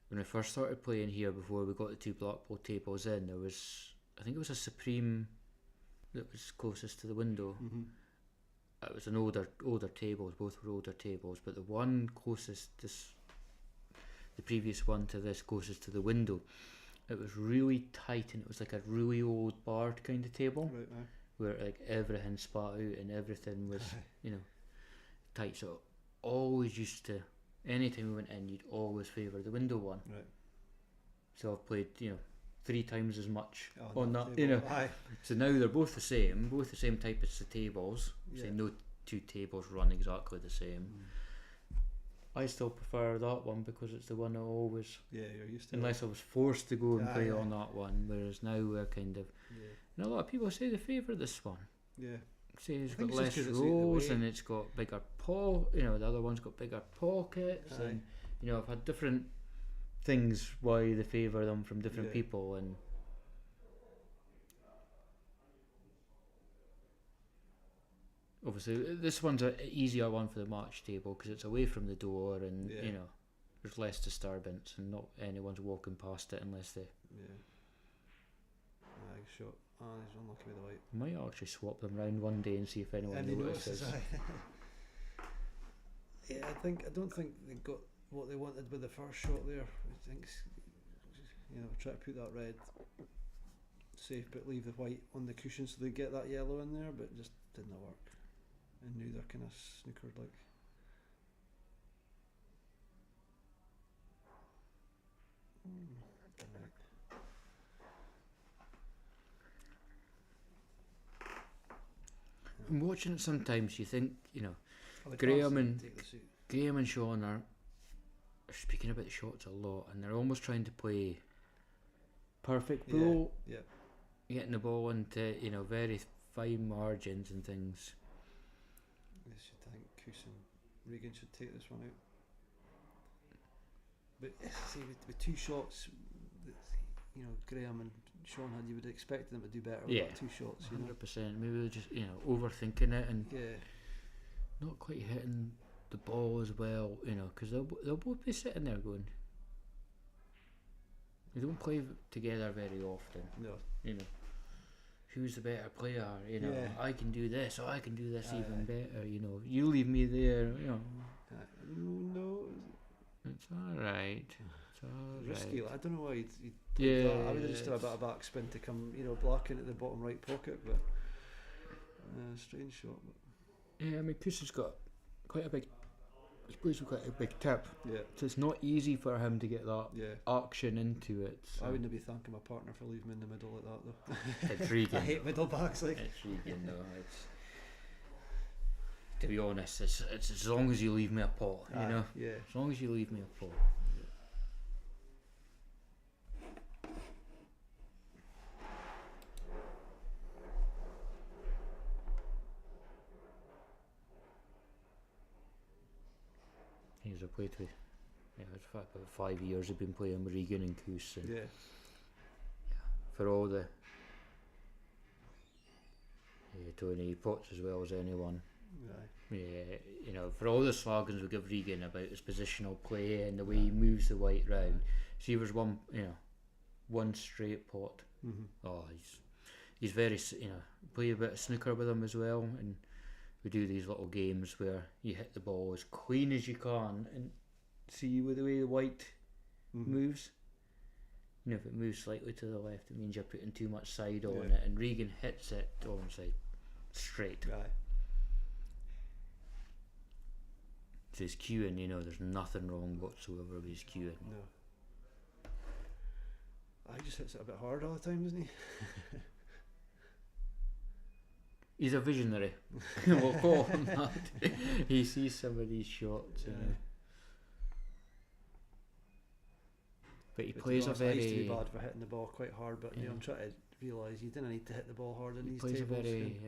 [SPEAKER 1] when I first started playing here, before we got the two Blackpool tables in, I think it was a Supreme that was closest to the window. It was an older tables, both were older tables, but the one closest, the previous one to this closest to the window, it was really tight, and it was like a really old barred kind of table, where like everything spat out and everything was tight. So always used to, anytime we went in, you'd always favour the window one. Right. So I've played, 3 times as much on that, So now they're both the same type as the tables. So no two tables run exactly the same. I still prefer that one because it's the one I always,
[SPEAKER 2] you're used to.
[SPEAKER 1] Unless I was forced to go and play on that one, whereas now we're kind of, and a lot of people say they favour this one. Yeah. Say it's got less rows and it's got bigger the other one's got bigger pockets, and I've had different things why they favour them from different people, and obviously this one's an easier one for the match table because it's away from the door, and there's less disturbance and not anyone's walking past it unless they
[SPEAKER 2] shot. He's unlucky with the white.
[SPEAKER 1] Might actually swap them round one day and see if anyone notices.
[SPEAKER 2] I don't think they got what they wanted with the first shot there. I think try to put that red safe but leave the white on the cushion so they get that yellow in there, but it just didn't work. And knew they're kind of snookered like.
[SPEAKER 1] I'm watching it sometimes. You think Graham and Sean are speaking about the shots a lot, and they're almost trying to play perfect pool, getting the ball into very fine margins and things.
[SPEAKER 2] I think Regan should take this one out. But see, with 2 shots, Graham and Sean had, you would expect them to do better with 2 shots.
[SPEAKER 1] 100%. Maybe they're just overthinking it and not quite hitting the ball as well. Because they'll both be sitting there going. They don't play together very often. No. Who's the better player? I can do this, or I can do this even better. You leave me there.
[SPEAKER 2] No,
[SPEAKER 1] it's all right. It's
[SPEAKER 2] risky.
[SPEAKER 1] right.
[SPEAKER 2] Like, I don't know why he'd
[SPEAKER 1] Yeah,
[SPEAKER 2] that. I would have just done a bit of backspin to come, black into the bottom right pocket, but strange shot. But
[SPEAKER 1] Yeah, I mean, Kusa's got quite a big. He plays with quite a big tip,
[SPEAKER 2] yeah,
[SPEAKER 1] so it's not easy for him to get that
[SPEAKER 2] yeah.
[SPEAKER 1] action into it. So.
[SPEAKER 2] I wouldn't be thanking my partner for leaving me in the middle like that though.
[SPEAKER 1] It's Regan.
[SPEAKER 2] I hate middle backs. Like,
[SPEAKER 1] It's Regan, though. To be honest, it's as long as you leave me a pot, you know.
[SPEAKER 2] Yeah.
[SPEAKER 1] As long as you leave me a pot. He's a played with. Yeah, it's about 5 years I've been playing with Regan and Coos. And
[SPEAKER 2] Yeah.
[SPEAKER 1] for all the Tony pots as well as anyone.
[SPEAKER 2] Aye.
[SPEAKER 1] Yeah, for all the slogans we give Regan about his positional play and the way he moves the white round. See, there's one straight pot.
[SPEAKER 2] Mm-hmm.
[SPEAKER 1] Oh, he's very, play a bit of snooker with him as well, and we do these little games where you hit the ball as clean as you can and see with the way the white moves. If it moves slightly to the left, it means you're putting too much side on it, and Regan hits it onside straight.
[SPEAKER 2] Aye.
[SPEAKER 1] So his cueing, there's nothing wrong whatsoever with his cueing.
[SPEAKER 2] No. He just hits it a bit hard all the time, doesn't he?
[SPEAKER 1] He's a visionary. We'll call him that. He sees some of these shots. But he plays
[SPEAKER 2] honest,
[SPEAKER 1] a very.
[SPEAKER 2] I used to be bad for hitting the ball quite hard, but I'm trying to realise you didn't need to hit the ball hard in
[SPEAKER 1] He
[SPEAKER 2] these
[SPEAKER 1] plays
[SPEAKER 2] tables.
[SPEAKER 1] a very.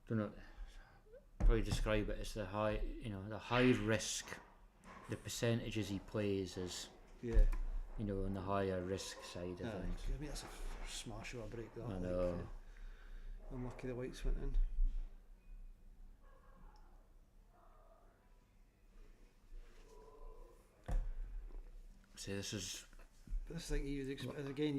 [SPEAKER 1] Don't know. Probably describe it as the high risk. The percentages he plays is.
[SPEAKER 2] Yeah.
[SPEAKER 1] On the higher risk side of things.
[SPEAKER 2] I mean, that's a smash or a break. That.
[SPEAKER 1] I know.
[SPEAKER 2] Unlucky the whites went in.
[SPEAKER 1] See, this is
[SPEAKER 2] But this thing you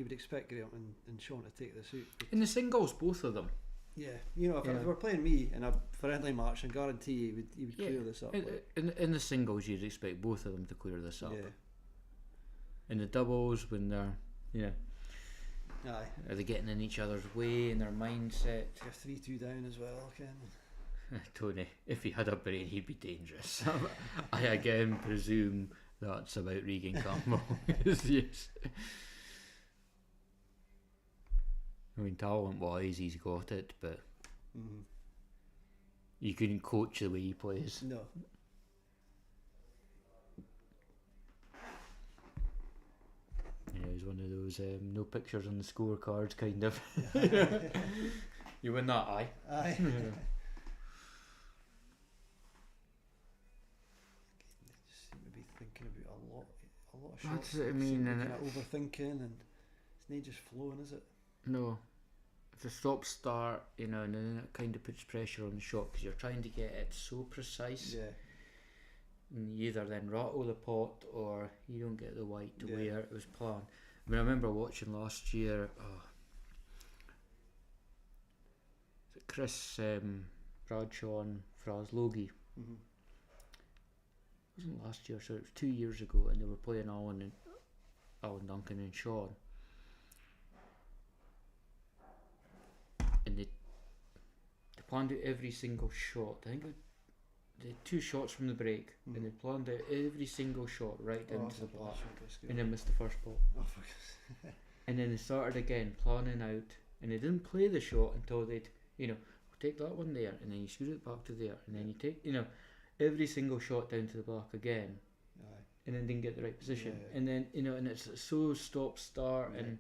[SPEAKER 2] would expect Graham and Sean to take this out.
[SPEAKER 1] in the singles, both of them.
[SPEAKER 2] Yeah, if they were playing me in a friendly match, I guarantee he would clear this up.
[SPEAKER 1] In the singles, you'd expect both of them to clear this up.
[SPEAKER 2] Yeah.
[SPEAKER 1] In the doubles, when they're
[SPEAKER 2] Aye.
[SPEAKER 1] are they getting in each other's way in their mindset?
[SPEAKER 2] You're 3-2 down as well, Ken.
[SPEAKER 1] Tony, if he had a brain, he'd be dangerous. I again presume that's about Regan Campbell. Yes. I mean, talent-wise, he's got it, but you couldn't coach the way he plays.
[SPEAKER 2] No.
[SPEAKER 1] Yeah, he's one of those no pictures on the scorecards kind of. You win that, aye?
[SPEAKER 2] Aye. Just seem to be thinking about a lot of shots.
[SPEAKER 1] That's what I mean, and
[SPEAKER 2] overthinking, and it's not just flowing, is it?
[SPEAKER 1] No. It's a stop-start, and then it kind of puts pressure on the shot because you're trying to get it so precise.
[SPEAKER 2] Yeah.
[SPEAKER 1] And you either then rattle the pot or you don't get the white to where it was planned. I mean, I remember watching last year. Chris Bradshaw and Fraz Logie.
[SPEAKER 2] Mm-hmm.
[SPEAKER 1] It wasn't last year, so it was 2 years ago, and they were playing Alan Duncan and Sean. And they planned out every single shot. I think they had 2 shots from the break, and they planned out every single shot right down to the black, and then missed the first ball.
[SPEAKER 2] Oh, fuck.
[SPEAKER 1] And then they started again, planning out, and they didn't play the shot until they'd, we'll take that one there, and then you scoot it back to there, and then you take, every single shot down to the black again, and then didn't get the right position, and then, and it's so stop-start, and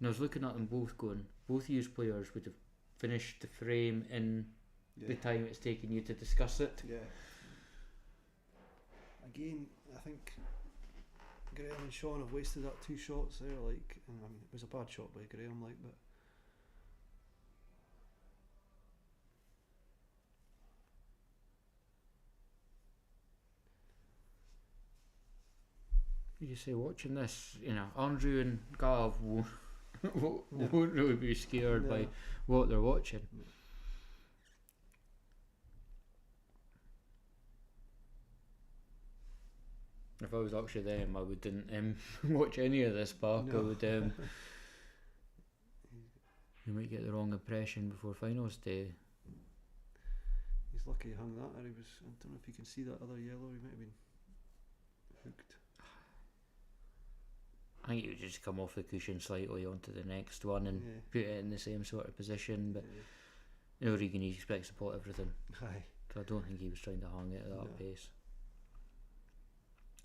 [SPEAKER 1] I was looking at them both going, both of you players would have finished the frame in the time it's taken you to discuss it.
[SPEAKER 2] Yeah. Again, I think Graham and Sean have wasted that 2 shots there, and I mean, it was a bad shot by Graham, but
[SPEAKER 1] You say, watching this, Andrew and Gav won't really be scared by what they're watching. If I was actually them, I wouldn't watch any of this back. I
[SPEAKER 2] No.
[SPEAKER 1] would. You might get the wrong impression before finals day.
[SPEAKER 2] He's lucky he hung that, or he was. I don't know if you can see that other yellow. He might have been hooked.
[SPEAKER 1] I think you would just come off the cushion slightly onto the next one and
[SPEAKER 2] Yeah.
[SPEAKER 1] put it in the same sort of position. But
[SPEAKER 2] Yeah.
[SPEAKER 1] you know, Regan, he expects to pot everything.
[SPEAKER 2] Aye.
[SPEAKER 1] So I don't think he was trying to hang it at that
[SPEAKER 2] No.
[SPEAKER 1] pace.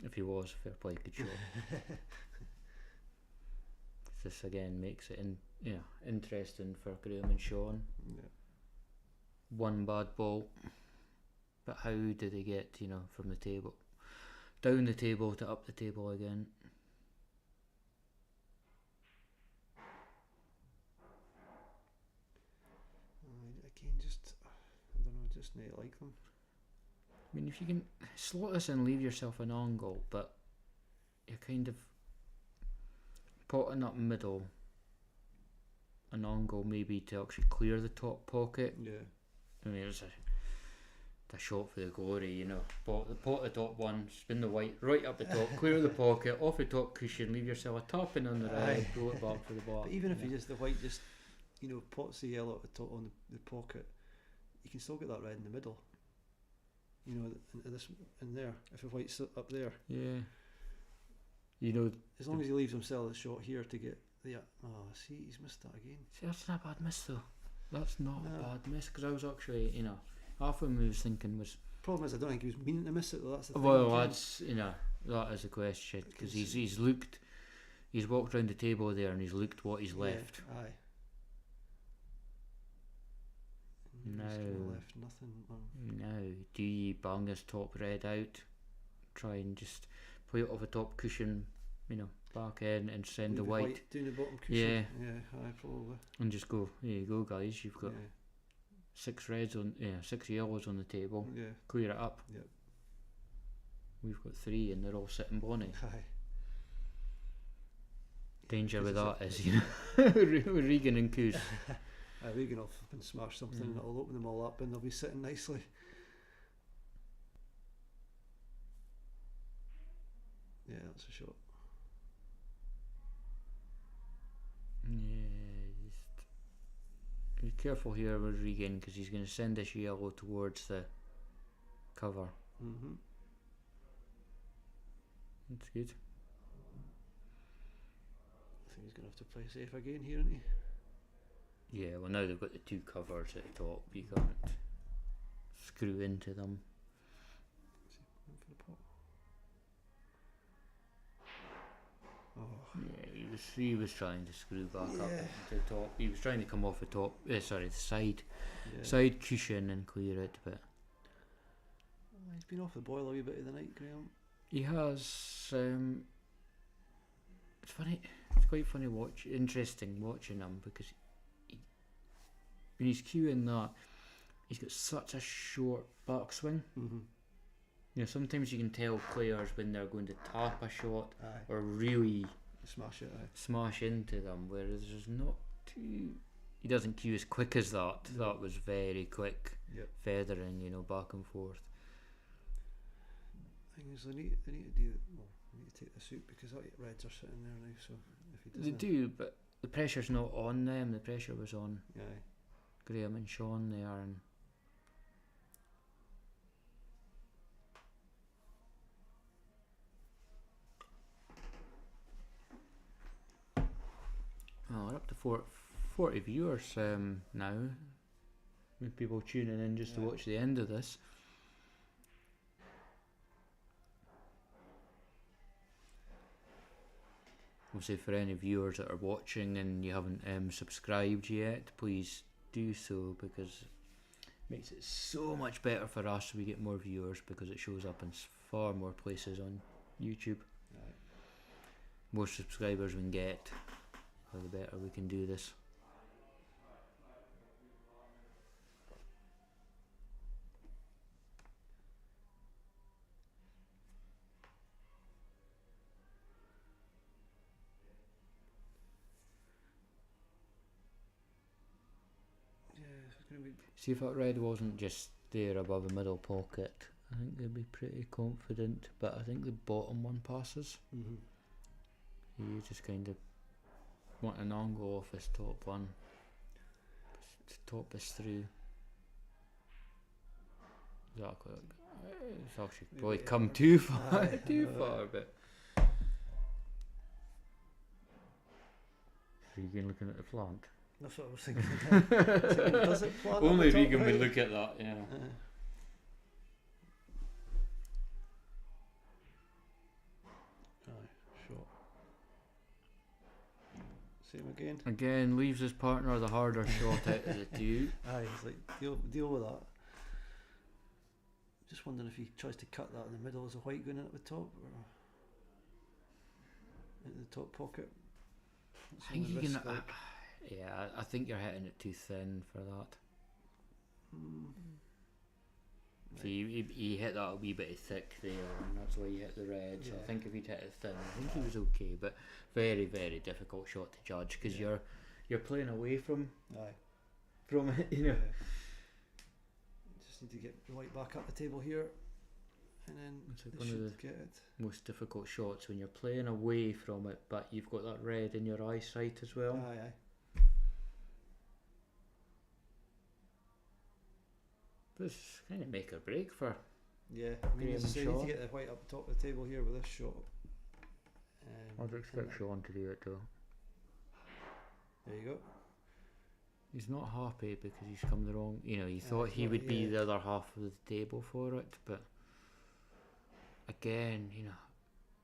[SPEAKER 1] If he was, fair play, good shot. This again makes it interesting for Graham and Sean.
[SPEAKER 2] Yeah.
[SPEAKER 1] One bad ball, but how do they get from the table down the table to up the table again?
[SPEAKER 2] Again, just I don't know, just not like them.
[SPEAKER 1] I mean, if you can slot this and leave yourself an angle, but you're kind of potting up middle, an angle maybe to actually clear the top pocket.
[SPEAKER 2] Yeah.
[SPEAKER 1] I mean, it's a shot for the glory, pot the top one, spin the white right up the top, clear the pocket, off the top cushion, leave yourself a tapping on the right,
[SPEAKER 2] Aye.
[SPEAKER 1] roll it back for the black.
[SPEAKER 2] But even if the white just pots the yellow at the top on the pocket, you can still get that red in the middle. In there. If the white's up there,
[SPEAKER 1] Yeah.
[SPEAKER 2] as long as he leaves himself a shot here to get the. Oh, see, he's missed that again.
[SPEAKER 1] See, that's not a bad miss though. That's not
[SPEAKER 2] No.
[SPEAKER 1] a bad miss, because I was actually, half of me was thinking was,
[SPEAKER 2] Problem is, I don't think he was meaning to miss it though. That's the thing.
[SPEAKER 1] well,
[SPEAKER 2] Ken.
[SPEAKER 1] that's, that is a question, because he's looked, he's walked around the table there and he's looked what he's left.
[SPEAKER 2] Yeah, aye.
[SPEAKER 1] No.
[SPEAKER 2] He's kinda left nothing.
[SPEAKER 1] Now, do you bang his top red out, try and just play it off a top cushion, back in and send
[SPEAKER 2] leave
[SPEAKER 1] the white,
[SPEAKER 2] down the bottom cushion.
[SPEAKER 1] Yeah.
[SPEAKER 2] Yeah, aye, probably.
[SPEAKER 1] and just go, here you go guys, you've got
[SPEAKER 2] Yeah,
[SPEAKER 1] 6 yellows on the table,
[SPEAKER 2] yeah,
[SPEAKER 1] clear it up.
[SPEAKER 2] Yep.
[SPEAKER 1] We've got 3 and they're all sitting bonny.
[SPEAKER 2] aye.
[SPEAKER 1] Danger with
[SPEAKER 2] Because
[SPEAKER 1] that
[SPEAKER 2] it's
[SPEAKER 1] is, Regan and Coos.
[SPEAKER 2] Regan will flip and smash something and it'll open them all up and they'll be sitting nicely. Yeah, that's a shot.
[SPEAKER 1] Yeah, just be careful here with Regan, because he's going to send this yellow towards the cover.
[SPEAKER 2] Mm-hmm.
[SPEAKER 1] That's good.
[SPEAKER 2] I think he's going to have to play safe again here, isn't he?
[SPEAKER 1] Yeah, well now they've got the 2 covers at the top, you can't screw into them.
[SPEAKER 2] Went for the pot. Oh,
[SPEAKER 1] Yeah, he was trying to screw back up
[SPEAKER 2] Yeah.
[SPEAKER 1] to the top. He was trying to come off the top, the side
[SPEAKER 2] yeah.
[SPEAKER 1] side cushion and clear it, but
[SPEAKER 2] He's been off the boil a wee bit of the night, Graham.
[SPEAKER 1] he has. It's funny. It's quite funny interesting watching him, because when he's cueing that, he's got such a short backswing.
[SPEAKER 2] Mm-hmm.
[SPEAKER 1] Sometimes you can tell players when they're going to tap a shot
[SPEAKER 2] Aye.
[SPEAKER 1] or really
[SPEAKER 2] Smash it, aye.
[SPEAKER 1] smash into them, whereas there's not too. He doesn't cue as quick as that.
[SPEAKER 2] No.
[SPEAKER 1] That was very quick,
[SPEAKER 2] Yep.
[SPEAKER 1] feathering, back and forth.
[SPEAKER 2] Thing is, they need to do. Well, they need to take this out because that reds are sitting there now. So if he
[SPEAKER 1] They
[SPEAKER 2] doesn't,
[SPEAKER 1] do, but the pressure's not on them. The pressure was on
[SPEAKER 2] aye.
[SPEAKER 1] Graham and Sean there, and we're up to 40 viewers now. With people tuning in just to
[SPEAKER 2] Yeah.
[SPEAKER 1] watch the end of this. Obviously, for any viewers that are watching and you haven't subscribed yet, please do so, because it makes it so much better for us. We get more viewers because it shows up in far more places on YouTube.
[SPEAKER 2] Aye.
[SPEAKER 1] More subscribers we can get, the better we can do this.
[SPEAKER 2] Yeah, it's going to be.
[SPEAKER 1] See if that red wasn't just there above the middle pocket, I think they'd be pretty confident, but I think the bottom one passes.
[SPEAKER 2] Mm-hmm.
[SPEAKER 1] You just kind of want an angle off his top one to top us through. Exactly. It's actually probably come too far, but Regan looking at the plant.
[SPEAKER 2] That's what I was thinking. Does it plant
[SPEAKER 1] Only
[SPEAKER 2] on the top
[SPEAKER 1] Regan
[SPEAKER 2] right?
[SPEAKER 1] would look at that, yeah.
[SPEAKER 2] Shot. Same again.
[SPEAKER 1] Again, leaves his partner the harder shot out of the two.
[SPEAKER 2] Aye, it's like deal with that. Just wondering if he tries to cut that in the middle. Is a white going in at the top or into the top pocket? That's
[SPEAKER 1] I think
[SPEAKER 2] on the
[SPEAKER 1] you can.
[SPEAKER 2] wrist, like.
[SPEAKER 1] Yeah, I think you're hitting it too thin for that. So he hit that a wee bit thick there, and that's why he hit the red. So I think if he'd hit it thin, I think he was okay. But very, very difficult shot to judge because you're playing away from it, you know.
[SPEAKER 2] Just need to get the white back up the table here, and then
[SPEAKER 1] It's like
[SPEAKER 2] they
[SPEAKER 1] one of
[SPEAKER 2] should get it.
[SPEAKER 1] most difficult shots when you're playing away from it, but you've got that red in your eyesight as well.
[SPEAKER 2] Aye.
[SPEAKER 1] This kind of make or break for.
[SPEAKER 2] Yeah, I mean, as I say,
[SPEAKER 1] Graham
[SPEAKER 2] need to
[SPEAKER 1] Shaw.
[SPEAKER 2] get the white up the top of the table here with this shot.
[SPEAKER 1] I'd expect Sean to do it though.
[SPEAKER 2] There you go.
[SPEAKER 1] He's not happy because he's come the wrong. You know, he thought he would be the other half of the table for it, but again, you know,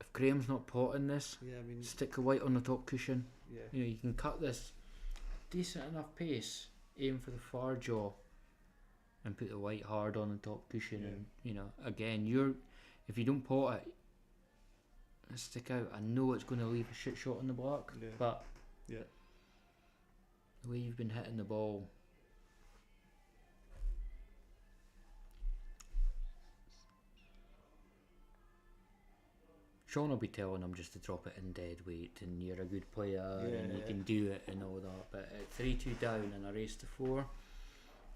[SPEAKER 1] if Graham's not potting this,
[SPEAKER 2] Yeah, I mean,
[SPEAKER 1] stick the white on the top cushion.
[SPEAKER 2] yeah.
[SPEAKER 1] You know, you can cut this decent enough pace, aim for the far jaw, and put the white hard on the top cushion.
[SPEAKER 2] Yeah.
[SPEAKER 1] And you know, again, if you don't pot it, stick out. I know it's going to leave a shit shot on the black,
[SPEAKER 2] Yeah.
[SPEAKER 1] but
[SPEAKER 2] Yeah.
[SPEAKER 1] the way you've been hitting the ball. Sean will be telling him just to drop it in dead weight and you're a good player and you can do it and all that. But at 3-2 down in a race to 4,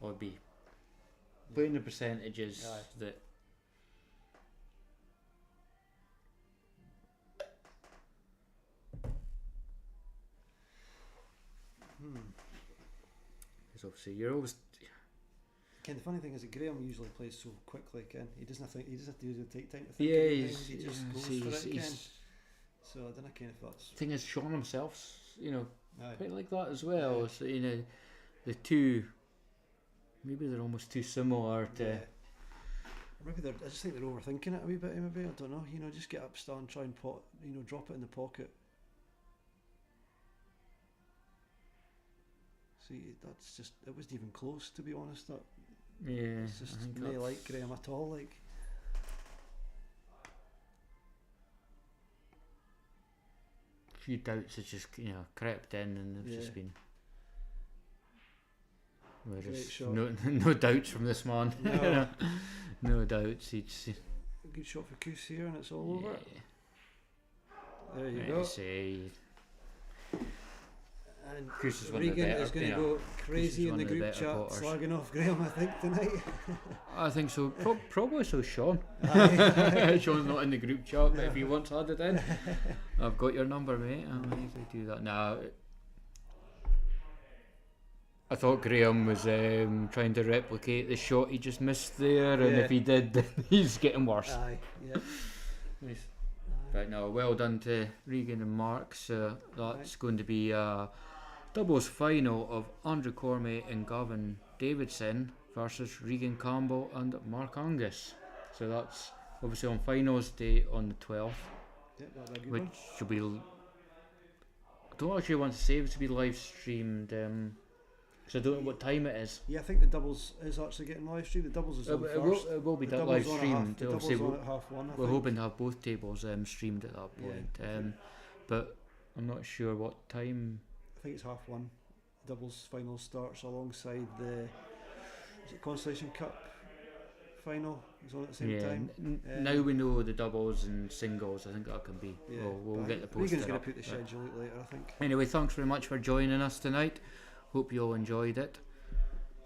[SPEAKER 1] I'd be playing the percentages that. Because obviously you're always.
[SPEAKER 2] Ken, the funny thing is that Graham usually plays so quickly, Ken. He doesn't have to use the take time to think.
[SPEAKER 1] Yeah,
[SPEAKER 2] he just goes for it, Ken.
[SPEAKER 1] he's
[SPEAKER 2] So I don't know, Ken, if that's.
[SPEAKER 1] thing is, Sean himself's, you know,
[SPEAKER 2] Aye.
[SPEAKER 1] quite like that as well.
[SPEAKER 2] Yeah.
[SPEAKER 1] So you know, the two, maybe they're almost too similar to.
[SPEAKER 2] Yeah. Maybe I just think they're overthinking it a wee bit. Maybe I don't know. You know, just get up, stand, try and pot. You know, drop it in the pocket. See, that's just. It wasn't even close, to be honest. That
[SPEAKER 1] Yeah,
[SPEAKER 2] it's just
[SPEAKER 1] I think
[SPEAKER 2] not
[SPEAKER 1] that's-
[SPEAKER 2] like Graham at all. Like.
[SPEAKER 1] few doubts has just crept in and it's just been.
[SPEAKER 2] Great
[SPEAKER 1] Whereas
[SPEAKER 2] shot.
[SPEAKER 1] no doubts from this man.
[SPEAKER 2] No.
[SPEAKER 1] No doubts. He's
[SPEAKER 2] A good shot for Coos here, and it's all over. There you
[SPEAKER 1] Right
[SPEAKER 2] go.
[SPEAKER 1] to say,
[SPEAKER 2] And
[SPEAKER 1] Coos is one of the
[SPEAKER 2] Regan
[SPEAKER 1] better,
[SPEAKER 2] is going to
[SPEAKER 1] you know,
[SPEAKER 2] go crazy
[SPEAKER 1] is
[SPEAKER 2] in
[SPEAKER 1] one
[SPEAKER 2] the
[SPEAKER 1] of the
[SPEAKER 2] group
[SPEAKER 1] better
[SPEAKER 2] chat,
[SPEAKER 1] potters.
[SPEAKER 2] slagging off Graham, I think, tonight.
[SPEAKER 1] I think so. Probably so, Sean.
[SPEAKER 2] Aye.
[SPEAKER 1] Sean's not in the group chat, but if he wants added in, I've got your number, mate. I'll easily do that. Now, I thought Graham was trying to replicate the shot he just missed there, and if he did, then he's getting worse.
[SPEAKER 2] Aye, yeah.
[SPEAKER 1] Nice. But no, well done to Regan and Mark. So that's going to be a doubles final of Andrew Cormie and Gavin Davidson versus Regan Campbell and Mark Angus. So that's obviously on finals day on the 12th,
[SPEAKER 2] Yeah, that'll be a good
[SPEAKER 1] which
[SPEAKER 2] one.
[SPEAKER 1] should be. I don't actually want to say if it's to be live streamed. Because I don't know what time it is.
[SPEAKER 2] Yeah, I think the doubles is actually getting live streamed. The doubles is on first.
[SPEAKER 1] It will be
[SPEAKER 2] The
[SPEAKER 1] live
[SPEAKER 2] doubles on at
[SPEAKER 1] streamed.
[SPEAKER 2] the
[SPEAKER 1] Obviously,
[SPEAKER 2] doubles on at 1:30, I
[SPEAKER 1] we're
[SPEAKER 2] think.
[SPEAKER 1] hoping to have both tables streamed at that
[SPEAKER 2] Yeah,
[SPEAKER 1] point.
[SPEAKER 2] I think.
[SPEAKER 1] But I'm not sure what time.
[SPEAKER 2] I think it's 1:30. Doubles final starts alongside the Constellation Cup final. It's on at the same time.
[SPEAKER 1] Now we know the doubles and singles. I think that can be.
[SPEAKER 2] Yeah,
[SPEAKER 1] We'll
[SPEAKER 2] but
[SPEAKER 1] get the poster
[SPEAKER 2] Regan's going
[SPEAKER 1] up,
[SPEAKER 2] to put the
[SPEAKER 1] but-
[SPEAKER 2] schedule out later, I think.
[SPEAKER 1] Anyway, thanks very much for joining us tonight. Hope you all enjoyed it,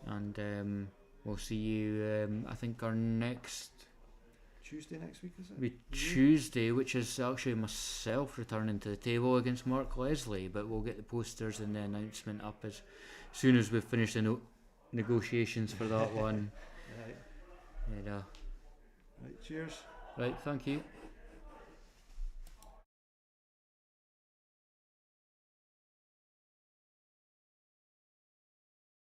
[SPEAKER 1] and we'll see you. I think our next
[SPEAKER 2] Tuesday next week, is it?
[SPEAKER 1] Be Tuesday, which is actually myself returning to the table against Mark Leslie, but we'll get the posters and the announcement up as soon as we've finished the negotiations for that one.
[SPEAKER 2] Right.
[SPEAKER 1] And,
[SPEAKER 2] Right. Cheers.
[SPEAKER 1] right, thank you.